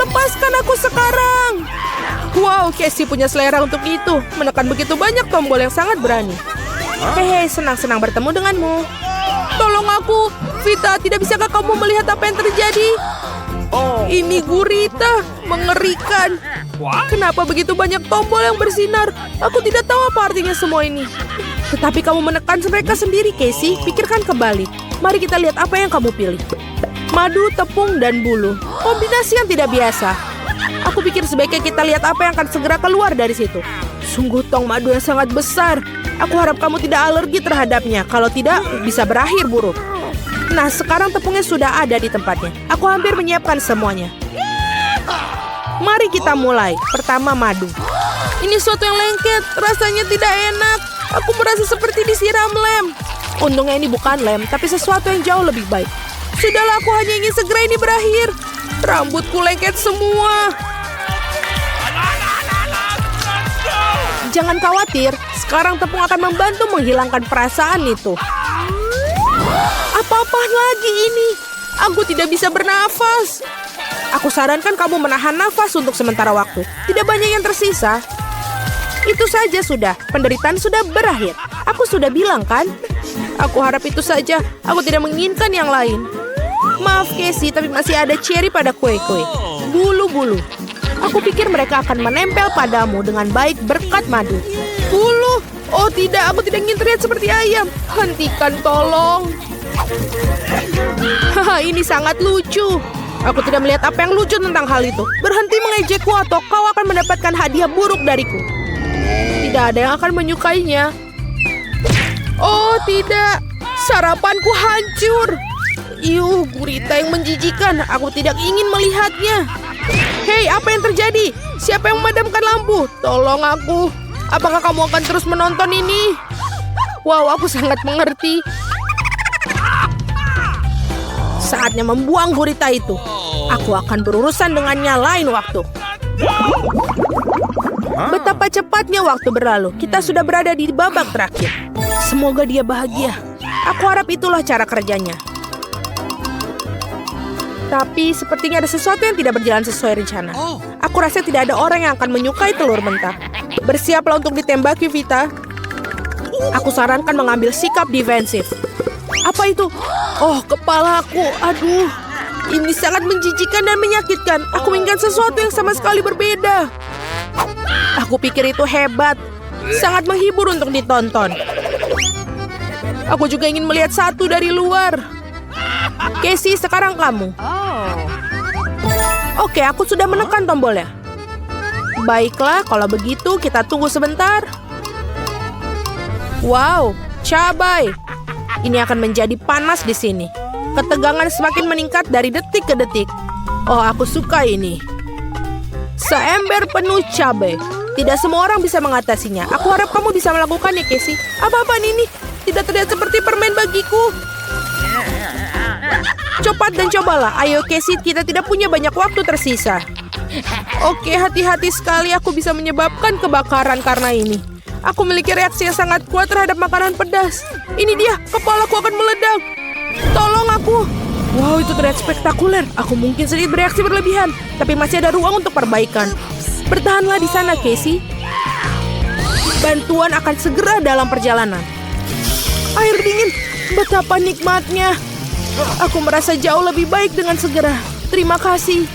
Lepaskan aku sekarang. Wow, Casey punya selera untuk itu. Menekan begitu banyak tombol yang sangat berani. Hehe, senang-senang bertemu denganmu. Tolong aku. Vita, tidak bisakah kamu melihat apa yang terjadi? Ini gurita, mengerikan. Kenapa begitu banyak tombol yang bersinar? Aku tidak tahu apa artinya semua ini. Tetapi kamu menekan mereka sendiri, Casey. Pikirkan kembali. Mari kita lihat apa yang kamu pilih. Madu, tepung, dan bulu. Kombinasi yang tidak biasa. Aku pikir sebaiknya kita lihat apa yang akan segera keluar dari situ. Sungguh tong madu yang sangat besar. Aku harap kamu tidak alergi terhadapnya. Kalau tidak, bisa berakhir buruk. Nah, sekarang tepungnya sudah ada di tempatnya. Aku hampir menyiapkan semuanya. Mari kita mulai. Pertama, madu. Ini suatu yang lengket. Rasanya tidak enak. Aku merasa seperti disiram lem. Untungnya ini bukan lem, tapi sesuatu yang jauh lebih baik. Sudahlah, aku hanya ingin segera ini berakhir. Rambutku lengket semua. Jangan khawatir, sekarang tepung akan membantu menghilangkan perasaan itu. Apa-apaan lagi ini? Aku tidak bisa bernafas. Aku sarankan kamu menahan nafas untuk sementara waktu. Tidak banyak yang tersisa. Itu saja sudah, penderitaan sudah berakhir. Aku sudah bilang kan? Aku harap itu saja, aku tidak menginginkan yang lain. Maaf Casey, tapi masih ada cherry pada kue-kue. Bulu-bulu. Aku pikir mereka akan menempel padamu dengan baik berkat madu. Bulu? Oh tidak, aku tidak ingin terlihat seperti ayam. Hentikan, tolong. Haha, ini sangat lucu. Aku tidak melihat apa yang lucu tentang hal itu. Berhenti mengejekku atau kau akan mendapatkan hadiah buruk dariku. Tidak ada yang akan menyukainya. Oh tidak, sarapanku hancur. Yuh, gurita yang menjijikan. Aku tidak ingin melihatnya. Hei, apa yang terjadi? Siapa yang memadamkan lampu? Tolong aku. Apakah kamu akan terus menonton ini? Wow, aku sangat mengerti. Saatnya membuang gurita itu. Aku akan berurusan dengannya lain waktu. Betapa cepatnya waktu berlalu. Kita sudah berada di babak terakhir. Semoga dia bahagia. Aku harap itulah cara kerjanya. Tapi sepertinya ada sesuatu yang tidak berjalan sesuai rencana. Aku rasa tidak ada orang yang akan menyukai telur mentah. Bersiaplah untuk ditembaki, Vita. Aku sarankan mengambil sikap defensif. Apa itu? Oh, kepalaku. Aduh. Ini sangat menjijikan dan menyakitkan. Aku menginginkan sesuatu yang sama sekali berbeda. Aku pikir itu hebat. Sangat menghibur untuk ditonton. Aku juga ingin melihat satu dari luar. Casey, sekarang kamu. Oke, aku sudah menekan tombolnya. Baiklah, kalau begitu kita tunggu sebentar. Wow, cabai. Ini akan menjadi panas di sini. Ketegangan semakin meningkat dari detik ke detik. Oh, aku suka ini. Seember penuh cabai. Tidak semua orang bisa mengatasinya. Aku harap kamu bisa melakukannya, Casey. Apa-apaan ini? Tidak terlihat seperti permen bagiku. Cepat dan cobalah. Ayo Casey, kita tidak punya banyak waktu tersisa. Oke, hati-hati sekali aku bisa menyebabkan kebakaran karena ini. Aku memiliki reaksi yang sangat kuat terhadap makanan pedas. Ini dia, kepalaku akan meledak. Tolong aku. Wow, itu terlihat spektakuler. Aku mungkin sedikit bereaksi berlebihan, tapi masih ada ruang untuk perbaikan. Bertahanlah di sana, Casey. Bantuan akan segera dalam perjalanan. Air dingin, betapa nikmatnya. Aku merasa jauh lebih baik dengan segera. Terima kasih.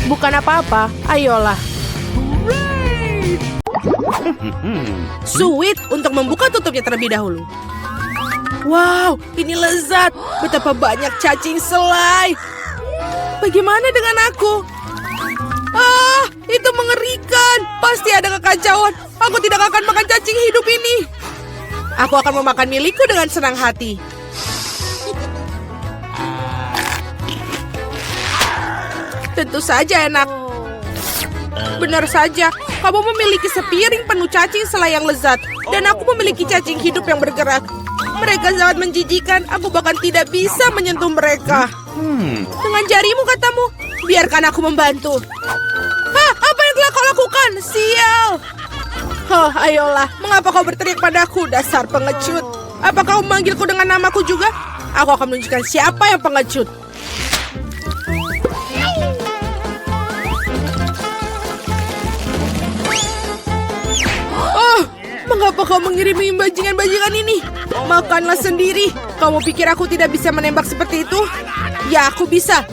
Bukan apa-apa, ayolah. Suit untuk membuka tutupnya terlebih dahulu. Wow, ini lezat. Betapa banyak cacing selai. Bagaimana dengan aku? Ah, itu mengerikan. Pasti ada kekacauan. Aku tidak akan makan cacing hidup ini. Aku akan memakan milikku dengan senang hati. Tentu saja enak. Benar saja, kamu memiliki sepiring penuh cacing selai yang lezat. Dan aku memiliki cacing hidup yang bergerak. Mereka sangat menjijikan, aku bahkan tidak bisa menyentuh mereka. Dengan jarimu katamu, biarkan aku membantu. Hah, apa yang telah kau lakukan? Sial! Oh, ayolah, mengapa kau berteriak padaku, dasar pengecut? Apa kau memanggilku dengan namaku juga? Aku akan menunjukkan siapa yang pengecut. Oh, mengapa kau mengirimi bajingan-bajingan ini? Makanlah sendiri. Kamu pikir aku tidak bisa menembak seperti itu? Ya, aku bisa.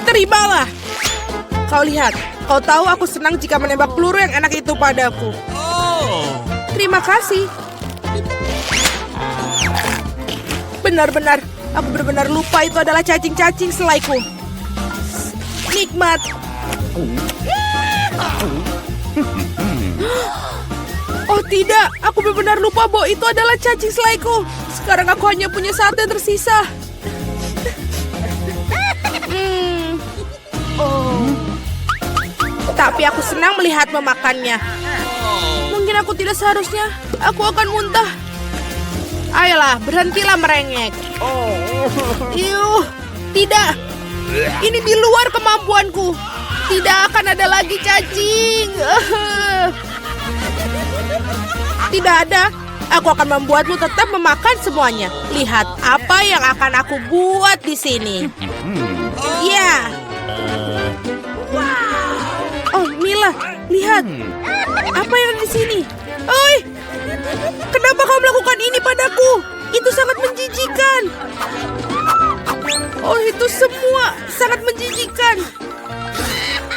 Terimalah. Kau lihat, kau tahu aku senang jika menembak peluru yang enak itu padaku. Terima kasih. Benar-benar, aku benar-benar lupa itu adalah cacing-cacing selaiku. Nikmat. Oh tidak, aku benar-benar lupa bahwa itu adalah cacing selaiku. Sekarang aku hanya punya satu yang tersisa. Tapi aku senang melihat memakannya. Mungkin aku tidak seharusnya. Aku akan muntah. Ayolah, berhentilah merengek. Yuh, tidak. Ini di luar kemampuanku. Tidak akan ada lagi cacing. Tidak ada. Aku akan membuatmu tetap memakan semuanya. Lihat apa yang akan aku buat di sini. Ya. Oh, Mila, lihat. Apa yang ada di sini? Oi, kenapa kau melakukan ini padaku? Itu sangat menjijikan. Oh, itu semua sangat menjijikan.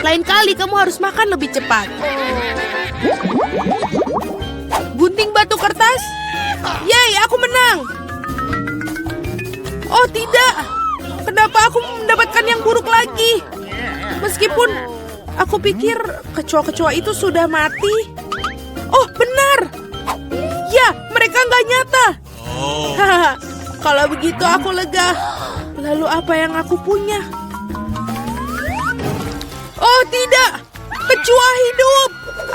Lain kali kamu harus makan lebih cepat. Gunting batu kertas? Yeay, aku menang. Oh tidak, kenapa aku mendapatkan yang buruk lagi? Meskipun aku pikir kecoa-kecoa itu sudah mati. Oh benar. Ya, mereka nggak nyata. Hahaha, kalau begitu aku lega. Lalu apa yang aku punya? Oh tidak, kecoa hidup.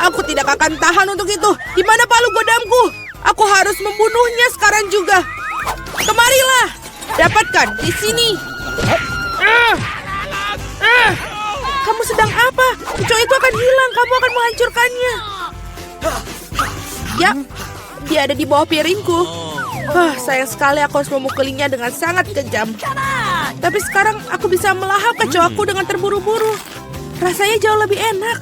Aku tidak akan tahan untuk itu. Di mana palu godamku? Aku harus membunuhnya sekarang juga. Kemarilah, dapatkan di sini. Kamu sedang apa? Kecoa itu akan hilang. Kamu akan menghancurkannya. Ya, dia ada di bawah piringku. Sayang sekali aku harus memukulinya dengan sangat kejam. Tapi sekarang aku bisa melahap kecoaku dengan terburu-buru. Rasanya jauh lebih enak.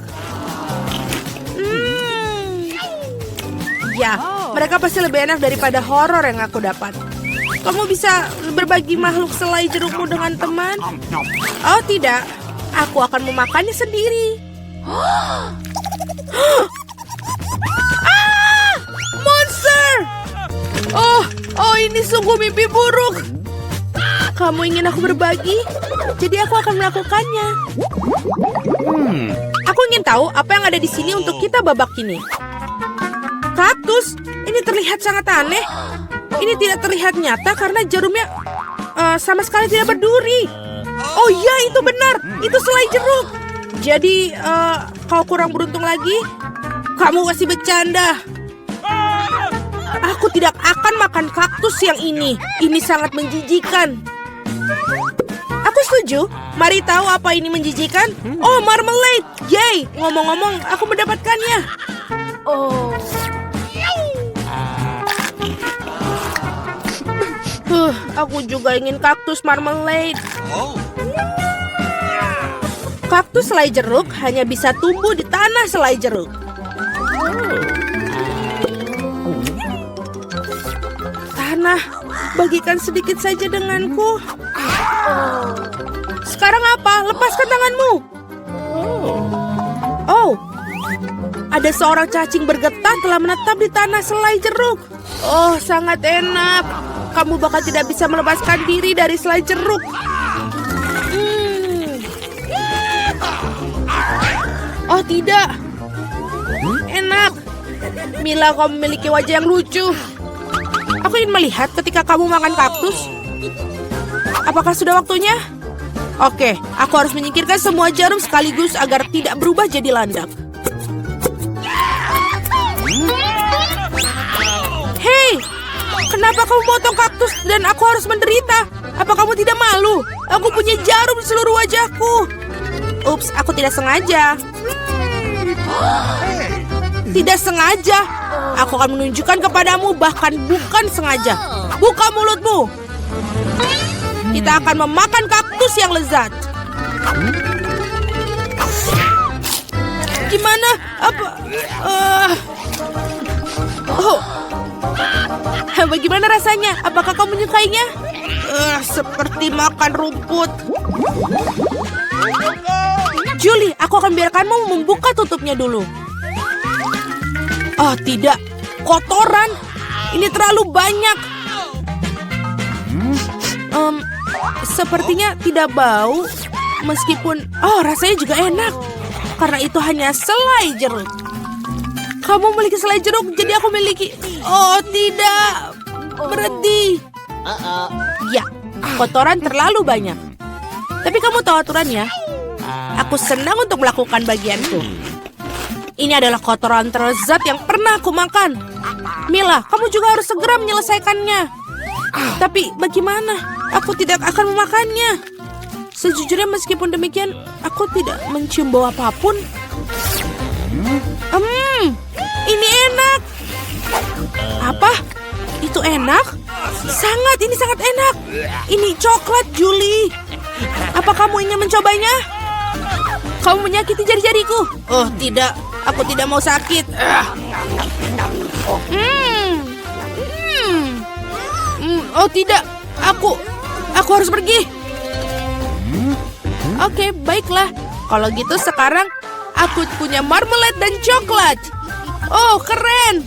Ya, mereka pasti lebih enak daripada horor yang aku dapat. Kamu bisa berbagi makhluk selai jerukmu dengan teman? Oh tidak, aku akan memakannya sendiri. Monster! Oh ini sungguh mimpi buruk. Kamu ingin aku berbagi? Jadi aku akan melakukannya. Aku ingin tahu apa yang ada di sini untuk kita babak ini. Kaktus, ini terlihat sangat aneh. Ini tidak terlihat nyata karena jarumnya sama sekali tidak berduri. Oh iya, itu benar. Itu selai jeruk. Jadi, kau kurang beruntung lagi? Kamu masih bercanda. Aku tidak akan makan kaktus yang ini. Ini sangat menjijikan. Aku setuju. Mari tahu apa ini menjijikan? Oh, marmalade. Yay, ngomong-ngomong, aku mendapatkannya. Aku juga ingin kaktus marmalade. Kaktus selai jeruk hanya bisa tumbuh di tanah selai jeruk. Tanah, bagikan sedikit saja denganku. Sekarang apa? Lepaskan tanganmu. Oh, ada seorang cacing bergetah telah menetap di tanah selai jeruk. Oh, sangat enak. Kamu bakal tidak bisa melepaskan diri dari selai jeruk. Oh tidak. Enak. Mila, kau memiliki wajah yang lucu. Aku ingin melihat ketika kamu makan kaktus. Apakah sudah waktunya? Oke, aku harus menyingkirkan semua jarum sekaligus agar tidak berubah jadi landak. Hei, kenapa kamu potong kaktus dan aku harus menderita? Apa kamu tidak malu? Aku punya jarum di seluruh wajahku. Ups, aku tidak sengaja. Tidak sengaja. Aku akan menunjukkan kepadamu, bahkan bukan sengaja. Buka mulutmu. Kita akan memakan kaktus yang lezat. Gimana? Apa? Bagaimana rasanya? Apakah kau menyukainya? seperti makan rumput. Julie, aku akan biarkanmu membuka tutupnya dulu. Oh, tidak. Kotoran. Ini terlalu banyak. Sepertinya tidak bau. Meskipun, rasanya juga enak. Karena itu hanya selai jeruk. Kamu memiliki selai jeruk, jadi aku memiliki... Oh, tidak. Berhenti. Ya, kotoran terlalu banyak. Tapi kamu tahu aturannya. Aku senang untuk melakukan bagianku. Ini adalah kotoran terlezat yang pernah aku makan. Mila, kamu juga harus segera menyelesaikannya. Tapi bagaimana? Aku tidak akan memakannya. Sejujurnya meskipun demikian, aku tidak mencium bau apapun. Ini enak. Apa? Itu enak? Ini sangat enak. Ini coklat, Julie. Apa kamu ingin mencobanya? Kamu menyakiti jari-jariku. Oh, tidak. Aku tidak mau sakit. Oh, tidak. Aku harus pergi. Oke, baiklah. Kalau gitu sekarang aku punya marmalade dan coklat. Oh, keren.